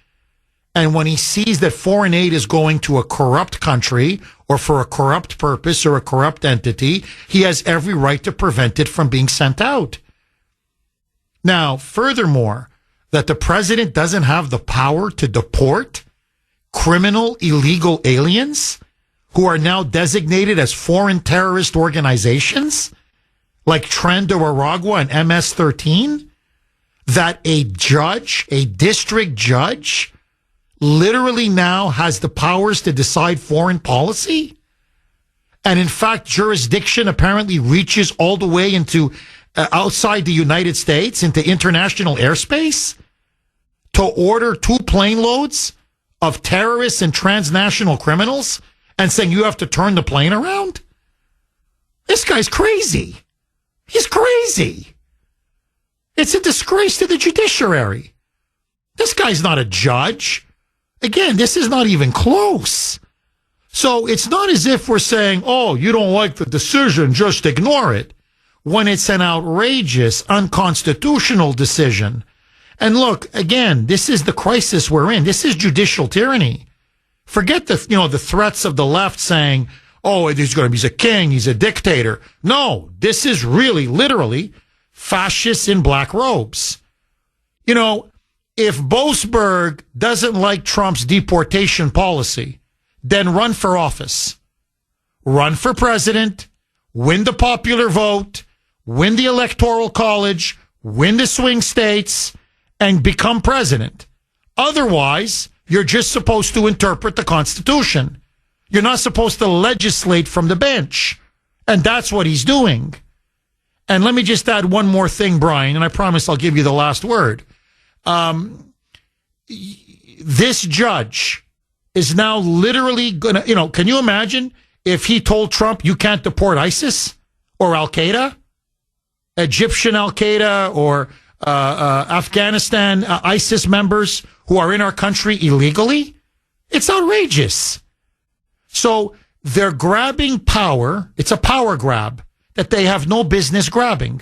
And when he sees that foreign aid is going to a corrupt country or for a corrupt purpose or a corrupt entity, he has every right to prevent it from being sent out. Now, furthermore, that the president doesn't have the power to deport criminal, illegal aliens who are now designated as foreign terrorist organizations like Trendo Aragua and MS-13, that a judge, a district judge, literally now has the powers to decide foreign policy? And in fact, jurisdiction apparently reaches all the way into outside the United States, into international airspace, to order 2 plane loads of terrorists and transnational criminals and saying you have to turn the plane around? This guy's crazy. He's crazy. It's a disgrace to the judiciary. This guy's not a judge. Again, this is not even close. So it's not as if we're saying, oh, you don't like the decision, just ignore it, when it's an outrageous, unconstitutional decision. And look, again, this is the crisis we're in. This is judicial tyranny. Forget the threats of the left saying, oh, he's a king, he's a dictator. No, this is really, literally, fascists in black robes. If Boasberg doesn't like Trump's deportation policy, then run for office. Run for president, win the popular vote, win the electoral college, win the swing states, and become president. Otherwise, you're just supposed to interpret the Constitution. You're not supposed to legislate from the bench. And that's what he's doing. And let me just add one more thing, Brian, and I promise I'll give you the last word. This judge is now literally going to, can you imagine if he told Trump you can't deport ISIS or Al-Qaeda, Egyptian Al-Qaeda or Afghanistan ISIS members who are in our country illegally? It's outrageous. So they're grabbing power. It's a power grab that they have no business grabbing.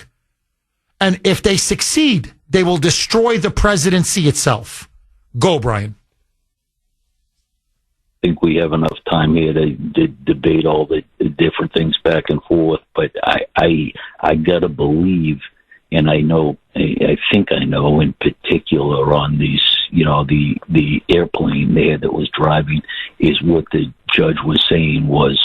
And if they succeed, they will destroy the presidency itself. Go, Brian. I think we have enough time here to debate all the different things back and forth, but I gotta believe, and I think I know in particular on these, the airplane there that was driving, is what the judge was saying was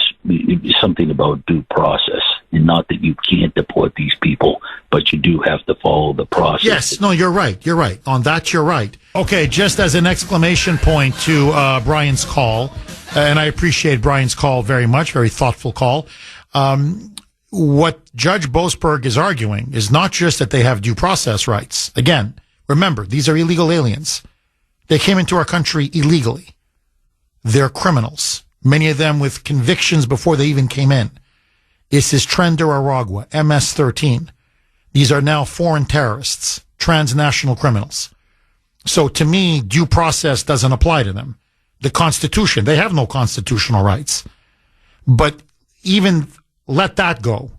something about due process, and not that you can't deport these people, but you do have to follow the process. Yes, no, you're right. You're right. On that, you're right. Okay, just as an exclamation point to Brian's call, and I appreciate Brian's call very much, very thoughtful call. What Judge Boasberg is arguing is not just that they have due process rights. Again, remember, these are illegal aliens. They came into our country illegally. They're criminals, many of them with convictions before they even came in. This is Trender Aragua, MS-13. These are now foreign terrorists, transnational criminals. So to me, due process doesn't apply to them. The Constitution, they have no constitutional rights. But even let that go.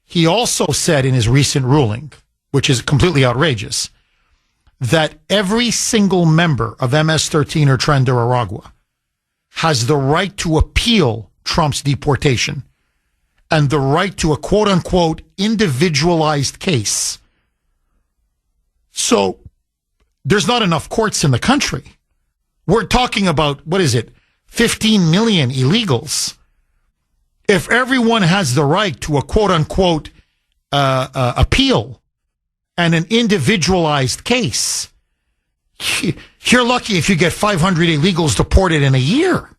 He also said in his recent ruling, which is completely outrageous, that every single member of MS-13 or Trender Aragua has the right to appeal Trump's deportation and the right to a quote-unquote individualized case. So there's not enough courts in the country. We're talking about, 15 million illegals. If everyone has the right to a quote-unquote appeal and an individualized case, you're lucky if you get 500 illegals deported in a year.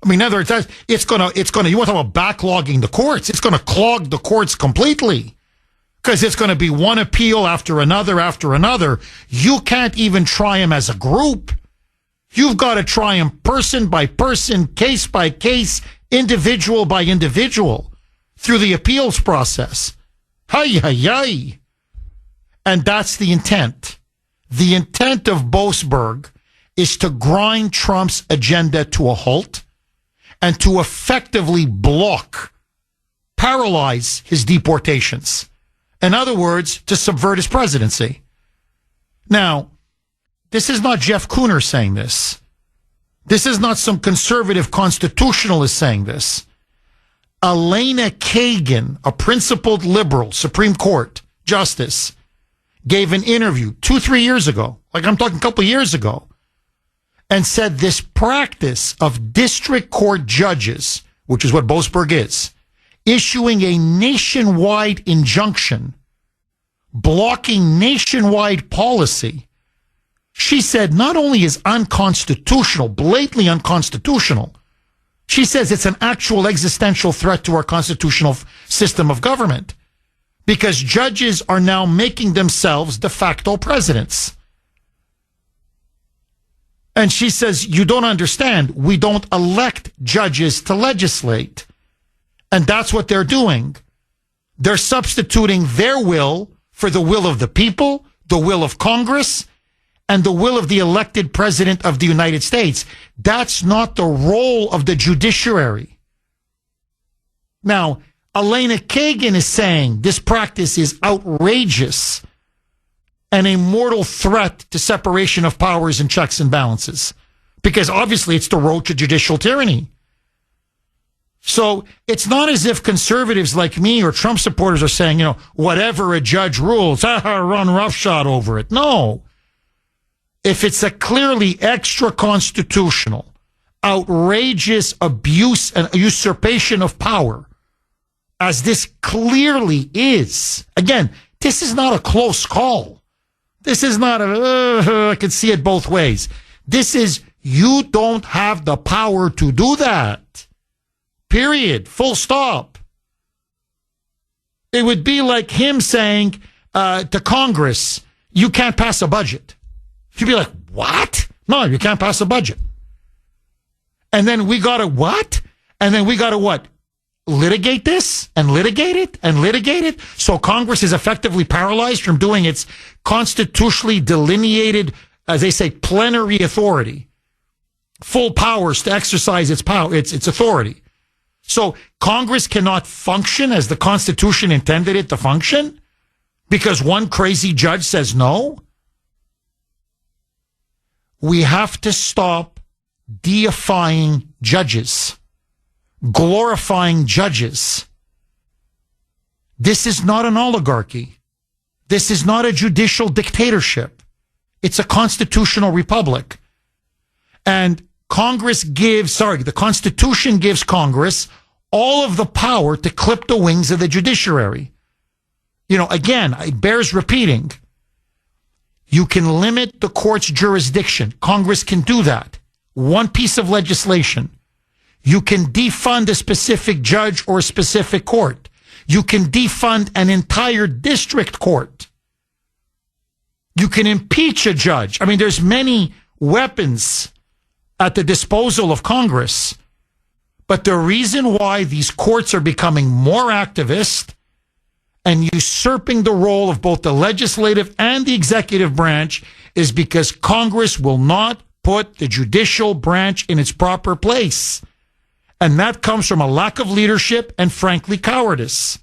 I mean, in other words, you want to talk about backlogging the courts. It's going to clog the courts completely because it's going to be one appeal after another. You can't even try them as a group. You've got to try them person by person, case by case, individual by individual through the appeals process. Hi. And that's the intent. The intent of Boasberg is to grind Trump's agenda to a halt and to effectively paralyze his deportations. In other words, to subvert his presidency. Now, this is not Jeff Kuhner saying this. This is not some conservative constitutionalist saying this. Elena Kagan, a principled liberal Supreme Court justice, gave an interview 2-3 years ago, like I'm talking a couple of years ago, and said this practice of district court judges, which is what Boasberg is, issuing a nationwide injunction, blocking nationwide policy, she said not only is unconstitutional, blatantly unconstitutional, she says it's an actual existential threat to our constitutional system of government because judges are now making themselves de facto presidents. And she says, you don't understand. We don't elect judges to legislate. And that's what they're doing. They're substituting their will for the will of the people, the will of Congress, and the will of the elected president of the United States. That's not the role of the judiciary. Now, Elena Kagan is saying this practice is outrageous and a mortal threat to separation of powers and checks and balances, because obviously it's the road to judicial tyranny. So it's not as if conservatives like me or Trump supporters are saying, whatever a judge rules, run roughshod over it. No. If it's a clearly extra-constitutional, outrageous abuse and usurpation of power, as this clearly is, again, this is not a close call. This is not I can see it both ways. This is, you don't have the power to do that. Period. Full stop. It would be like him saying to Congress, you can't pass a budget. You'd be like, what? No, you can't pass a budget. And then we got to what? And then we got to what? litigate this and litigate it and litigate it. So Congress is effectively paralyzed from doing its constitutionally delineated, as they say, plenary authority, full powers to exercise its power, its authority. So Congress cannot function as the Constitution intended it to function because one crazy judge says no. We have to stop deifying judges, glorifying judges. This is not an oligarchy. This is not a judicial dictatorship. It's a constitutional republic. And the Constitution gives Congress all of the power to clip the wings of the judiciary. Again, it bears repeating. You can limit the court's jurisdiction. Congress can do that. One piece of legislation. You can defund a specific judge or a specific court. You can defund an entire district court. You can impeach a judge. I mean, there's many weapons at the disposal of Congress. But the reason why these courts are becoming more activist and usurping the role of both the legislative and the executive branch is because Congress will not put the judicial branch in its proper place. And that comes from a lack of leadership and, frankly, cowardice.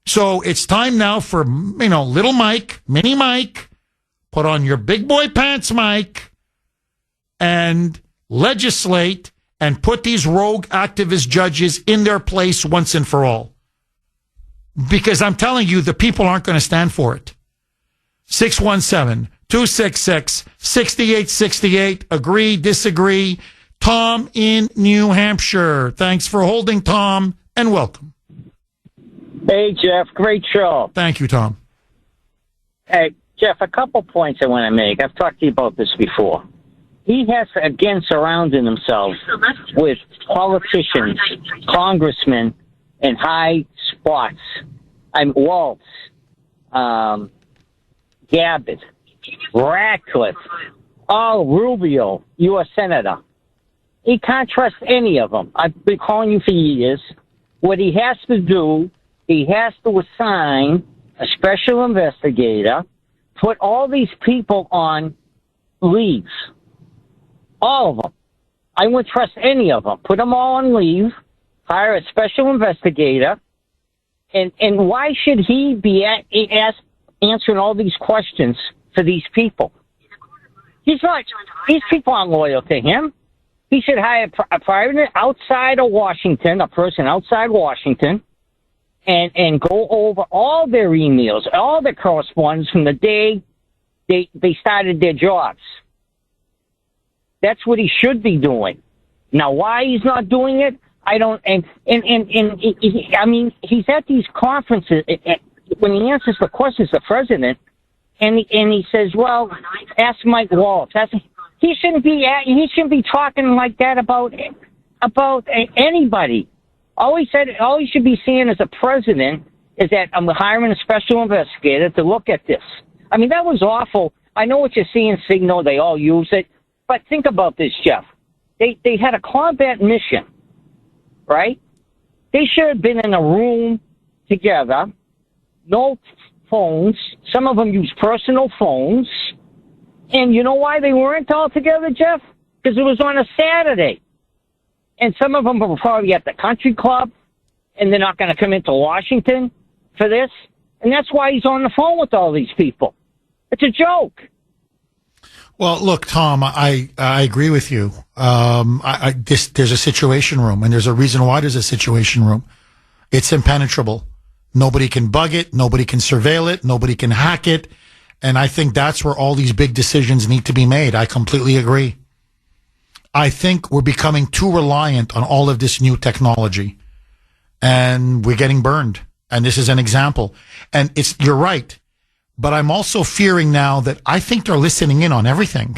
So it's time now for, little Mike, mini Mike, put on your big boy pants, Mike, and legislate and put these rogue activist judges in their place once and for all. Because I'm telling you, the people aren't going to stand for it. 617-266-6868. Agree, disagree. Tom in New Hampshire. Thanks for holding, Tom, and welcome. Hey, Jeff. Great show. Thank you, Tom. Hey, Jeff, a couple points I want to make. I've talked to you about this before. He has, again, surrounded himself with politicians, congressmen, and high spots. Waltz, Gabbard, Radcliffe, Rubio, U.S. Senator. He can't trust any of them. I've been calling you for years. What he has to do, he has to assign a special investigator, put all these people on leave. All of them. I wouldn't trust any of them. Put them all on leave, hire a special investigator, and why should he be answering all these questions for these people? These people aren't loyal to him. He should hire a private outside of Washington, a person outside Washington, and go over all their emails, all their correspondence from the day they started their jobs. That's what he should be doing. Now, why he's not doing it, I don't. I mean, he's at these conferences when he answers the questions, the president, and he says, "Well, ask Mike Waltz." He shouldn't be talking like that about anybody. All he should be saying as a president is that I'm hiring a special investigator to look at this. I mean, that was awful. I know what you're seeing, Signal. They all use it. But think about this, Jeff. They had a combat mission, right? They should have been in a room together, no phones. Some of them use personal phones. And you know why they weren't all together, Jeff? Because it was on a Saturday. And some of them were probably at the country club, and they're not going to come into Washington for this. And that's why he's on the phone with all these people. It's a joke. Well, look, Tom, I agree with you. There's a situation room, and there's a reason why there's a situation room. It's impenetrable. Nobody can bug it. Nobody can surveil it. Nobody can hack it. And I think that's where all these big decisions need to be made. I completely agree. I think we're becoming too reliant on all of this new technology, and we're getting burned. And this is an example. And you're right. But I'm also fearing now that I think they're listening in on everything.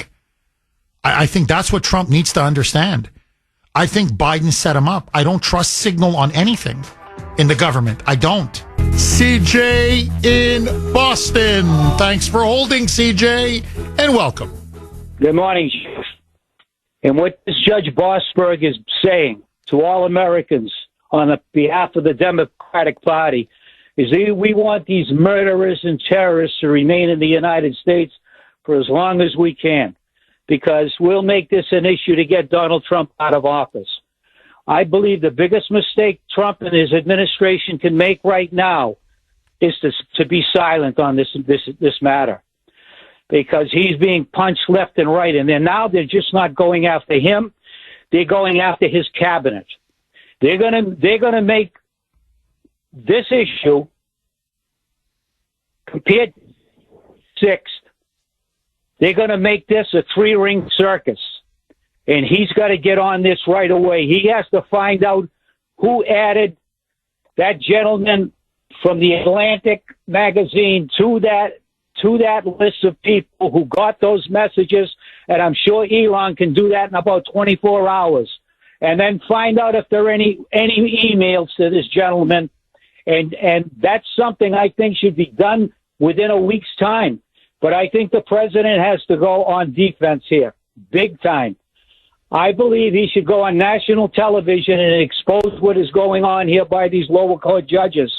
I think that's what Trump needs to understand. I think Biden set him up. I don't trust Signal on anything in the government. I don't. CJ in Boston. Thanks for holding, CJ, and welcome. Good morning, Chief. And what this Judge Bossberg is saying to all Americans, on behalf of the Democratic Party is we want these murderers and terrorists to remain in the United States for as long as we can, because we'll make this an issue to get Donald Trump out of office. I believe the biggest mistake Trump and his administration can make right now is to be silent on this matter, because he's being punched left and right, and they're just not going after him; they're going after his cabinet. They're gonna make this issue compared to sixth. They're going to make this a three-ring circus, and he's got to get on this right away. He has to find out who added that gentleman from the Atlantic magazine to that list of people who got those messages, and I'm sure Elon can do that in about 24 hours, and then find out if there are any emails to this gentleman, and that's something I think should be done within a week's time. But I think the president has to go on defense here, big time. I believe he should go on national television and expose what is going on here by these lower court judges.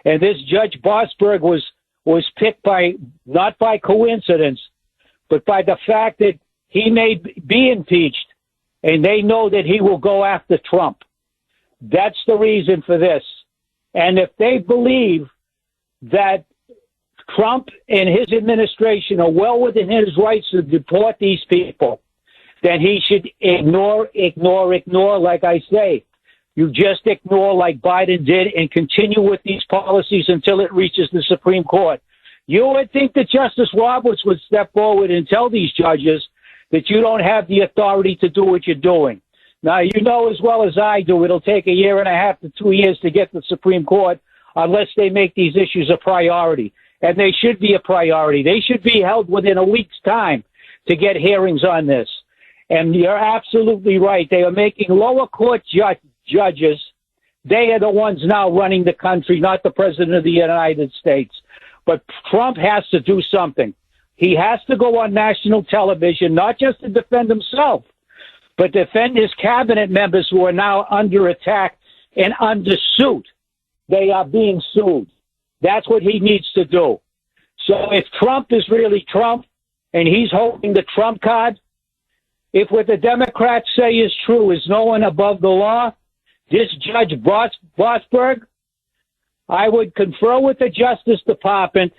And this Judge Boasberg was picked not by coincidence, but by the fact that he may be impeached, and they know that he will go after Trump. That's the reason for this. And if they believe that Trump and his administration are well within his rights to deport these people, then he should ignore, like I say. You just ignore like Biden did and continue with these policies until it reaches the Supreme Court. You would think that Justice Roberts would step forward and tell these judges that you don't have the authority to do what you're doing. Now, you know as well as I do, it'll take 1.5 to 2 years to get to the Supreme Court unless they make these issues a priority. And they should be a priority. They should be held within a week's time to get hearings on this. And you're absolutely right. They are making lower court judges. They are the ones now running the country, not the president of the United States. But Trump has to do something. He has to go on national television, not just to defend himself, but defend his cabinet members who are now under attack and under suit. They are being sued. That's what he needs to do. So if Trump is really Trump and he's holding the Trump card, if what the Democrats say is true, is no one above the law, this Judge Boasberg, I would confer with the Justice Department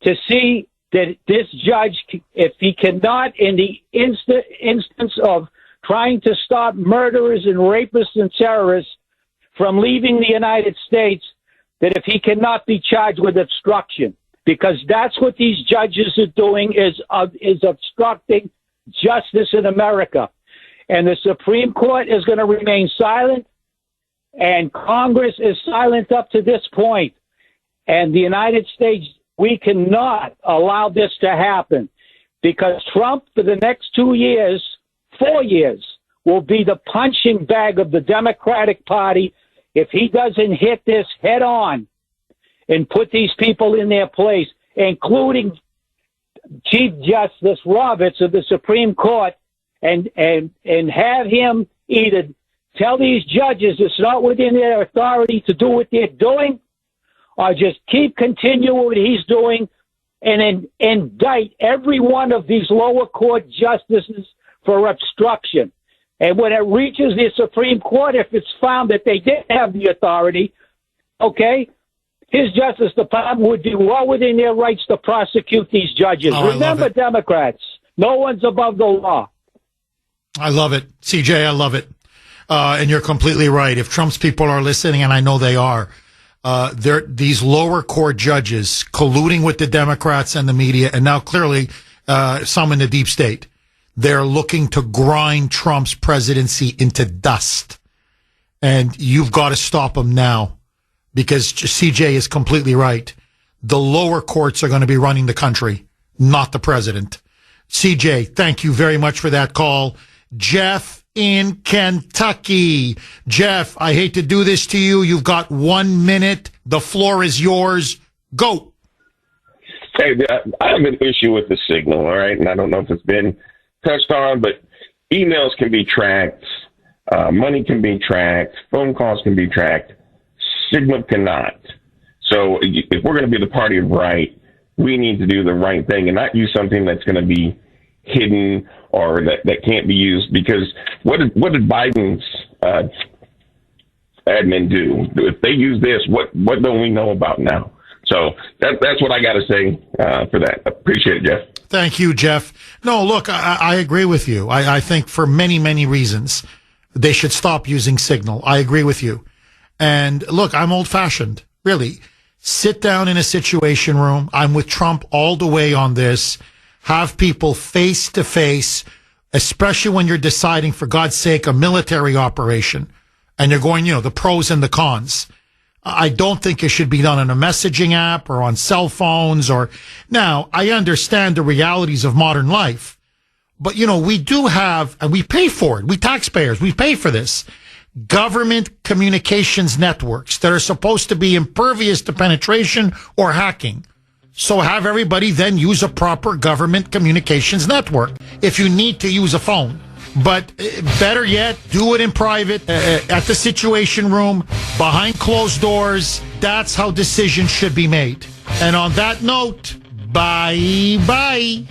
to see that this judge, if he cannot, in the instance of trying to stop murderers and rapists and terrorists from leaving the United States, that if he cannot be charged with obstruction, because that's what these judges are doing, is obstructing justice in America. And the Supreme Court is going to remain silent, and Congress is silent up to this point. And the United States, we cannot allow this to happen, because Trump, for the next 4 years, will be the punching bag of the Democratic Party if he doesn't hit this head on and put these people in their place, including Chief Justice Roberts of the Supreme Court, and have him either tell these judges it's not within their authority to do what they're doing, or just keep continuing what he's doing and indict every one of these lower court justices for obstruction. And when it reaches the Supreme Court, if it's found that they didn't have the authority, okay, his Justice Department would be well within their rights to prosecute these judges. Oh, remember, Democrats, no one's above the law. I love it. CJ, I love it. And you're completely right. If Trump's people are listening, and I know they are, these lower court judges colluding with the Democrats and the media, and now clearly some in the deep state. They're looking to grind Trump's presidency into dust. And you've got to stop them now, because CJ is completely right. The lower courts are going to be running the country, not the president. CJ, thank you very much for that call. Jeff in Kentucky. Jeff, I hate to do this to you. You've got 1 minute. The floor is yours. Go. Hey, I have an issue with the signal, all right? And I don't know if it's been touched on, but emails can be tracked. Money can be tracked. Phone calls can be tracked. Signal cannot. So if we're going to be the party of right, we need to do the right thing and not use something that's going to be hidden or that can't be used. Because what did Biden's admin do? If they use this, what don't we know about now? So that's what I got to say for that. Appreciate it, Jeff. Thank you, Jeff. No, look, I agree with you. I think for many, many reasons, they should stop using Signal. I agree with you. And look, I'm old-fashioned, really. Sit down in a situation room. I'm with Trump all the way on this. Have people face to face, especially when you're deciding, for God's sake, a military operation. And you're going, the pros and the cons. I don't think it should be done on a messaging app or on cell phones now, I understand the realities of modern life, but we do have, and we pay for it. We taxpayers, we pay for this. Government communications networks that are supposed to be impervious to penetration or hacking. So have everybody then use a proper government communications network if you need to use a phone. But better yet, do it in private, at the situation room, behind closed doors. That's how decisions should be made. And on that note, bye-bye.